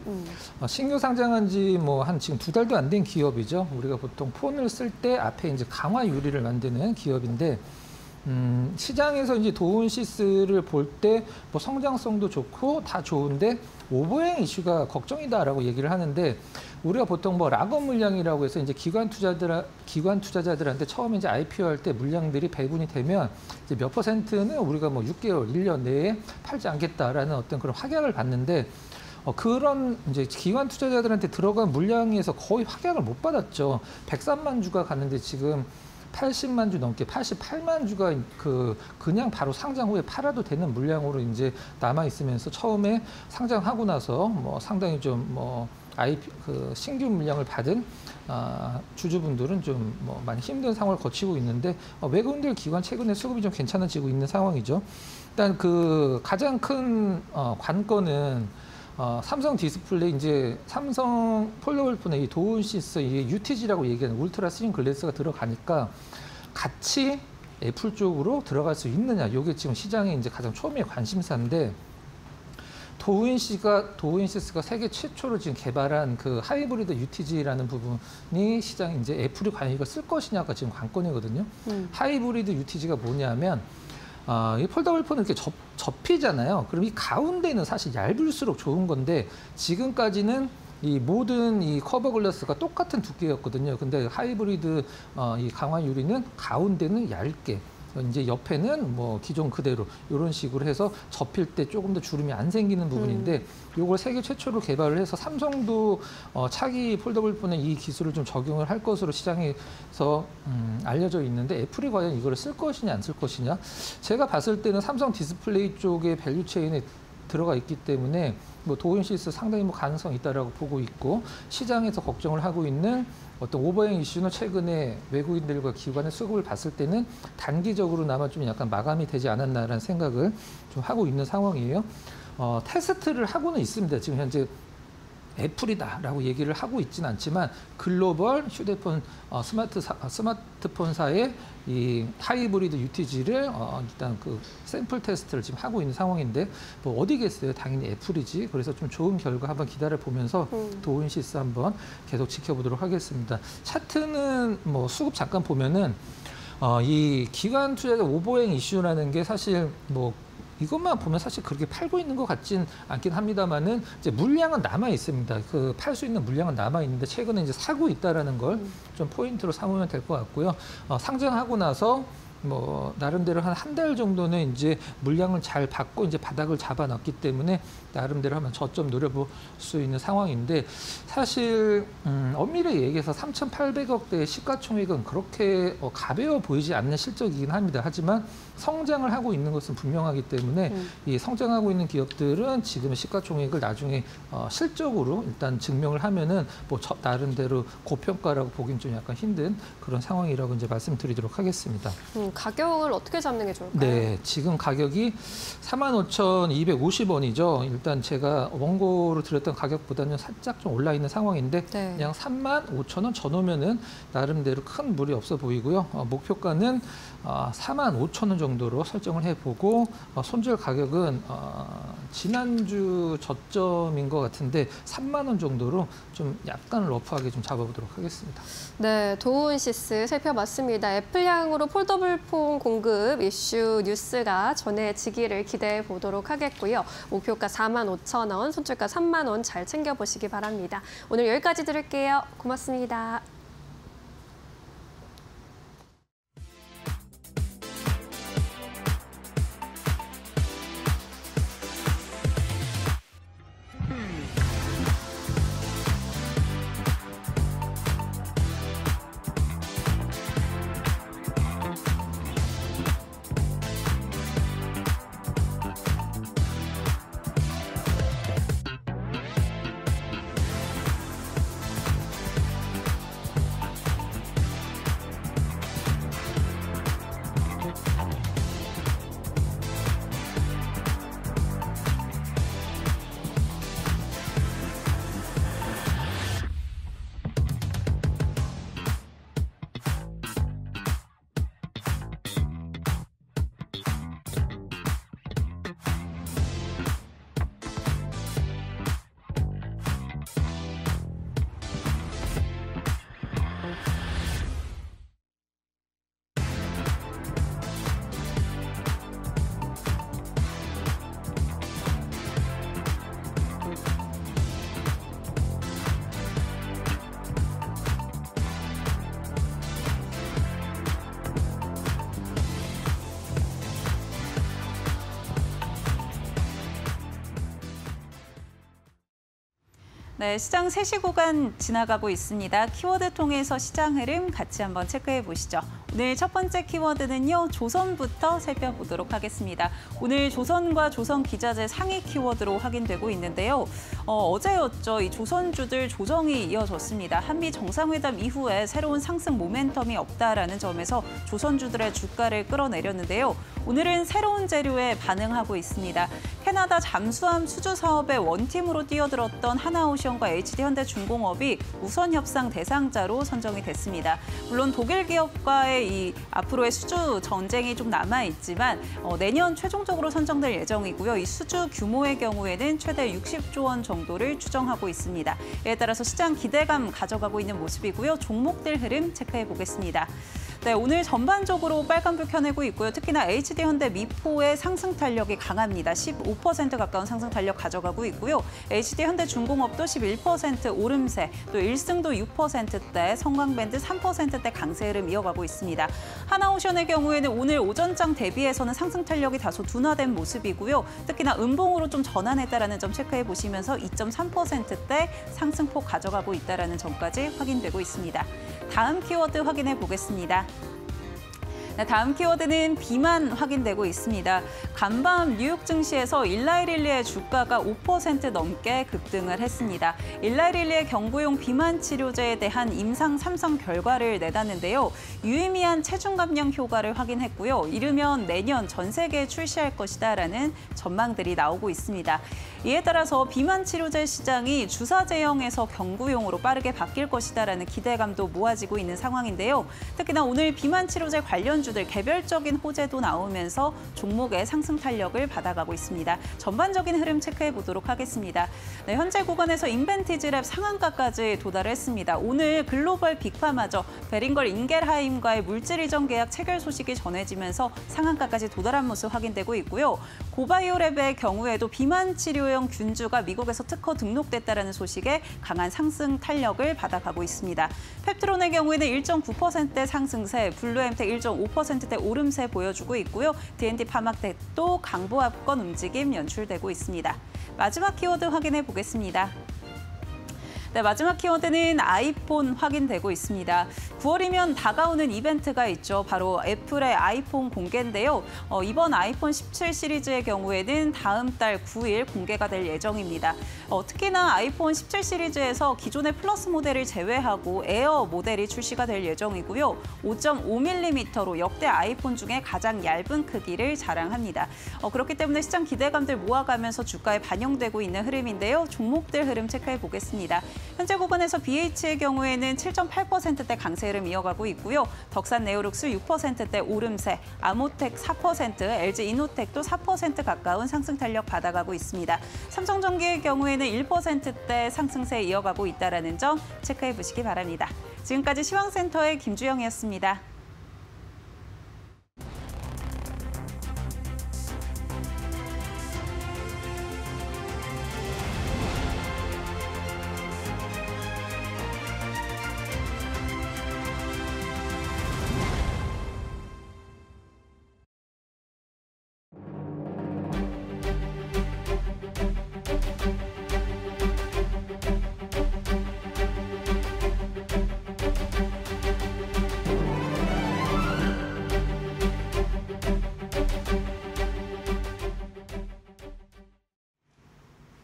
신규 상장한 지 뭐 한 지금 2달도 안 된 기업이죠. 우리가 보통 폰을 쓸 때 앞에 이제 강화 유리를 만드는 기업인데 시장에서 이제 도운시스를 볼 때 뭐 성장성도 좋고 다 좋은데 오버행 이슈가 걱정이다라고 얘기를 하는데 우리가 보통 뭐 락업 물량이라고 해서 이제 기관 투자자들한테 처음에 이제 IPO 할 때 물량들이 배분이 되면 이제 몇 %는 우리가 뭐 6개월, 1년 내에 팔지 않겠다라는 어떤 그런 확약을 받는데 그런 이제 기관 투자자들한테 들어간 물량에서 거의 확약을 못 받았죠. 103만 주가 갔는데 지금 80만 주 넘게 88만 주가 그냥 바로 상장 후에 팔아도 되는 물량으로 이제 남아 있으면서 처음에 상장하고 나서 뭐 상당히 좀 뭐 신규 물량을 받은 주주분들은 좀 뭐 많이 힘든 상황을 거치고 있는데 외국인들 기관 최근에 수급이 좀 괜찮아지고 있는 상황이죠. 일단 그 가장 큰 관건은 삼성 디스플레이 이제 삼성 폴더블폰의 이 도운시스 이게 UTG라고 얘기하는 울트라 스림 글래스가 들어가니까 같이 애플 쪽으로 들어갈 수 있느냐. 이게 지금 시장의 이제 가장 초미의 관심사인데 도운시스가 세계 최초로 지금 개발한 그 하이브리드 UTG라는 부분이 시장에 이제 애플이 과연 이걸 쓸 것이냐가 지금 관건이거든요. 하이브리드 UTG가 뭐냐면 이 폴더블폰은 이렇게 접히잖아요. 그럼 이 가운데는 사실 얇을수록 좋은 건데 지금까지는 이 모든 이 커버 글라스가 똑같은 두께였거든요. 근데 하이브리드 이 강화 유리는 가운데는 얇게 이제 옆에는 뭐 기존 그대로 이런 식으로 해서 접힐 때 조금 더 주름이 안 생기는 부분인데 이걸 세계 최초로 개발을 해서 삼성도 차기 폴더블폰에 이 기술을 좀 적용을 할 것으로 시장에서 알려져 있는데 애플이 과연 이걸 쓸 것이냐 안 쓸 것이냐 제가 봤을 때는 삼성 디스플레이 쪽의 밸류 체인에 들어가 있기 때문에 뭐 도운시스 상당히 뭐 가능성이 있다라고 보고 있고 시장에서 걱정을 하고 있는 어떤 오버행 이슈는 최근에 외국인들과 기관의 수급을 봤을 때는 단기적으로나마 좀 약간 마감이 되지 않았나라는 생각을 좀 하고 있는 상황이에요. 테스트를 하고는 있습니다. 지금 현재 애플이다라고 얘기를 하고 있지는 않지만 글로벌 휴대폰 스마트폰사의 이 하이브리드 UTG를 일단 그 샘플 테스트를 지금 하고 있는 상황인데 뭐 어디겠어요? 당연히 애플이지. 그래서 좀 좋은 결과 한번 기다려 보면서 도운시스 한번 계속 지켜보도록 하겠습니다. 차트는 뭐 수급 잠깐 보면은 이 기관 투자자 오버행 이슈라는 게 사실 뭐 이것만 보면 사실 그렇게 팔고 있는 것 같진 않긴 합니다만은 이제 물량은 남아 있습니다. 그 팔 수 있는 물량은 남아 있는데 최근에 이제 사고 있다라는 걸 좀 포인트로 삼으면 될 것 같고요. 상장하고 나서 뭐 나름대로 한 달 정도는 이제 물량을 잘 받고 이제 바닥을 잡아놨기 때문에 나름대로 한번 저점 노려볼 수 있는 상황인데 사실 엄밀히 얘기해서 3,800억대의 시가총액은 그렇게 가벼워 보이지 않는 실적이긴 합니다. 하지만 성장을 하고 있는 것은 분명하기 때문에 이 성장하고 있는 기업들은 지금의 시가총액을 나중에 실적으로 일단 증명을 하면은 뭐 나름대로 고평가라고 보기는 좀 약간 힘든 그런 상황이라고 이제 말씀드리도록 하겠습니다. 가격을 어떻게 잡는 게 좋을까요? 네, 지금 가격이 45,250원이죠. 일단 제가 원고로 드렸던 가격보다는 살짝 좀 올라 있는 상황인데 네. 그냥 35,000원 쳐놓으면은 나름대로 큰 무리 없어 보이고요. 목표가는 45,000원 정도로 설정을 해보고 손절 가격은 지난주 저점인 것 같은데 3만 원 정도로 좀 약간 러프하게 좀 잡아보도록 하겠습니다. 네, 도운시스 살펴봤습니다. 애플향으로 폴더블폰 공급 이슈 뉴스가 전해지기를 기대해 보도록 하겠고요. 목표가 45,000원, 손절가 3만 원 잘 챙겨보시기 바랍니다. 오늘 여기까지 들을게요. 고맙습니다. 네, 시장 3시 구간 지나가고 있습니다. 키워드 통해서 시장 흐름 같이 한번 체크해 보시죠. 오늘 첫 번째 키워드는요, 조선부터 살펴보도록 하겠습니다. 오늘 조선과 조선기자재 상위 키워드로 확인되고 있는데요. 어제였죠. 이 조선주들 조정이 이어졌습니다. 한미 정상회담 이후에 새로운 상승 모멘텀이 없다라는 점에서 조선주들의 주가를 끌어내렸는데요. 오늘은 새로운 재료에 반응하고 있습니다. 캐나다 잠수함 수주 사업에 원팀으로 뛰어들었던 하나오션과 HD현대중공업이 우선 협상 대상자로 선정이 됐습니다. 물론 독일 기업과의 이 앞으로의 수주 전쟁이 좀 남아있지만 내년 최종적으로 선정될 예정이고요. 이 수주 규모의 경우에는 최대 60조 원 정도를 추정하고 있습니다. 이에 따라서 시장 기대감 가져가고 있는 모습이고요. 종목들 흐름 체크해 보겠습니다. 네, 오늘 전반적으로 빨간불 켜내고 있고요. 특히나 HD현대 미포의 상승 탄력이 강합니다. 15% 가까운 상승 탄력 가져가고 있고요. HD현대중공업도 11% 오름세, 또 1승도 6%대, 성광밴드 3%대 강세 흐름 이어가고 있습니다. 하나오션의 경우에는 오늘 오전장 대비해서는 상승 탄력이 다소 둔화된 모습이고요. 특히나 음봉으로 좀 전환했다라는 점 체크해 보시면서 2.3%대 상승폭 가져가고 있다라는 점까지 확인되고 있습니다. 다음 키워드 확인해 보겠습니다. 다음 키워드는 비만 확인되고 있습니다. 간밤 뉴욕 증시에서 일라이릴리의 주가가 5% 넘게 급등을 했습니다. 일라이릴리의 경구용 비만 치료제에 대한 임상 3상 결과를 내놨는데요. 유의미한 체중 감량 효과를 확인했고요. 이르면 내년 전 세계에 출시할 것이다라는 전망들이 나오고 있습니다. 이에 따라서 비만 치료제 시장이 주사 제형에서 경구용으로 빠르게 바뀔 것이다라는 기대감도 모아지고 있는 상황인데요. 특히나 오늘 비만 치료제 관련주들 개별적인 호재도 나오면서 종목의 상승 상승 탄력을 받아가고 있습니다. 전반적인 흐름 체크해 보도록 하겠습니다. 네, 현재 구간에서 인벤티지랩 상한가까지 도달했습니다. 오늘 글로벌 빅파마저 베링걸 인겔하임과의 물질 이전 계약 체결 소식이 전해지면서 상한가까지 도달한 모습 확인되고 있고요. 고바이오랩의 경우에도 비만 치료용 균주가 미국에서 특허 등록됐다는 소식에 강한 상승 탄력을 받아가고 있습니다. 펩트론의 경우에는 1.9%대 상승세, 블루엠텍 1.5%대 오름세 보여주고 있고요. D&D 파마텍도 강보합권 움직임 연출되고 있습니다. 마지막 키워드 확인해 보겠습니다. 네, 마지막 키워드는 아이폰 확인되고 있습니다. 9월이면 다가오는 이벤트가 있죠. 바로 애플의 아이폰 공개인데요. 이번 아이폰 17 시리즈의 경우에는 다음 달 9일 공개가 될 예정입니다. 특히나 아이폰 17 시리즈에서 기존의 플러스 모델을 제외하고 에어 모델이 출시가 될 예정이고요. 5.5mm로 역대 아이폰 중에 가장 얇은 크기를 자랑합니다. 그렇기 때문에 시장 기대감들 모아가면서 주가에 반영되고 있는 흐름인데요. 종목들 흐름 체크해 보겠습니다. 현재 구간에서 BH의 경우에는 7.8%대 강세 흐름 이어가고 있고요. 덕산 네오룩스 6%대 오름세, 아모텍 4%, LG 이노텍도 4% 가까운 상승 탄력 받아가고 있습니다. 삼성전기의 경우에는 1%대 상승세 이어가고 있다는 점 체크해 보시기 바랍니다. 지금까지 시황센터의 김주영이었습니다.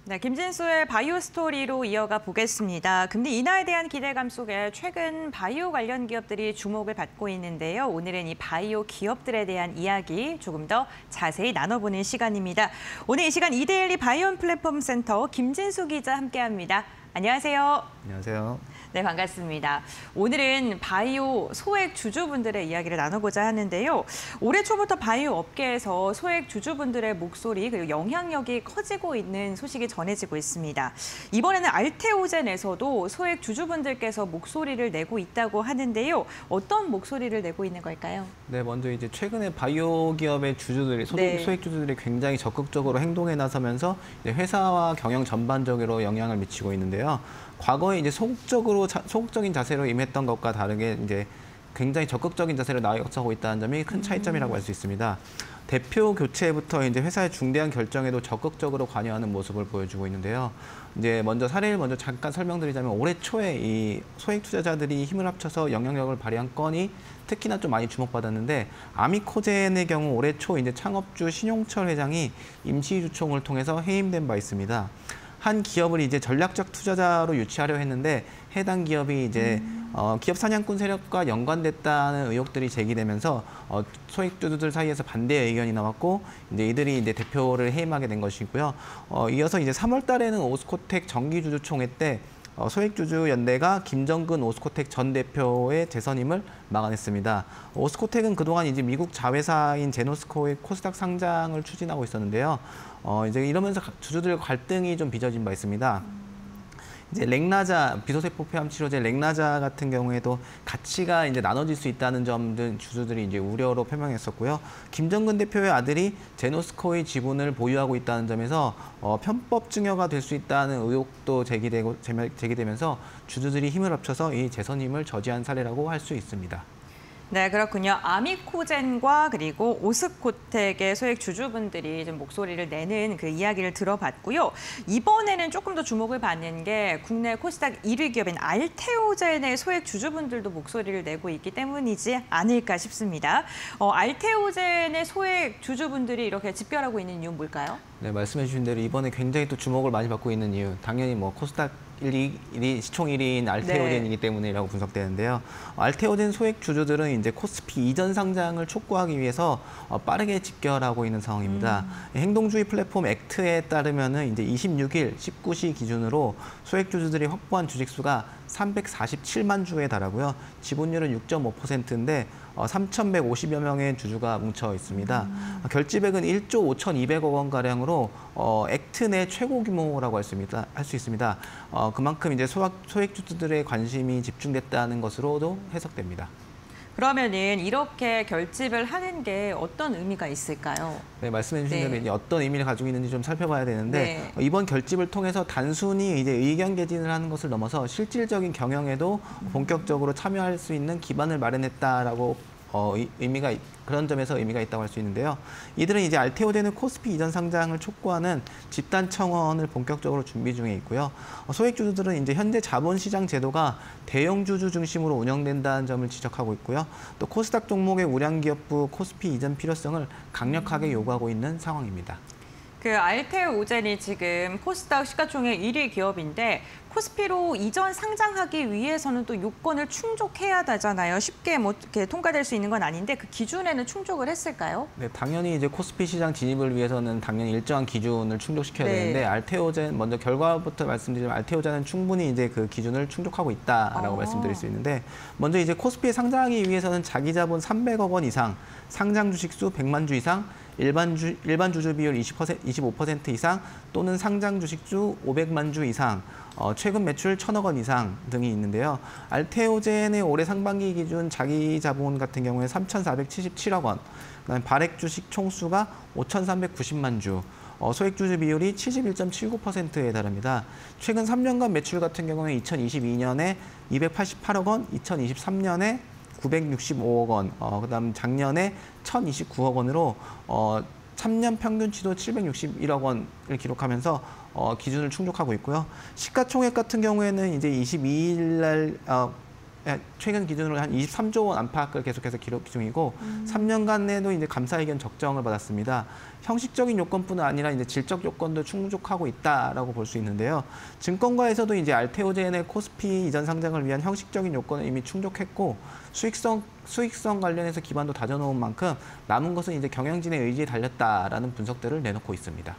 네, 김진수의 바이오 스토리로 이어가 보겠습니다. 금리 인하에 대한 기대감 속에 최근 바이오 관련 기업들이 주목을 받고 있는데요. 오늘은 이 바이오 기업들에 대한 이야기 조금 더 자세히 나눠보는 시간입니다. 오늘 이 시간 이데일리 바이오 플랫폼 센터 김진수 기자 함께합니다. 안녕하세요. 안녕하세요. 네, 반갑습니다. 오늘은 바이오 소액 주주분들의 이야기를 나눠보자 하는데요. 올해 초부터 바이오 업계에서 소액 주주분들의 목소리 그리고 영향력이 커지고 있는 소식이 전해지고 있습니다. 이번에는 알테오젠에서도 소액 주주분들께서 목소리를 내고 있다고 하는데요. 어떤 목소리를 내고 있는 걸까요? 네, 먼저 이제 최근에 바이오 기업의 주주들이 소액 주주들이 굉장히 적극적으로 행동에 나서면서 이제 회사와 경영 전반적으로 영향을 미치고 있는데요. 과거에 이제 소극적인 자세로 임했던 것과 다르게 이제 굉장히 적극적인 자세로 나아가고 있다는 점이 큰 차이점이라고 할 수 있습니다. 대표 교체부터 이제 회사의 중대한 결정에도 적극적으로 관여하는 모습을 보여주고 있는데요. 이제 먼저 사례를 잠깐 설명드리자면 올해 초에 이 소액 투자자들이 힘을 합쳐서 영향력을 발휘한 건이 특히나 좀 많이 주목받았는데 아미코젠의 경우 올해 초 이제 창업주 신용철 회장이 임시주총을 통해서 해임된 바 있습니다. 한 기업을 이제 전략적 투자자로 유치하려 했는데 해당 기업이 이제 기업 사냥꾼 세력과 연관됐다는 의혹들이 제기되면서 소액주주들 사이에서 반대 의견이 나왔고 이제 이들이 이제 대표를 해임하게 된 것이고요. 이어서 이제 3월달에는 오스코텍 정기주주총회 때 소액주주 연대가 김정근 오스코텍 전 대표의 재선임을 막아냈습니다. 오스코텍은 그동안 이제 미국 자회사인 제노스코의 코스닥 상장을 추진하고 있었는데요. 이제 이러면서 주주들 갈등이 좀 빚어진 바 있습니다. 이제 렉나자 비소세포 폐암 치료제 렉나자 같은 경우에도 가치가 이제 나눠질 수 있다는 점 등 주주들이 이제 우려로 표명했었고요. 김정근 대표의 아들이 제노스코의 지분을 보유하고 있다는 점에서 편법 증여가 될 수 있다는 의혹도 제기되면서 주주들이 힘을 합쳐서 이 재선임을 저지한 사례라고 할 수 있습니다. 네, 그렇군요. 아미코젠과 그리고 오스코텍의 소액 주주분들이 좀 목소리를 내는 그 이야기를 들어봤고요. 이번에는 조금 더 주목을 받는 게 국내 코스닥 1위 기업인 알테오젠의 소액 주주분들도 목소리를 내고 있기 때문이지 않을까 싶습니다. 알테오젠의 소액 주주분들이 이렇게 집결하고 있는 이유는 뭘까요? 네, 말씀해 주신 대로 이번에 굉장히 또 주목을 많이 받고 있는 이유, 당연히 뭐 코스닥 1위, 시총 1위인 알테오젠이기 때문이라고 분석되는데요. 알테오젠 소액 주주들은 이제 코스피 이전 상장을 촉구하기 위해서 빠르게 집결하고 있는 상황입니다. 행동주의 플랫폼 액트에 따르면은 이제 26일 19시 기준으로 소액 주주들이 확보한 주식수가 347만 주에 달하고요. 지분율은 6.5%인데 3,150여 명의 주주가 뭉쳐 있습니다. 결집액은 1조 5,200억 원가량으로 액트 내 최고 규모라고 할 수 있습니다. 그만큼 이제 소액주주들의 관심이 집중됐다는 것으로도 해석됩니다. 그러면은 이렇게 결집을 하는 게 어떤 의미가 있을까요? 네, 말씀해 주신 대로 이제 어떤 의미를 가지고 있는지 좀 살펴봐야 되는데 이번 결집을 통해서 단순히 이제 의견 개진을 하는 것을 넘어서 실질적인 경영에도 본격적으로 참여할 수 있는 기반을 마련했다라고 그런 점에서 의미가 있다고 할 수 있는데요. 이들은 이제 알테오제는 코스피 이전 상장을 촉구하는 집단 청원을 본격적으로 준비 중에 있고요. 소액주주들은 이제 현재 자본시장 제도가 대형주주 중심으로 운영된다는 점을 지적하고 있고요. 또 코스닥 종목의 우량기업부 코스피 이전 필요성을 강력하게 요구하고 있는 상황입니다. 그 알테오젠이 지금 코스닥 시가총액 1위 기업인데 코스피로 이전 상장하기 위해서는 또 요건을 충족해야 되잖아요. 쉽게 뭐 이렇게 통과될 수 있는 건 아닌데 그 기준에는 충족을 했을까요? 네, 당연히 이제 코스피 시장 진입을 위해서는 당연히 일정한 기준을 충족시켜야 되는데 알테오젠 먼저 결과부터 말씀드리면 알테오젠은 충분히 이제 그 기준을 충족하고 있다라고 말씀드릴 수 있는데 먼저 이제 코스피에 상장하기 위해서는 자기 자본 300억 원 이상, 상장 주식 수 100만 주 이상, 일반 주주 비율 25% 이상 또는 상장 주식주 500만 주 이상, 최근 매출 1,000억 원 이상 등이 있는데요. 알테오젠의 올해 상반기 기준 자기 자본 같은 경우에 3,477억 원, 그다음에 발행 주식 총수가 5,390만 주, 소액 주주 비율이 71.79%에 달합니다. 최근 3년간 매출 같은 경우에 2022년에 288억 원, 2023년에 965억 원, 그다음 작년에 1,029억 원으로 3년 평균치도 761억 원을 기록하면서 기준을 충족하고 있고요. 시가총액 같은 경우에는 이제 22일 날 최근 기준으로 한 23조 원 안팎을 계속해서 기록 중이고 3년간에도 이제 감사의견 적정을 받았습니다. 형식적인 요건뿐만 아니라 이제 질적 요건도 충족하고 있다라고 볼 수 있는데요. 증권가에서도 이제 알테오젠의 코스피 이전 상장을 위한 형식적인 요건을 이미 충족했고 수익성 관련해서 기반도 다져놓은 만큼 남은 것은 이제 경영진의 의지에 달렸다라는 분석들을 내놓고 있습니다.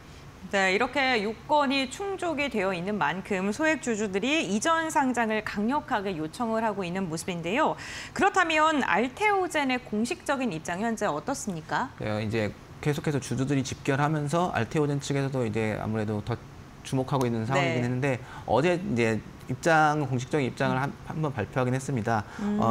네, 이렇게 요건이 충족이 되어 있는 만큼 소액주주들이 이전 상장을 강력하게 요청을 하고 있는 모습인데요. 그렇다면 알테오젠의 공식적인 입장 현재 어떻습니까? 네, 이제 계속해서 주주들이 집결하면서 알테오젠 측에서도 이제 아무래도 더 주목하고 있는 상황이긴 했는데 어제 이제 공식적인 입장을 한번 발표하긴 했습니다.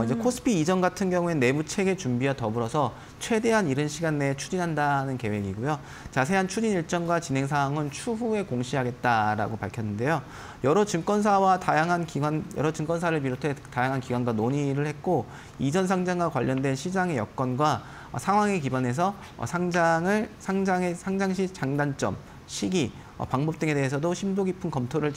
이제 코스피 이전 같은 경우에는 내부 체계 준비와 더불어서 최대한 이른 시간 내에 추진한다는 계획이고요. 자세한 추진 일정과 진행 사항은 추후에 공시하겠다라고 밝혔는데요. 여러 증권사를 비롯해 다양한 기관과 논의를 했고 이전 상장과 관련된 시장의 여건과 상황에 기반해서 상장시 장단점, 시기, 방법 등에 대해서도 심도 깊은 검토를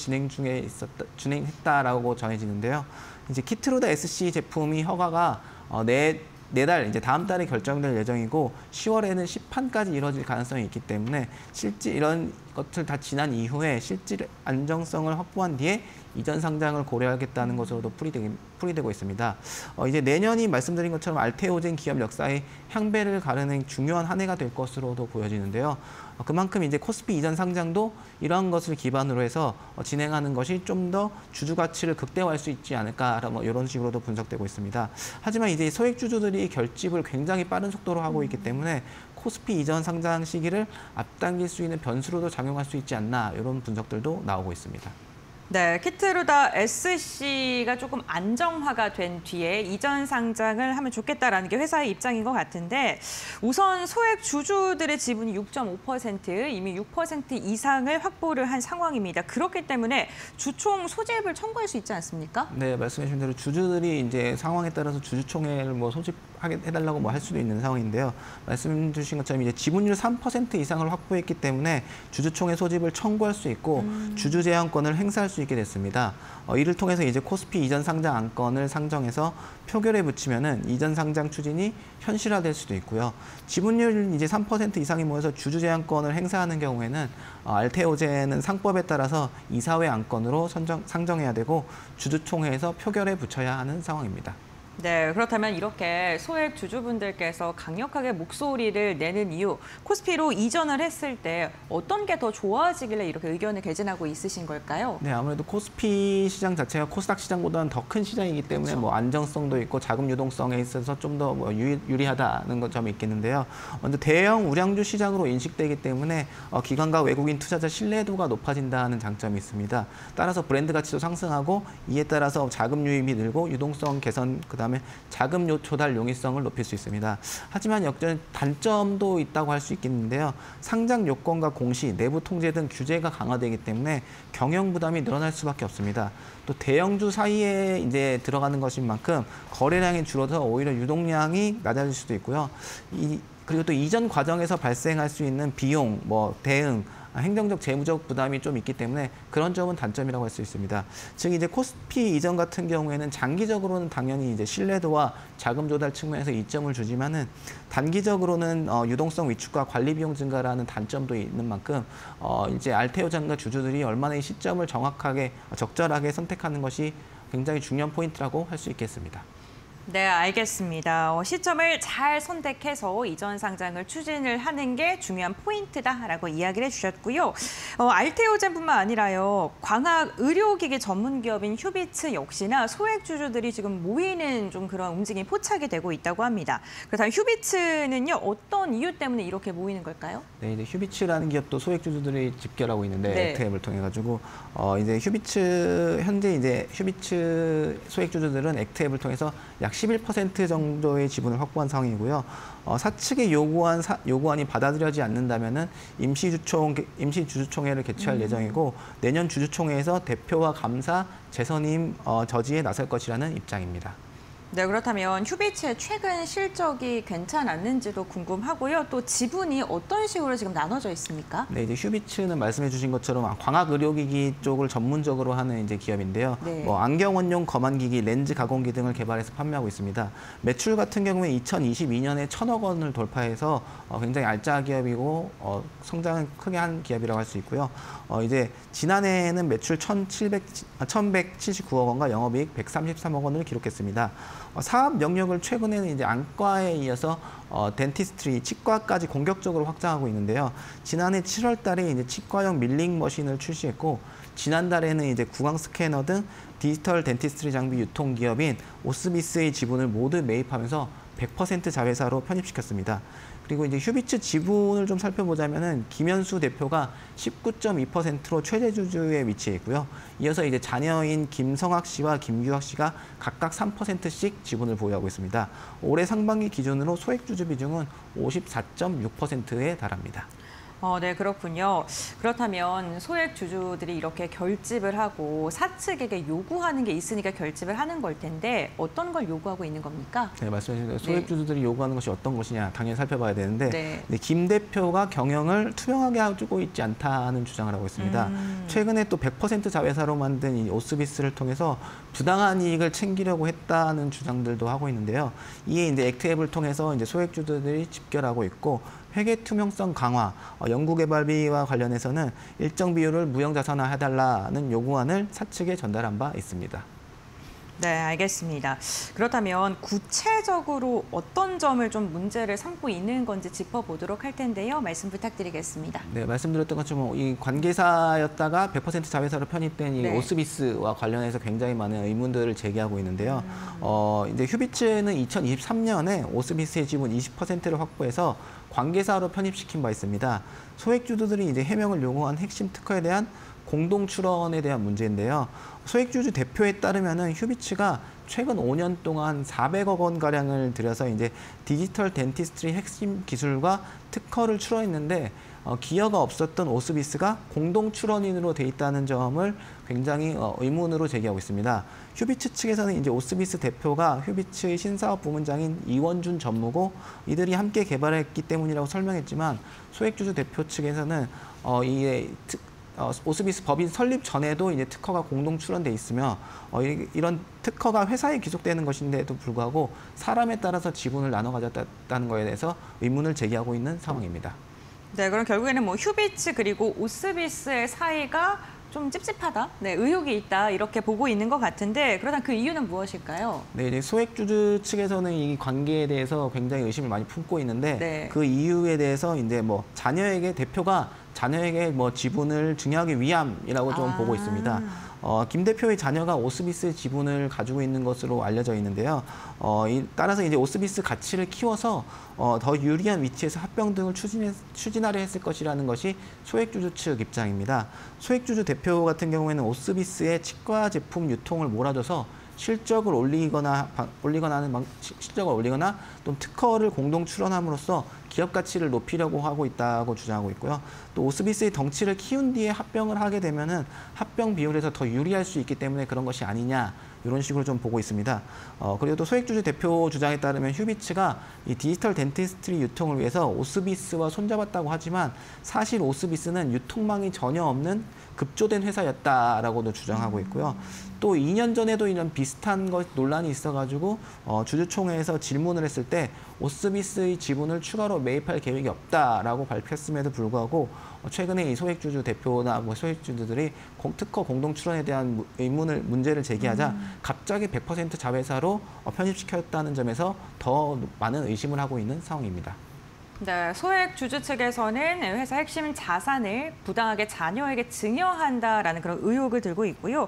진행했다라고 전해지는데요. 이제 키트루다 SC 제품이 허가가 내달 이제 다음 달에 결정될 예정이고 10월에는 시판까지 이뤄질 가능성이 있기 때문에 실제 이런 것을 다 지난 이후에 실질 안정성을 확보한 뒤에 이전 상장을 고려하겠다는 것으로도 풀이되고 있습니다. 이제 내년이 말씀드린 것처럼 알테오젠 기업 역사의 향배를 가르는 중요한 한 해가 될 것으로도 보여지는데요. 그만큼 이제 코스피 이전 상장도 이러한 것을 기반으로 해서 진행하는 것이 좀 더 주주 가치를 극대화할 수 있지 않을까 이런 식으로도 분석되고 있습니다. 하지만 이제 소액주주들이 결집을 굉장히 빠른 속도로 하고 있기 때문에 코스피 이전 상장 시기를 앞당길 수 있는 변수로도 작용할 수 있지 않나 이런 분석들도 나오고 있습니다. 네, 키트루다 SC가 조금 안정화가 된 뒤에 이전 상장을 하면 좋겠다라는 게 회사의 입장인 것 같은데 우선 소액 주주들의 지분이 6.5% 이미 6% 이상을 확보를 한 상황입니다. 그렇기 때문에 주총 소집을 청구할 수 있지 않습니까? 네, 말씀해 주신 대로 주주들이 이제 상황에 따라서 주주총회를 소집해달라고 할 수도 있는 상황인데요. 말씀 주신 것처럼 이제 지분율 3% 이상을 확보했기 때문에 주주총회 소집을 청구할 수 있고 주주 제한권을 행사할 수 있게 됐습니다. 이를 통해서 이제 코스피 이전 상장 안건을 상정해서 표결에 붙이면은 이전 상장 추진이 현실화될 수도 있고요. 지분율 이제 3% 이상이 모여서 주주 제한권을 행사하는 경우에는 알테오젠은 상법에 따라서 이사회 안건으로 상정해야 되고 주주총회에서 표결에 붙여야 하는 상황입니다. 네, 그렇다면 이렇게 소액 주주분들께서 강력하게 목소리를 내는 이유, 코스피로 이전을 했을 때 어떤 게 더 좋아지길래 이렇게 의견을 개진하고 있으신 걸까요? 네, 아무래도 코스피 시장 자체가 코스닥 시장보다는 더 큰 시장이기 때문에 뭐 안정성도 있고 자금 유동성에 있어서 좀 더 뭐 유리하다는 점이 있겠는데요. 먼저 대형 우량주 시장으로 인식되기 때문에 기관과 외국인 투자자 신뢰도가 높아진다는 장점이 있습니다. 따라서 브랜드 가치도 상승하고 이에 따라서 자금 유입이 늘고 유동성 개선, 그다음에 자금 조달 용이성을 높일 수 있습니다. 하지만 역전 단점도 있다고 할 수 있겠는데요. 상장 요건과 공시, 내부 통제 등 규제가 강화되기 때문에 경영 부담이 늘어날 수밖에 없습니다. 또 대형주 사이에 이제 들어가는 것인 만큼 거래량이 줄어서 오히려 유동량이 낮아질 수도 있고요. 그리고 또 이전 과정에서 발생할 수 있는 비용, 대응, 행정적 재무적 부담이 좀 있기 때문에 그런 점은 단점이라고 할 수 있습니다. 즉 이제 코스피 이전 같은 경우에는 장기적으로는 당연히 이제 신뢰도와 자금 조달 측면에서 이점을 주지만은 단기적으로는 유동성 위축과 관리 비용 증가라는 단점도 있는 만큼 이제 알테오 장과 주주들이 얼마나 이 시점을 정확하게 적절하게 선택하는 것이 굉장히 중요한 포인트라고 할 수 있겠습니다. 네, 알겠습니다. 시점을 잘 선택해서 이전 상장을 추진을 하는 게 중요한 포인트다라고 이야기를 해주셨고요. 알테오젠뿐만 아니라요, 광학 의료기기 전문 기업인 휴비츠 역시나 소액 주주들이 지금 모이는 좀 그런 움직임이 포착이 되고 있다고 합니다. 그렇다면 휴비츠는요, 어떤 이유 때문에 이렇게 모이는 걸까요? 네, 이제 휴비츠라는 기업도 소액 주주들이 집결하고 있는데 네. FTM을 통해 가지고 이제 현재 이제 휴비츠 소액 주주들은 액트앱을 통해서 약 11% 정도의 지분을 확보한 상황이고요. 사측의 요구안이 받아들여지지 않는다면은 임시주주총회를 개최할 예정이고 내년 주주총회에서 대표와 감사, 재선임 저지에 나설 것이라는 입장입니다. 네, 그렇다면 휴비츠의 최근 실적이 괜찮았는지도 궁금하고요. 또 지분이 어떤 식으로 지금 나눠져 있습니까? 네, 이제 휴비츠는 말씀해 주신 것처럼 광학 의료기기 쪽을 전문적으로 하는 이제 기업인데요. 네. 안경 원용 검안기기, 렌즈 가공기 등을 개발해서 판매하고 있습니다. 매출 같은 경우에 2022년에 1,000억 원을 돌파해서 굉장히 알짜 기업이고 성장을 크게 한 기업이라고 할 수 있고요. 이제 지난해에는 매출 1,179억 원과 영업이익 133억 원을 기록했습니다. 사업 영역을 최근에는 이제 안과에 이어서 덴티스트리, 치과까지 공격적으로 확장하고 있는데요. 지난해 7월 달에 이제 치과용 밀링 머신을 출시했고, 지난달에는 이제 구강 스캐너 등 디지털 덴티스트리 장비 유통 기업인 오스미스의 지분을 모두 매입하면서 100% 자회사로 편입시켰습니다. 그리고 이제 휴비츠 지분을 좀 살펴보자면은 김현수 대표가 19.2%로 최대 주주에 위치해 있고요. 이어서 이제 자녀인 김성학 씨와 김규학 씨가 각각 3%씩 지분을 보유하고 있습니다. 올해 상반기 기준으로 소액 주주 비중은 54.6%에 달합니다. 네, 그렇군요. 그렇다면 소액 주주들이 이렇게 결집을 하고 사측에게 요구하는 게 있으니까 결집을 하는 걸 텐데 어떤 걸 요구하고 있는 겁니까? 네, 말씀해 주신 소액 주주들이 요구하는 것이 어떤 것이냐 당연히 살펴봐야 되는데 네. 김 대표가 경영을 투명하게 해주고 있지 않다는 주장을 하고 있습니다. 최근에 또 100% 자회사로 만든 이 오스비스를 통해서 부당한 이익을 챙기려고 했다는 주장들도 하고 있는데요. 이에 이제 액트앱을 통해서 이제 소액 주주들이 집결하고 있고, 회계 투명성 강화, 연구개발비와 관련해서는 일정 비율을 무형자산화해달라는 요구안을 사측에 전달한 바 있습니다. 네, 알겠습니다. 그렇다면 구체적으로 어떤 점을 좀 문제를 삼고 있는 건지 짚어보도록 할 텐데요. 말씀 부탁드리겠습니다. 네, 말씀드렸던 것처럼 이 관계사였다가 100% 자회사로 편입된 이 네. 오스비스와 관련해서 굉장히 많은 의문들을 제기하고 있는데요. 이제 휴비츠는 2023년에 오스비스의 지분 20%를 확보해서 관계사로 편입시킨 바 있습니다. 소액 주주들이 이제 해명을 요구한 핵심 특허에 대한 공동 출원에 대한 문제인데요. 소액주주 대표에 따르면은 휴비츠가 최근 5년 동안 400억 원 가량을 들여서 이제 디지털 덴티스트리 핵심 기술과 특허를 출원했는데 기여가 없었던 오스비스가 공동 출원인으로 돼 있다는 점을 굉장히 의문으로 제기하고 있습니다. 휴비츠 측에서는 이제 오스비스 대표가 휴비츠의 신사업 부문장인 이원준 전무고 이들이 함께 개발했기 때문이라고 설명했지만, 소액주주 대표 측에서는 오스비스 법인 설립 전에도 이제 특허가 공동 출원돼 있으며 이런 특허가 회사에 귀속되는 것인데도 불구하고 사람에 따라서 지분을 나눠 가졌다는 것에 대해서 의문을 제기하고 있는 상황입니다. 네, 그럼 결국에는 뭐 휴비츠 그리고 오스비스의 사이가 좀 찝찝하다, 네, 의혹이 있다 이렇게 보고 있는 것 같은데 그러다 그 이유는 무엇일까요? 네, 이제 소액주주 측에서는 이 관계에 대해서 굉장히 의심을 많이 품고 있는데 네. 그 이유에 대해서 이제 뭐 대표가 자녀에게 뭐 지분을 증여하기 위함이라고 좀 보고 있습니다. 김 대표의 자녀가 오스비스 지분을 가지고 있는 것으로 알려져 있는데요. 따라서 이제 오스비스 가치를 키워서 더 유리한 위치에서 합병 등을 추진하려 했을 것이라는 것이 소액주주 측 입장입니다. 소액주주 대표 같은 경우에는 오스비스의 치과 제품 유통을 몰아줘서 실적을 올리거나 또 특허를 공동 출원함으로써 기업 가치를 높이려고 하고 있다고 주장하고 있고요. 또 오스비스의 덩치를 키운 뒤에 합병을 하게 되면은 합병 비율에서 더 유리할 수 있기 때문에 그런 것이 아니냐 이런 식으로 좀 보고 있습니다. 그리고 또 소액주주 대표 주장에 따르면 휴비츠가 이 디지털 덴티스트리 유통을 위해서 오스비스와 손잡았다고 하지만 사실 오스비스는 유통망이 전혀 없는 급조된 회사였다라고도 주장하고 있고요. 또 2년 전에도 이런 비슷한 논란이 있어가지고 주주총회에서 질문을 했을 때 오스비스의 지분을 추가로 매입할 계획이 없다라고 발표했음에도 불구하고 최근에 이 소액주주 대표나 뭐 소액주주들이 특허 공동 출원에 대한 문제를 제기하자 갑자기 100% 자회사로 편입시켰다는 점에서 더 많은 의심을 하고 있는 상황입니다. 네, 소액 주주 측에서는 회사 핵심 자산을 부당하게 자녀에게 증여한다라는 그런 의혹을 들고 있고요.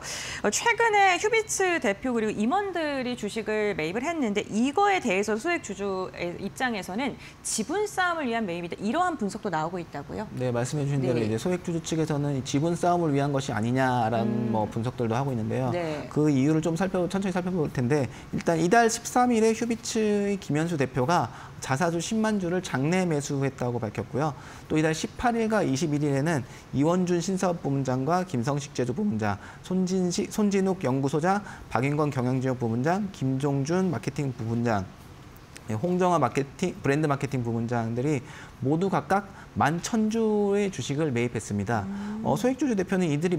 최근에 휴비츠 대표 그리고 임원들이 주식을 매입을 했는데 이거에 대해서 소액 주주의 입장에서는 지분 싸움을 위한 매입이다. 이러한 분석도 나오고 있다고요? 네, 말씀해 주신 대로 이제 소액 주주 측에서는 지분 싸움을 위한 것이 아니냐라는 뭐 분석들도 하고 있는데요. 네. 그 이유를 좀 천천히 살펴볼 텐데 일단 이달 13일에 휴비츠의 김현수 대표가 자사주 10만 주를 장내 매수했다고 밝혔고요. 또 이달 18일과 21일에는 이원준 신사업부문장과 김성식 제조부문장, 손진욱 연구소장, 박인권 경영지역 부문장, 김종준 마케팅 부문장, 홍정아 브랜드 마케팅 부문장들이 모두 각각 11,000주의 주식을 매입했습니다. 소액주주 대표는 이들이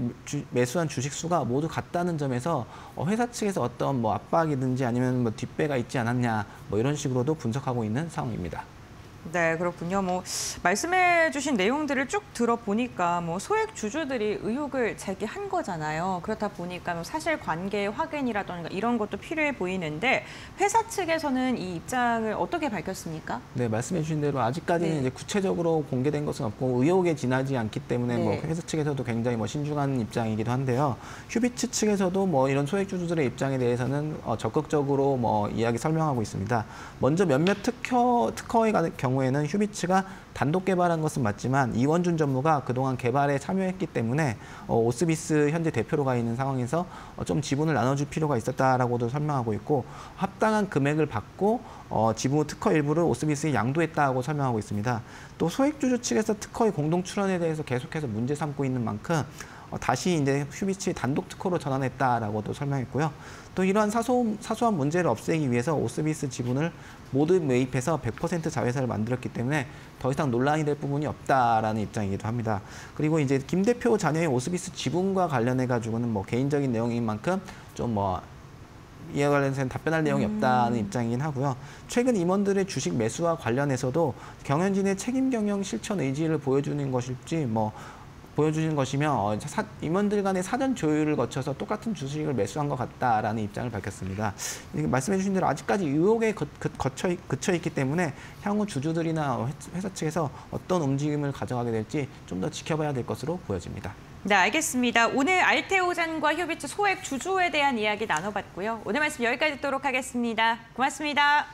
매수한 주식 수가 모두 같다는 점에서 회사 측에서 어떤 뭐 압박이든지 아니면 뭐 뒷배가 있지 않았냐 뭐 이런 식으로도 분석하고 있는 상황입니다. 네, 그렇군요. 뭐 말씀해 주신 내용들을 쭉 들어보니까 뭐 소액 주주들이 의혹을 제기한 거잖아요. 그렇다 보니까 뭐 사실관계 확인이라던가 이런 것도 필요해 보이는데 회사 측에서는 이 입장을 어떻게 밝혔습니까? 네, 말씀해 주신 대로 아직까지는 이제 구체적으로 공개된 것은 없고 의혹에 지나지 않기 때문에 뭐 회사 측에서도 굉장히 뭐 신중한 입장이기도 한데요. 휴비츠 측에서도 뭐 이런 소액 주주들의 입장에 대해서는 적극적으로 뭐 이야기 설명하고 있습니다. 먼저 몇몇 특허에 관한 경우에는 휴비츠가 단독 개발한 것은 맞지만 이원준 전무가 그동안 개발에 참여했기 때문에 오스비스 현재 대표로 가 있는 상황에서 좀 지분을 나눠줄 필요가 있었다라고도 설명하고 있고 합당한 금액을 받고 지분 특허 일부를 오스비스에 양도했다고 설명하고 있습니다. 또 소액주주 측에서 특허의 공동 출원에 대해서 계속해서 문제 삼고 있는 만큼 다시 이제 휴비츠의 단독 특허로 전환했다라고도 설명했고요. 또 이러한 사소한 문제를 없애기 위해서 오스비스 지분을 모두 매입해서 100% 자회사를 만들었기 때문에 더 이상 논란이 될 부분이 없다라는 입장이기도 합니다. 그리고 이제 김 대표 자녀의 오스비스 지분과 관련해 가지고는 뭐 개인적인 내용인 만큼 좀 뭐 이에 관련해서는 답변할 내용이 없다는 입장이긴 하고요. 최근 임원들의 주식 매수와 관련해서도 경영진의 책임 경영 실천 의지를 보여주는 것일지 보여주는 것이며 임원들 간의 사전 조율을 거쳐서 똑같은 주식을 매수한 것 같다라는 입장을 밝혔습니다. 말씀해 주신 대로 아직까지 의혹에 그쳐 있기 때문에 향후 주주들이나 회사 측에서 어떤 움직임을 가져가게 될지 좀 더 지켜봐야 될 것으로 보여집니다. 네, 알겠습니다. 오늘 알테오잔과 휴비츠 소액 주주에 대한 이야기 나눠봤고요. 오늘 말씀 여기까지 듣도록 하겠습니다. 고맙습니다.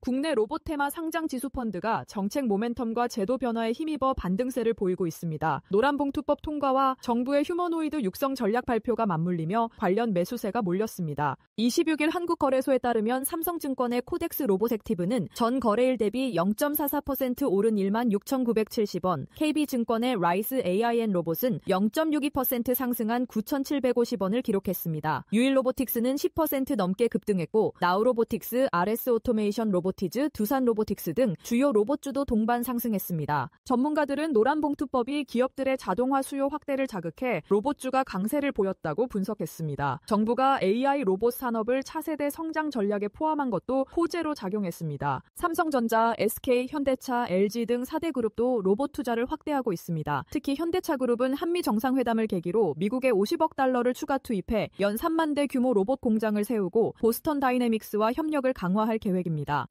국내 로봇 테마 상장 지수 펀드가 정책 모멘텀과 제도 변화에 힘입어 반등세를 보이고 있습니다. 노란봉투법 통과와 정부의 휴머노이드 육성 전략 발표가 맞물리며 관련 매수세가 몰렸습니다. 26일 한국거래소에 따르면 삼성증권의 코덱스 로봇액티브는 전 거래일 대비 0.44% 오른 16,970원, KB증권의 라이스 AIN 로봇은 0.62% 상승한 9,750원을 기록했습니다. 유일로보틱스는 10% 넘게 급등했고 나우로보틱스, RS 오토메이션 로보티즈, 두산 로보틱스 등 주요 로봇주도 동반 상승했습니다. 전문가들은 노란봉투법이 기업들의 자동화 수요 확대를 자극해 로봇주가 강세를 보였다고 분석했습니다. 정부가 AI 로봇 산업을 차세대 성장 전략에 포함한 것도 호재로 작용했습니다. 삼성전자, SK, 현대차, LG 등 4대 그룹도 로봇 투자를 확대하고 있습니다. 특히 현대차 그룹은 한미 정상회담을 계기로 미국에 50억 달러를 추가 투입해 연 3만 대 규모 로봇 공장을 세우고 보스턴 다이내믹스와 협력을 강화할 계획입니다.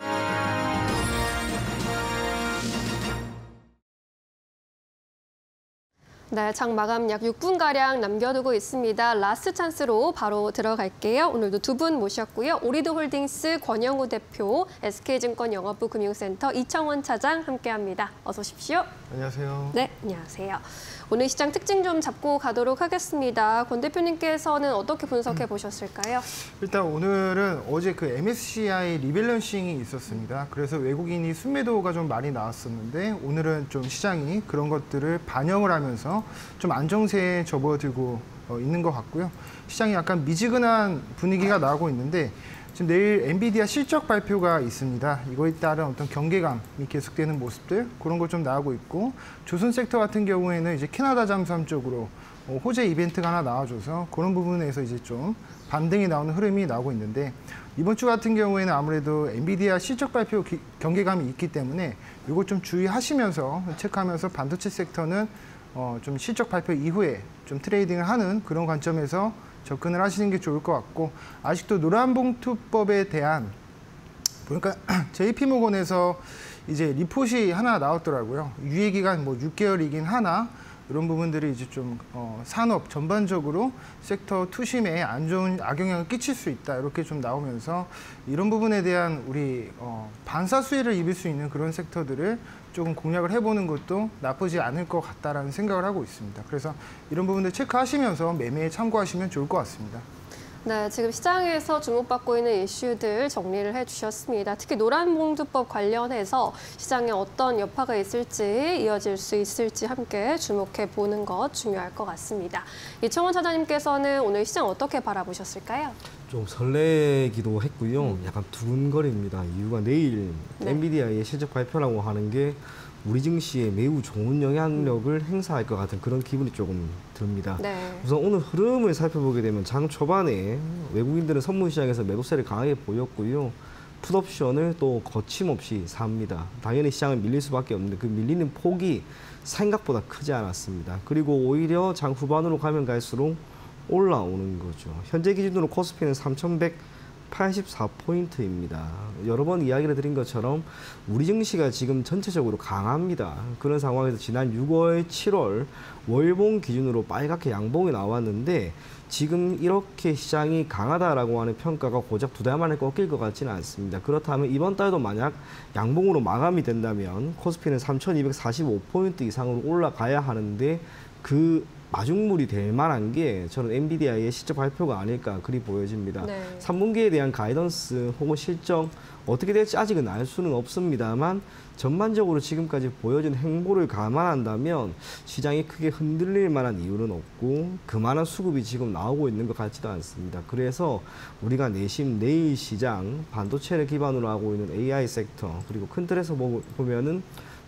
네, 장 마감 약 6분가량 남겨두고 있습니다. 라스트 찬스로 바로 들어갈게요. 오늘도 두 분 모셨고요. 오리드홀딩스 권영우 대표, SK증권 영업부 금융센터 이청원 차장 함께합니다. 어서 오십시오. 안녕하세요. 네, 안녕하세요. 오늘 시장 특징 좀 잡고 가도록 하겠습니다. 권 대표님께서는 어떻게 분석해 보셨을까요? 일단 오늘은 어제 그 MSCI 리밸런싱이 있었습니다. 그래서 외국인이 순매도가 좀 많이 나왔었는데 오늘은 좀 시장이 그런 것들을 반영을 하면서 좀 안정세에 접어들고 있는 것 같고요. 시장이 약간 미지근한 분위기가 나오고 있는데 지금 내일 엔비디아 실적 발표가 있습니다. 이거에 따른 어떤 경계감이 계속되는 모습들 그런 거 좀 나오고 있고 조선 섹터 같은 경우에는 이제 캐나다 잠수함 쪽으로 호재 이벤트가 하나 나와줘서 그런 부분에서 이제 좀 반등이 나오는 흐름이 나오고 있는데 이번 주 같은 경우에는 아무래도 엔비디아 실적 발표 경계감이 있기 때문에 이거 좀 주의하시면서 체크하면서 반도체 sek터는 좀 실적 발표 이후에 좀 트레이딩을 하는 그런 관점에서 접근을 하시는 게 좋을 것 같고 아직도 노란봉투법에 대한 보니까 JP모건에서 이제 리포트이 하나 나왔더라고요. 유예기간 뭐 6개월이긴 하나 이런 부분들이 이제 좀 산업 전반적으로 섹터 투심에 안 좋은 악영향을 끼칠 수 있다 이렇게 좀 나오면서 이런 부분에 대한 우리 반사 수혜를 입을 수 있는 그런 섹터들을 조금 공략을 해보는 것도 나쁘지 않을 것 같다라는 생각을 하고 있습니다. 그래서 이런 부분들 체크하시면서 매매에 참고하시면 좋을 것 같습니다. 네, 지금 시장에서 주목받고 있는 이슈들 정리를 해주셨습니다. 특히 노란봉투법 관련해서 시장에 어떤 여파가 있을지 이어질 수 있을지 함께 주목해 보는 것 중요할 것 같습니다. 이청원 차장님께서는 오늘 시장 어떻게 바라보셨을까요? 좀 설레기도 했고요. 약간 두근거립니다. 이유가 내일 엔비디아의 실적 발표라고 하는 게 우리 증시에 매우 좋은 영향력을 행사할 것 같은 그런 기분이 조금 듭니다. 네. 우선 오늘 흐름을 살펴보게 되면 장 초반에 외국인들은 선물 시장에서 매도세를 강하게 보였고요. 풋옵션을 또 거침없이 삽니다. 당연히 시장은 밀릴 수밖에 없는데 그 밀리는 폭이 생각보다 크지 않았습니다. 그리고 오히려 장 후반으로 가면 갈수록 올라오는 거죠. 현재 기준으로 코스피는 3,184포인트입니다. 여러 번 이야기를 드린 것처럼 우리 증시가 지금 전체적으로 강합니다. 그런 상황에서 지난 6월, 7월 월봉 기준으로 빨갛게 양봉이 나왔는데 지금 이렇게 시장이 강하다라고 하는 평가가 고작 2달 만에 꺾일 것 같지는 않습니다. 그렇다면 이번 달도 만약 양봉으로 마감이 된다면 코스피는 3,245포인트 이상으로 올라가야 하는데 그 마중물이 될 만한 게 저는 엔비디아의 실적 발표가 아닐까 그리 보여집니다. 네. 3분기에 대한 가이던스 혹은 실적 어떻게 될지 아직은 알 수는 없습니다만 전반적으로 지금까지 보여준 행보를 감안한다면 시장이 크게 흔들릴 만한 이유는 없고 그만한 수급이 지금 나오고 있는 것 같지도 않습니다. 그래서 우리가 내심 내일 시장 반도체를 기반으로 하고 있는 AI 섹터 그리고 큰 틀에서 보면은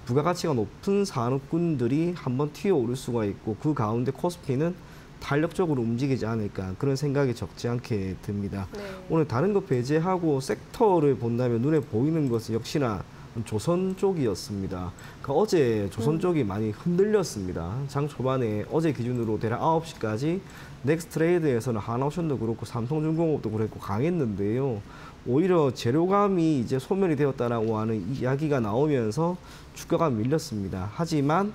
부가가치가 높은 산업군들이 한번 튀어오를 수가 있고 그 가운데 코스피는 탄력적으로 움직이지 않을까 그런 생각이 적지 않게 듭니다. 네. 오늘 다른 거 배제하고 섹터를 본다면 눈에 보이는 것은 역시나 조선 쪽이었습니다. 그러니까 어제 조선 쪽이 많이 흔들렸습니다. 장 초반에 어제 기준으로 대략 9시까지 넥스트레이드에서는 하나오션도 그렇고 삼성중공업도 그렇고 강했는데요. 오히려 재료감이 이제 소멸이 되었다라고 하는 이야기가 나오면서 주가가 밀렸습니다. 하지만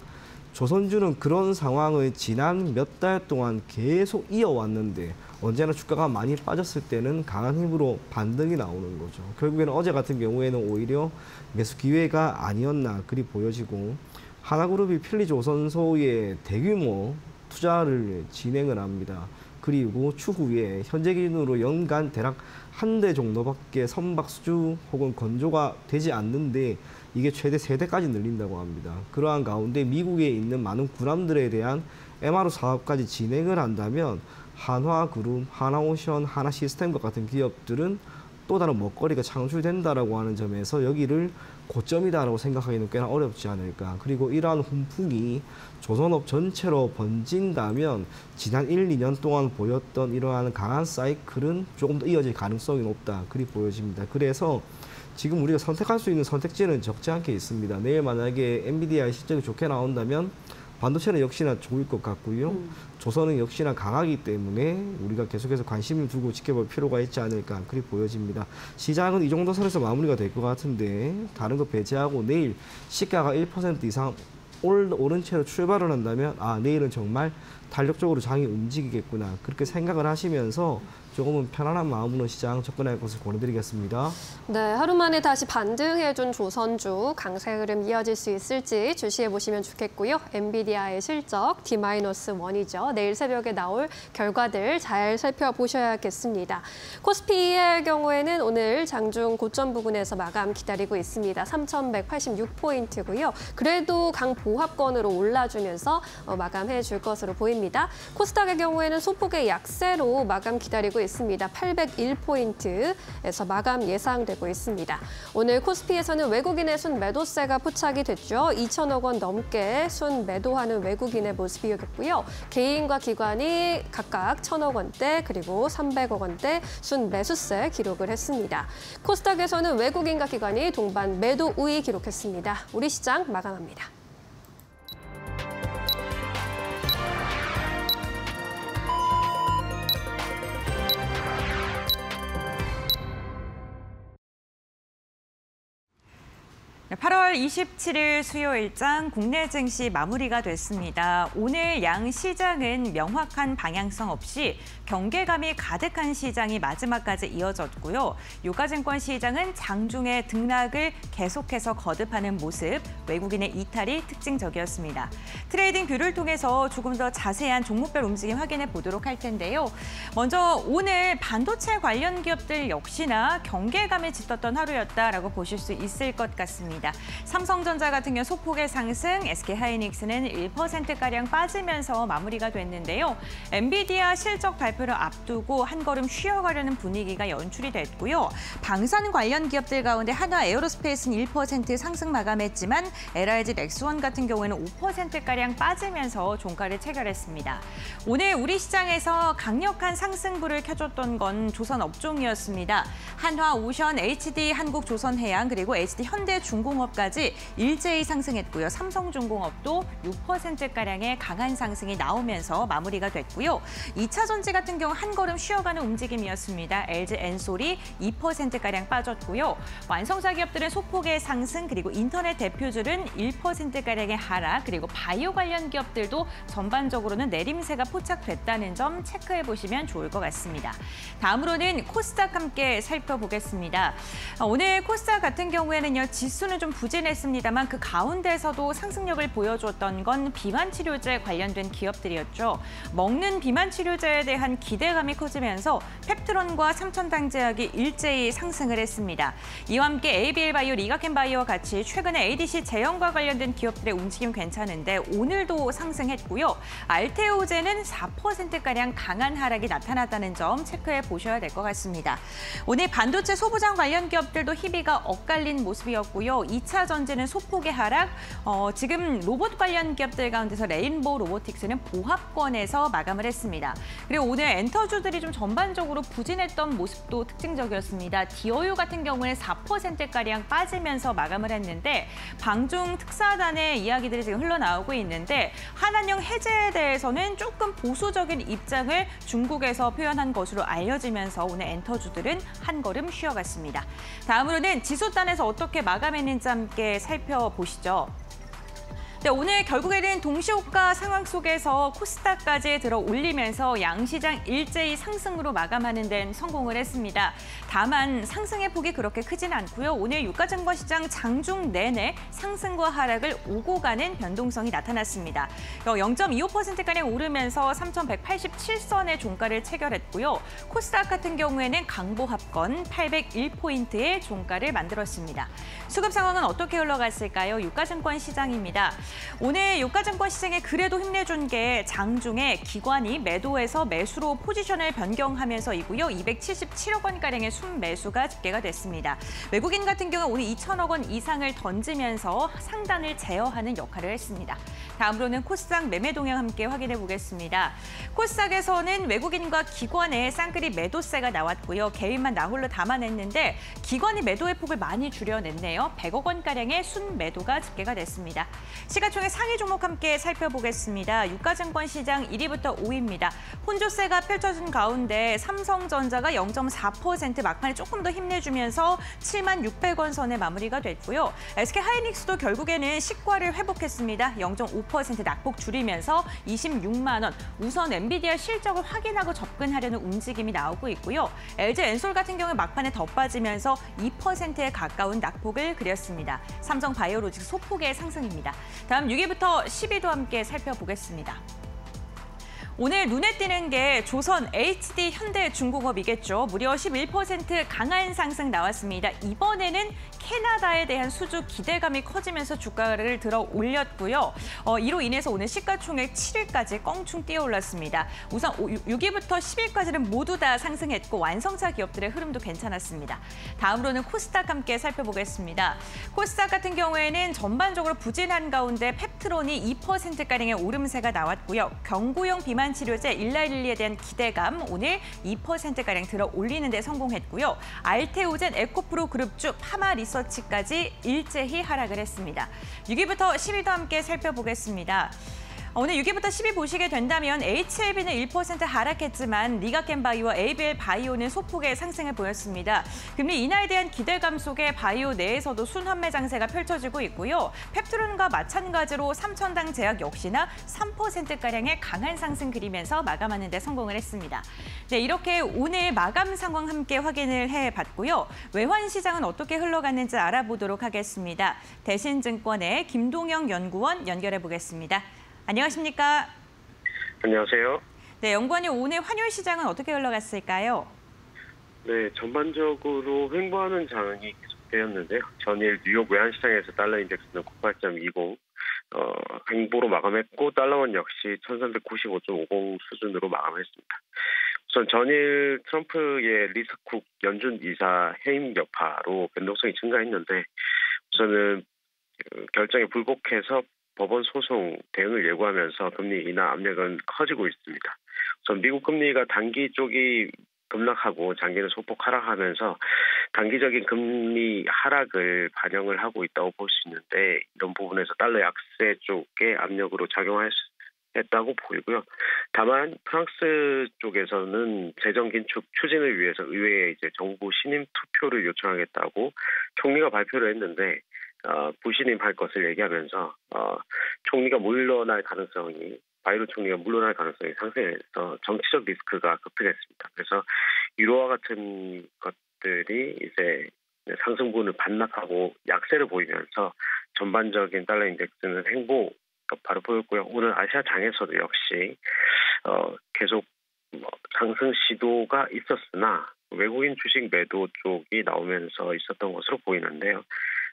조선주는 그런 상황을 지난 몇 달 동안 계속 이어왔는데 언제나 주가가 많이 빠졌을 때는 강한 힘으로 반등이 나오는 거죠. 결국에는 어제 같은 경우에는 오히려 매수 기회가 아니었나 그리 보여지고 하나그룹이 필리조선소에 대규모 투자를 진행을 합니다. 그리고 추후에 현재 기준으로 연간 대략 한 대 정도밖에 선박 수주 혹은 건조가 되지 않는데 이게 최대 3대까지 늘린다고 합니다. 그러한 가운데 미국에 있는 많은 군함들에 대한 MRO 사업까지 진행을 한다면 한화그룹, 하나오션, 하나시스템과 같은 기업들은 또 다른 먹거리가 창출된다라고 하는 점에서 여기를 고점이다라고 생각하기는 꽤나 어렵지 않을까. 그리고 이러한 훈풍이 조선업 전체로 번진다면 지난 1, 2년 동안 보였던 이러한 강한 사이클은 조금 더 이어질 가능성이 높다. 그리 보여집니다. 그래서 지금 우리가 선택할 수 있는 선택지는 적지 않게 있습니다. 내일 만약에 엔비디아의 실적이 좋게 나온다면 반도체는 역시나 좋을 것 같고요. 조선은 역시나 강하기 때문에 우리가 계속해서 관심을 두고 지켜볼 필요가 있지 않을까 그리 보여집니다. 시장은 이 정도 선에서 마무리가 될 것 같은데 다른 거 배제하고 내일 시가가 1% 이상 오른 채로 출발을 한다면 내일은 정말 탄력적으로 장이 움직이겠구나 그렇게 생각을 하시면서 조금은 편안한 마음으로 시장 접근할 것을 권해드리겠습니다. 네, 하루 만에 다시 반등해준 조선주 강세 흐름 이어질 수 있을지 주시해보시면 좋겠고요. 엔비디아의 실적 D-1이죠. 내일 새벽에 나올 결과들 잘 살펴보셔야겠습니다. 코스피의 경우에는 오늘 장중 고점 부근에서 마감 기다리고 있습니다. 3,186포인트고요. 그래도 강보합권으로 올라주면서 마감해 줄 것으로 보입니다. 코스닥의 경우에는 소폭의 약세로 마감 기다리고 있습니다. 801포인트에서 마감 예상되고 있습니다. 오늘 코스피에서는 외국인의 순매도세가 포착이 됐죠. 2천억 원 넘게 순매도하는 외국인의 모습이었고요. 개인과 기관이 각각 1,000억 원대 그리고 300억 원대 순매수세 기록을 했습니다. 코스닥에서는 외국인과 기관이 동반 매도 우위 기록했습니다. 우리 시장 마감합니다. 네, 8월 27일 수요일장 국내 증시 마무리가 됐습니다. 오늘 양 시장은 명확한 방향성 없이 경계감이 가득한 시장이 마지막까지 이어졌고요. 유가증권 시장은 장중에 등락을 계속해서 거듭하는 모습, 외국인의 이탈이 특징적이었습니다. 트레이딩 뷰를 통해서 조금 더 자세한 종목별 움직임 확인해 보도록 할 텐데요. 먼저 오늘 반도체 관련 기업들 역시나 경계감에 짙었던 하루였다라고 보실 수 있을 것 같습니다. 삼성전자 같은 경우 소폭의 상승, SK하이닉스는 1%가량 빠지면서 마무리가 됐는데요. 엔비디아 실적 발표를 앞두고 한 걸음 쉬어가려는 분위기가 연출이 됐고요. 방산 관련 기업들 가운데 하나 에어로스페이스는 1% 상승 마감했지만 LRG 넥스원 같은 경우에는 5%가량 빠지면서 종가를 체결했습니다. 오늘 우리 시장에서 강력한 상승불을 켜줬던 건 조선 업종이었습니다. 한화, 오션, HD, 한국조선해양 그리고 HD 현대중공업까지 일제히 상승했고요. 삼성중공업도 6%가량의 강한 상승이 나오면서 마무리가 됐고요. 2차 전지 같은 경우 한 걸음 쉬어가는 움직임이었습니다. LG 엔솔이 2%가량 빠졌고요. 완성차 기업들은 소폭의 상승 그리고 인터넷 대표주는 1%가량의 하락 그리고 바이오 관련 기업들도 전반적으로는 내림세가 포착됐다는 점 체크해 보시면 좋을 것 같습니다. 다음으로는 코스닥 함께 살펴보겠습니다. 오늘 코스닥 같은 경우에는요. 지수는 좀 부진했습니다만 그 가운데서도 상승력을 보여줬던 건 비만치료제 관련된 기업들이었죠. 먹는 비만치료제에 대한 기대감이 커지면서 펩트론과 삼천당제약이 일제히 상승을 했습니다. 이와 함께 ABL바이오, 리가켄바이오와 같이 최근에 ADC 제형과 관련된 기업들의 움직임 괜찮은데 오늘도 상승했고요. 알테오제는 4%가량 강한 하락이 나타났다는 점 체크해 보셔야 될 것 같습니다. 오늘 반도체 소부장 관련 기업들도 희비가 엇갈린 모습이었고요. 2차 전지는 소폭의 하락, 지금 로봇 관련 기업들 가운데서 레인보우 로보틱스는 보합권에서 마감을 했습니다. 그리고 오늘 엔터주들이 좀 전반적으로 부진했던 모습도 특징적이었습니다. 디어유 같은 경우는 4%가량 빠지면서 마감을 했는데 방중 특사단의 이야기들이 지금 흘러나오고 있는데 한한령 해제에 대해서는 조금 보수적인 입장을 중국에서 표현한 것으로 알려지면서 오늘 엔터주들은 한 걸음 쉬어갔습니다. 다음으로는 지수단에서 어떻게 마감했는지 함께 살펴보시죠. 네, 오늘 결국에는 동시호가 상황 속에서 코스닥까지 들어 올리면서 양시장 일제히 상승으로 마감하는 데는 성공을 했습니다. 다만 상승의 폭이 그렇게 크진 않고요. 오늘 유가증권 시장 장중 내내 상승과 하락을 오고 가는 변동성이 나타났습니다. 0.25%가량 오르면서 3,187선의 종가를 체결했고요. 코스닥 같은 경우에는 강보합권 801포인트의 종가를 만들었습니다. 수급 상황은 어떻게 흘러갔을까요? 유가증권 시장입니다. 오늘 유가증권 시장에 그래도 힘내준 게 장중에 기관이 매도에서 매수로 포지션을 변경하면서이고요. 277억 원가량의 순매수가 집계가 됐습니다. 외국인 같은 경우 오늘 2천억 원 이상을 던지면서 상단을 제어하는 역할을 했습니다. 다음으로는 코스닥 매매 동향 함께 확인해 보겠습니다. 코스닥에서는 외국인과 기관의 쌍끌이 매도세가 나왔고요. 개인만 나홀로 담아냈는데 기관이 매도의 폭을 많이 줄여냈네요. 100억 원가량의 순매도가 집계가 됐습니다. 시가총액 상위 종목 함께 살펴보겠습니다. 유가증권 시장 1위부터 5위입니다. 혼조세가 펼쳐진 가운데 삼성전자가 0.4% 막판에 조금 더 힘내주면서 7만 600원 선에 마무리가 됐고요. SK하이닉스도 결국에는 식과를 회복했습니다. 0.5% 낙폭 줄이면서 26만 원. 우선 엔비디아 실적을 확인하고 접근하려는 움직임이 나오고 있고요. LG엔솔 같은 경우 막판에 더 빠지면서 2%에 가까운 낙폭을 그렸습니다. 삼성바이오로직스 소폭의 상승입니다. 다음 6위부터 10위도 함께 살펴보겠습니다. 오늘 눈에 띄는 게 조선, HD, 현대중공업이겠죠. 무려 11% 강한 상승 나왔습니다. 이번에는 캐나다에 대한 수주 기대감이 커지면서 주가를 들어 올렸고요. 이로 인해서 오늘 시가총액 7위까지 껑충 뛰어올랐습니다. 우선 6위부터 10위까지는 모두 다 상승했고 완성차 기업들의 흐름도 괜찮았습니다. 다음으로는 코스닥 함께 살펴보겠습니다. 코스닥 같은 경우에는 전반적으로 부진한 가운데 펩트론이 2%가량의 오름세가 나왔고요. 경구용 비만 치료제 일라일리에 대한 기대감 오늘 2%가량 들어 올리는 데 성공했고요. 알테오젠, 에코프로 그룹주, 파마 리서치까지 일제히 하락을 했습니다. 6위부터 10위도 함께 살펴보겠습니다. 오늘 6위부터 10위 보시게 된다면 HLB는 1% 하락했지만 리가켄바이오와 ABL 바이오는 소폭의 상승을 보였습니다. 금리 인하에 대한 기대감 속에 바이오 내에서도 순환매 장세가 펼쳐지고 있고요. 펩트론과 마찬가지로 삼천당 제약 역시나 3%가량의 강한 상승 그리면서 마감하는 데 성공을 했습니다. 네, 이렇게 오늘 마감 상황 함께 확인을 해봤고요. 외환 시장은 어떻게 흘러갔는지 알아보도록 하겠습니다. 대신증권의 김동영 연구원 연결해 보겠습니다. 안녕하십니까? 안녕하세요. 네, 연구원님 오늘 환율 시장은 어떻게 흘러갔을까요? 네, 전반적으로 횡보하는 장이 계속되었는데요. 전일 뉴욕 외환시장에서 달러 인덱스는 98.20 횡보로 마감했고 달러원 역시 1395.50 수준으로 마감했습니다. 우선 전일 트럼프의 리스쿡 연준 이사 해임 여파로 변동성이 증가했는데 우선은 결정에 불복해서 법원 소송 대응을 예고하면서 금리 인하 압력은 커지고 있습니다. 우선 미국 금리가 단기 쪽이 급락하고 장기는 소폭 하락하면서 단기적인 금리 하락을 반영을 하고 있다고 볼 수 있는데 이런 부분에서 달러 약세 쪽에 압력으로 작용했다고 보이고요. 다만 프랑스 쪽에서는 재정 긴축 추진을 위해서 의회에 이제 정부 신임 투표를 요청하겠다고 총리가 발표를 했는데 부신임할 것을 얘기하면서 총리가 물러날 가능성이 바이로 총리가 물러날 가능성이 상승해서 정치적 리스크가 급증했습니다. 그래서 유로화 같은 것들이 이제 상승분을 반납하고 약세를 보이면서 전반적인 달러 인덱스는 횡보 여파를 보였고요. 오늘 아시아장에서도 역시 계속 상승 시도가 있었으나 외국인 주식 매도 쪽이 나오면서 있었던 것으로 보이는데요.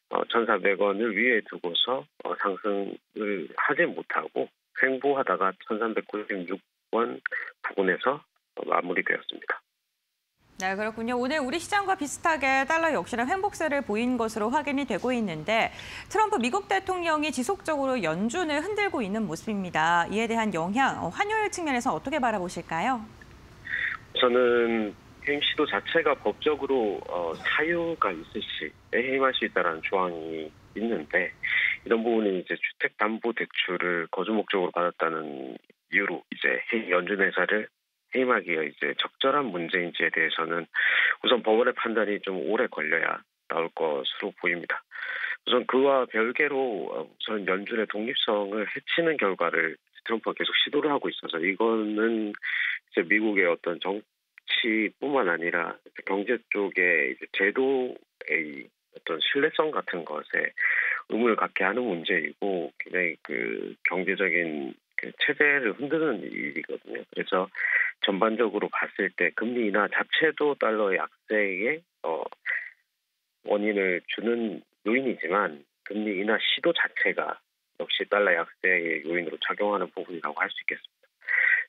1,400원을 위에 두고서 상승을 하지 못하고 횡보하다가 1,396원 부근에서 마무리되었습니다. 네, 그렇군요. 오늘 우리 시장과 비슷하게 달러 역시나 횡복세를 보인 것으로 확인이 되고 있는데 트럼프 미국 대통령이 지속적으로 연준을 흔들고 있는 모습입니다. 이에 대한 영향, 환율 측면에서 어떻게 바라보실까요? 저는 해임 시도 자체가 법적으로 사유가 있을 시에 해임할 수 있다는 조항이 있는데 이런 부분이 이제 주택담보대출을 거주 목적으로 받았다는 이유로 이제 연준 회사를 해임하기가 이제 적절한 문제인지에 대해서는 우선 법원의 판단이 좀 오래 걸려야 나올 것으로 보입니다. 우선 그와 별개로 우선 연준의 독립성을 해치는 결과를 트럼프가 계속 시도를 하고 있어서 이거는 이제 미국의 어떤 정치뿐만 아니라 경제 쪽의 이제 제도의 어떤 신뢰성 같은 것에 의문을 갖게 하는 문제이고 굉장히 그 경제적인 그 체제를 흔드는 일이거든요. 그래서 전반적으로 봤을 때 금리 인하 자체도 달러 약세의 원인을 주는 요인이지만 금리 인하 시도 자체가 역시 달러 약세의 요인으로 작용하는 부분이라고 할 수 있겠습니다.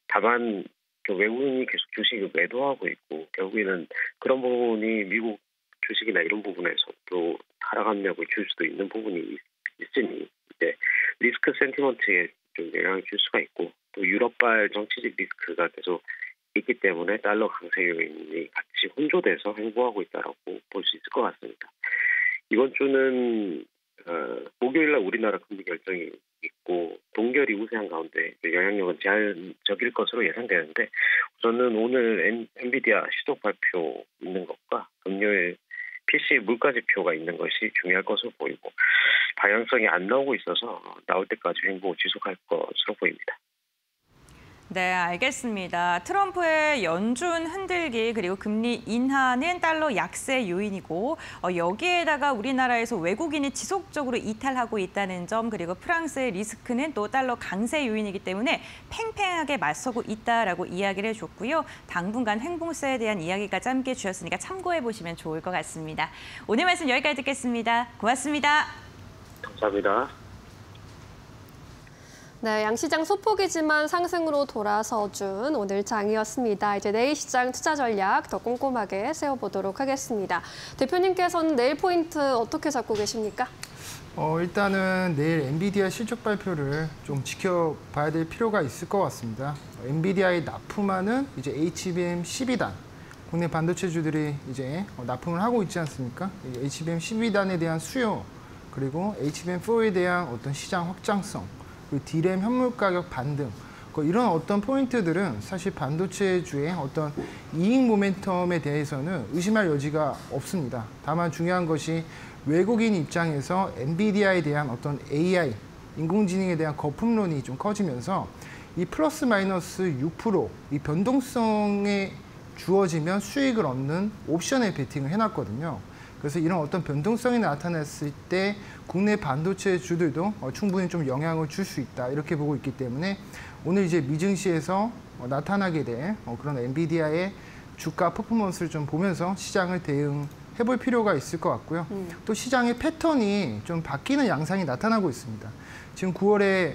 다만 외국인이 계속 주식을 매도하고 있고 결국에는 그런 부분이 미국 주식이나 이런 부분에서도 하락 압력을 줄 수도 있는 부분이 있으니 이제 리스크 센티먼트에 좀 영향을 줄 수가 있고 또 유럽발 정치적 리스크가 계속 있기 때문에 달러 강세 요인이 같이 혼조돼서 행보하고 있다라고 볼 수 있을 것 같습니다. 이번 주는 목요일날 우리나라 금리 결정이 있고 동결이 우세한 가운데 영향력은 제한적일 것으로 예상되는데 우선은 오늘 엔비디아 실적 발표 있는 것과 금요일 PC 물가 지표가 있는 것이 중요할 것으로 보이고 방향성이 안 나오고 있어서 나올 때까지 행보 지속할 것으로 보입니다. 네, 알겠습니다. 트럼프의 연준 흔들기 그리고 금리 인하는 달러 약세 요인이고 여기에다가 우리나라에서 외국인이 지속적으로 이탈하고 있다는 점 그리고 프랑스의 리스크는 또 달러 강세 요인이기 때문에 팽팽하게 맞서고 있다라고 이야기를 해줬고요. 당분간 횡보세에 대한 이야기까지 함께 주셨으니까 참고해 보시면 좋을 것 같습니다. 오늘 말씀 여기까지 듣겠습니다. 고맙습니다. 감사합니다. 네, 양시장 소폭이지만 상승으로 돌아서준 오늘 장이었습니다. 이제 내일 시장 투자 전략 더 꼼꼼하게 세워보도록 하겠습니다. 대표님께서는 내일 포인트 어떻게 잡고 계십니까? 일단은 내일 엔비디아 실적 발표를 좀 지켜봐야 될 필요가 있을 것 같습니다. 엔비디아의 납품하는 이제 HBM 12단, 국내 반도체주들이 이제 납품을 하고 있지 않습니까? HBM 12단에 대한 수요, 그리고 HBM4에 대한 어떤 시장 확장성, 그 D램 현물 가격 반등, 이런 어떤 포인트들은 사실 반도체주의 어떤 이익 모멘텀에 대해서는 의심할 여지가 없습니다. 다만 중요한 것이 외국인 입장에서 엔비디아에 대한 어떤 AI, 인공지능에 대한 거품론이 좀 커지면서 이 플러스 마이너스 6% 이 변동성에 주어지면 수익을 얻는 옵션에 베팅을 해놨거든요. 그래서 이런 어떤 변동성이 나타났을 때 국내 반도체주들도 충분히 좀 영향을 줄 수 있다 이렇게 보고 있기 때문에 오늘 이제 미증시에서 나타나게 될 그런 엔비디아의 주가 퍼포먼스를 좀 보면서 시장을 대응해볼 필요가 있을 것 같고요. 또 시장의 패턴이 좀 바뀌는 양상이 나타나고 있습니다. 지금 9월에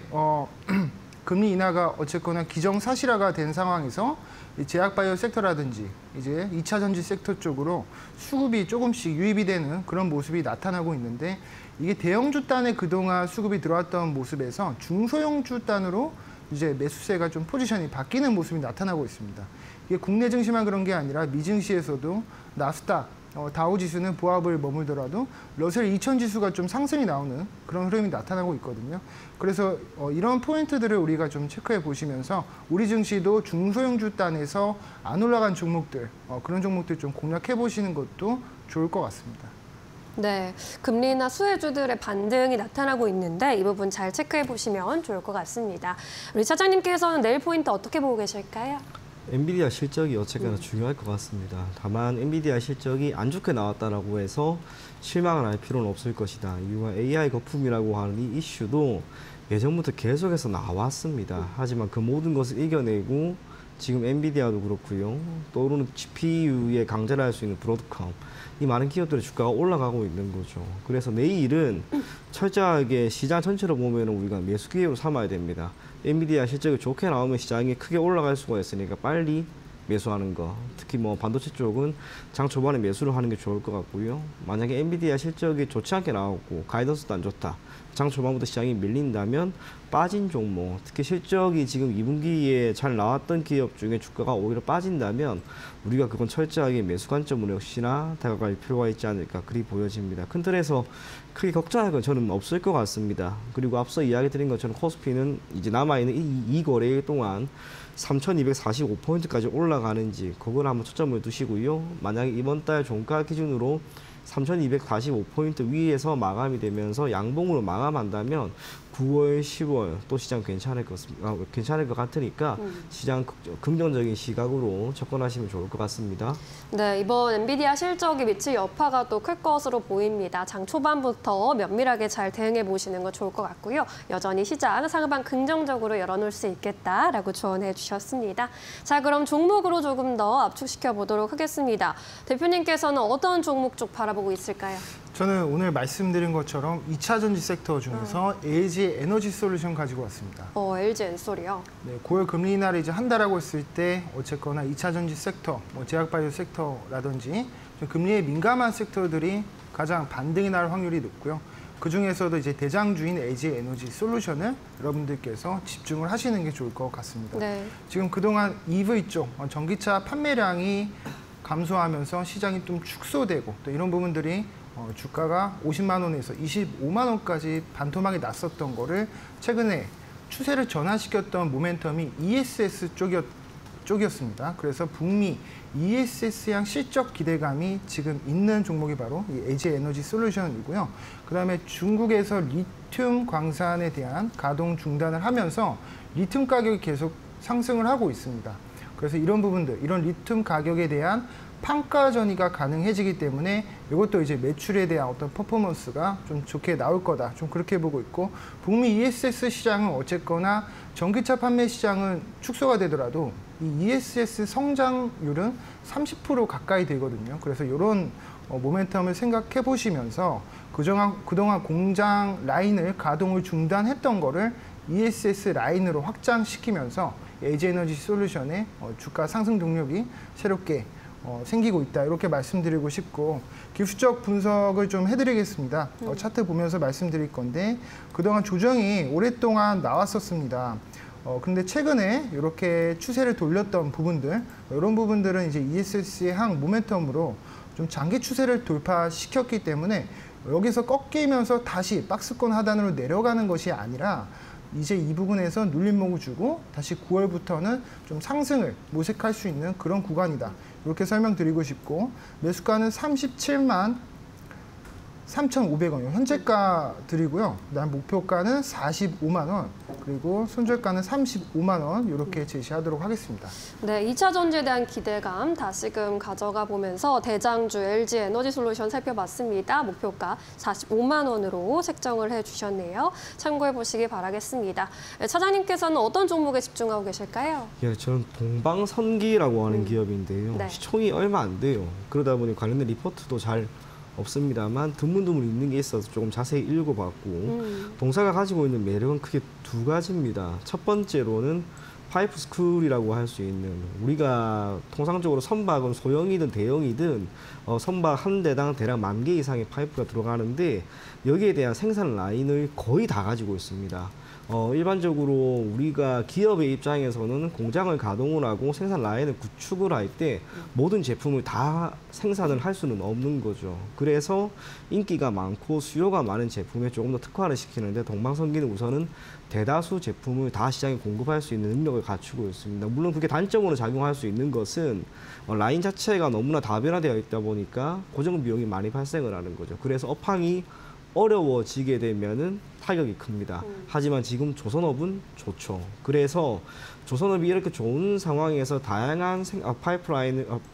금리 인하가 어쨌거나 기정사실화가 된 상황에서 제약바이오 섹터라든지 이제 2차 전지 섹터 쪽으로 수급이 조금씩 유입이 되는 그런 모습이 나타나고 있는데 이게 대형주 단에 그동안 수급이 들어왔던 모습에서 중소형주 단으로 이제 매수세가 좀 포지션이 바뀌는 모습이 나타나고 있습니다. 이게 국내 증시만 그런 게 아니라 미증시에서도 나스닥, 다우지수는 보합을 머물더라도 러셀 2000 지수가 좀 상승이 나오는 그런 흐름이 나타나고 있거든요. 그래서 이런 포인트들을 우리가 좀 체크해 보시면서 우리 증시도 중소형주 단에서 안 올라간 종목들, 그런 종목들 좀 공략해 보시는 것도 좋을 것 같습니다. 네, 금리나 수혜주들의 반등이 나타나고 있는데 이 부분 잘 체크해 보시면 좋을 것 같습니다. 우리 차장님께서는 내일 포인트 어떻게 보고 계실까요? 엔비디아 실적이 어쨌거나 중요할 것 같습니다. 다만 엔비디아 실적이 안 좋게 나왔다라고 해서 실망을 할 필요는 없을 것이다. 이유가 AI 거품이라고 하는 이 이슈도 예전부터 계속해서 나왔습니다. 하지만 그 모든 것을 이겨내고 지금 엔비디아도 그렇고요. 떠오르는 GPU에 강자를 할 수 있는 브로드컴, 이 많은 기업들의 주가가 올라가고 있는 거죠. 그래서 내일은 철저하게 시장 전체로 보면 우리가 매수 기회로 삼아야 됩니다. 엔비디아 실적이 좋게 나오면 시장이 크게 올라갈 수가 있으니까 빨리 매수하는 거. 특히 뭐 반도체 쪽은 장 초반에 매수를 하는 게 좋을 것 같고요. 만약에 엔비디아 실적이 좋지 않게 나오고 가이던스도 안 좋다. 장 초반부터 시장이 밀린다면 빠진 종목, 특히 실적이 지금 2분기에 잘 나왔던 기업 중에 주가가 오히려 빠진다면 우리가 그건 철저하게 매수 관점으로 역시나 다가갈 필요가 있지 않을까 그리 보여집니다. 큰 틀에서 크게 걱정할 건 저는 없을 것 같습니다. 그리고 앞서 이야기 드린 것처럼 코스피는 이제 남아있는 이 거래일 동안 3,245포인트까지 올라가는지 그걸 한번 초점을 두시고요. 만약에 이번 달 종가 기준으로 3,245포인트 위에서 마감이 되면서 양봉으로 마감한다면 9월, 10월 또 시장 괜찮을 것 같으니까 시장 긍정적인 시각으로 접근하시면 좋을 것 같습니다. 네, 이번 엔비디아 실적이 미칠 여파가 또 클 것으로 보입니다. 장 초반부터 면밀하게 잘 대응해 보시는 거 좋을 것 같고요. 여전히 시장 상반 긍정적으로 열어놓을 수 있겠다라고 조언해 주셨습니다. 자, 그럼 종목으로 조금 더 압축시켜 보도록 하겠습니다. 대표님께서는 어떤 종목 쪽 바라보고 있을까요? 저는 오늘 말씀드린 것처럼 2차 전지 섹터 중에서 LG 에너지 솔루션 가지고 왔습니다. LG 엔솔이요? 네, 고열 금리 인하를 이제 한다라고 했을 때 어쨌거나 2차 전지 섹터, 제약바이오 섹터라든지 좀 금리에 민감한 섹터들이 가장 반등이 날 확률이 높고요. 그 중에서도 이제 대장주인 LG 에너지 솔루션을 여러분들께서 집중을 하시는 게 좋을 것 같습니다. 네. 지금 그동안 EV 쪽 전기차 판매량이 감소하면서 시장이 좀 축소되고 또 이런 부분들이 주가가 50만 원에서 25만 원까지 반토막이 났었던 거를 최근에 추세를 전환시켰던 모멘텀이 ESS 쪽이었습니다. 그래서 북미 ESS향 실적 기대감이 지금 있는 종목이 바로 이 LG 에너지 솔루션이고요. 그다음에 중국에서 리튬 광산에 대한 가동 중단을 하면서 리튬 가격이 계속 상승을 하고 있습니다. 그래서 이런 부분들, 이런 리튬 가격에 대한 판가 전이가 가능해지기 때문에 이것도 이제 매출에 대한 어떤 퍼포먼스가 좀 좋게 나올 거다. 좀 그렇게 보고 있고, 북미 ESS 시장은 어쨌거나 전기차 판매 시장은 축소가 되더라도 이 ESS 성장률은 30% 가까이 되거든요. 그래서 이런 모멘텀을 생각해 보시면서 그동안 공장 라인을 가동을 중단했던 거를 ESS 라인으로 확장시키면서 LG 에너지 솔루션의 주가 상승 동력이 새롭게 생기고 있다, 이렇게 말씀드리고 싶고, 기술적 분석을 좀 해드리겠습니다. 차트 보면서 말씀드릴 건데, 그동안 조정이 오랫동안 나왔었습니다. 근데 최근에 이렇게 추세를 돌렸던 부분들, 이런 부분들은 이제 ESS의 항 모멘텀으로 좀 장기 추세를 돌파시켰기 때문에 여기서 꺾이면서 다시 박스권 하단으로 내려가는 것이 아니라 이제 이 부분에서 눌림목을 주고 다시 9월부터는 좀 상승을 모색할 수 있는 그런 구간이다, 이렇게 설명드리고 싶고, 매수가는 37만 3,500원이요. 현재가 드리고요. 그다음 목표가는 45만 원, 그리고 손절가는 35만 원, 이렇게 제시하도록 하겠습니다. 네, 2차 전지에 대한 기대감 다시금 가져가 보면서 대장주 LG 에너지 솔루션 살펴봤습니다. 목표가 45만 원으로 책정을 해주셨네요. 참고해 보시기 바라겠습니다. 네, 차장님께서는 어떤 종목에 집중하고 계실까요? 예, 저는 동방선기라고 하는 기업인데요. 네. 시총이 얼마 안 돼요. 그러다 보니 관련된 리포트도 잘 없습니다만 드문드문 있는 게 있어서 조금 자세히 읽어봤고, 동사가 가지고 있는 매력은 크게 두 가지입니다. 첫 번째로는 파이프 스쿨이라고 할 수 있는, 우리가 통상적으로 선박은 소형이든 대형이든 선박 한 대당 대략 10,000개 이상의 파이프가 들어가는데 여기에 대한 생산 라인을 거의 다 가지고 있습니다. 일반적으로 우리가 기업의 입장에서는 공장을 가동을 하고 생산 라인을 구축을 할 때 모든 제품을 다 생산을 할 수는 없는 거죠. 그래서 인기가 많고 수요가 많은 제품에 조금 더 특화를 시키는데, 동방선기는 우선은 대다수 제품을 다 시장에 공급할 수 있는 능력을 갖추고 있습니다. 물론 그게 단점으로 작용할 수 있는 것은 라인 자체가 너무나 다변화되어 있다 보니까 고정 비용이 많이 발생을 하는 거죠. 그래서 업황이 어려워지게 되면은 타격이 큽니다. 하지만 지금 조선업은 좋죠. 그래서 조선업이 이렇게 좋은 상황에서 다양한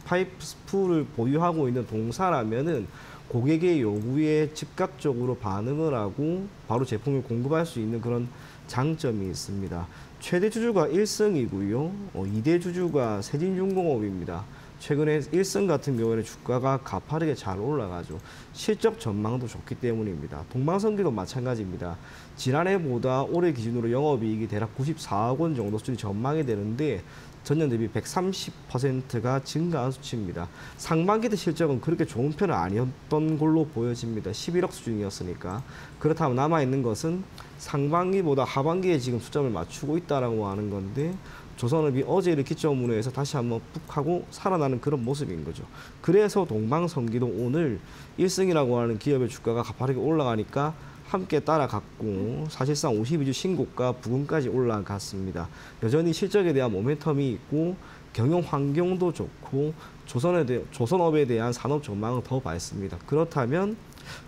파이프 스풀을 보유하고 있는 동사라면은 고객의 요구에 즉각적으로 반응을 하고 바로 제품을 공급할 수 있는 그런 장점이 있습니다. 최대 주주가 1승이고요. 2대 주주가 세진중공업입니다. 최근에 1승 같은 경우에는 주가가 가파르게 잘 올라가죠. 실적 전망도 좋기 때문입니다. 동방선기도 마찬가지입니다. 지난해보다 올해 기준으로 영업이익이 대략 94억 원 정도 수준이 전망이 되는데 전년 대비 130%가 증가한 수치입니다. 상반기 때 실적은 그렇게 좋은 편은 아니었던 걸로 보여집니다. 11억 수준이었으니까. 그렇다면 남아있는 것은 상반기보다 하반기에 지금 수점을 맞추고 있다라고 하는 건데, 조선업이 어제를 기점으로 해서 다시 한번 푹 하고 살아나는 그런 모습인 거죠. 그래서 동방선기도 오늘 1승이라고 하는 기업의 주가가 가파르게 올라가니까 함께 따라갔고, 사실상 52주 신고가 부근까지 올라갔습니다. 여전히 실적에 대한 모멘텀이 있고 경영 환경도 좋고 조선업에 대한 산업 전망은 더 밝습니다. 그렇다면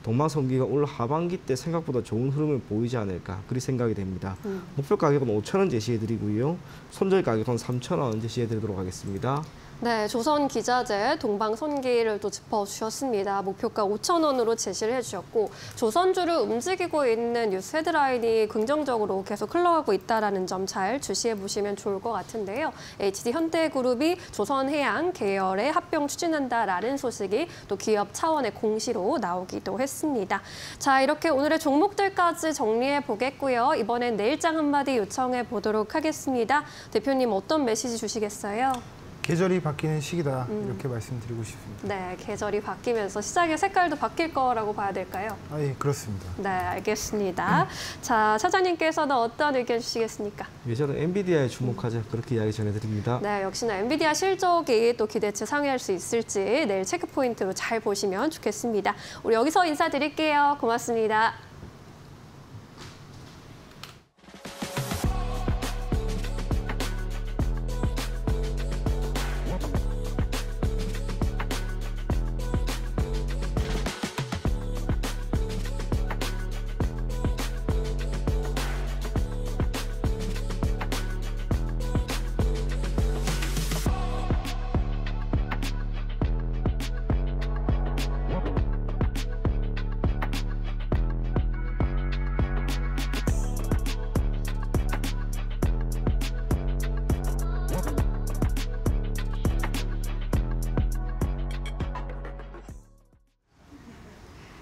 동방선기가 올 하반기 때 생각보다 좋은 흐름을 보이지 않을까 그리 생각이 됩니다. 목표 가격은 5,000원 제시해드리고요. 손절 가격은 3,000원 제시해드리도록 하겠습니다. 네, 조선기자재 동방선기를 또 짚어주셨습니다. 목표가 5,000원으로 제시를 해주셨고 조선주를 움직이고 있는 뉴스 헤드라인이 긍정적으로 계속 흘러가고 있다는 점 잘 주시해 보시면 좋을 것 같은데요. HD현대그룹이 조선해양 계열의 합병 추진한다라는 소식이 또 기업 차원의 공시로 나오기도 했습니다. 자, 이렇게 오늘의 종목들까지 정리해 보겠고요. 이번엔 내일장 한마디 요청해 보도록 하겠습니다. 대표님 어떤 메시지 주시겠어요? 계절이 바뀌는 시기다 이렇게 말씀드리고 싶습니다. 네, 계절이 바뀌면서 시장의 색깔도 바뀔 거라고 봐야 될까요? 예, 그렇습니다. 네, 알겠습니다. 자, 차장님께서는 어떤 의견 주시겠습니까? 예, 저는 엔비디아에 주목하자 그렇게 이야기 전해드립니다. 네, 역시나 엔비디아 실적이 또 기대치 상회할 수 있을지 내일 체크 포인트로 잘 보시면 좋겠습니다. 우리 여기서 인사드릴게요. 고맙습니다.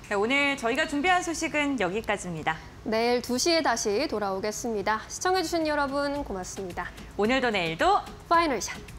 네, 오늘 저희가 준비한 소식은 여기까지입니다. 내일 2시에 다시 돌아오겠습니다. 시청해주신 여러분 고맙습니다. 오늘도 내일도 파이널샷.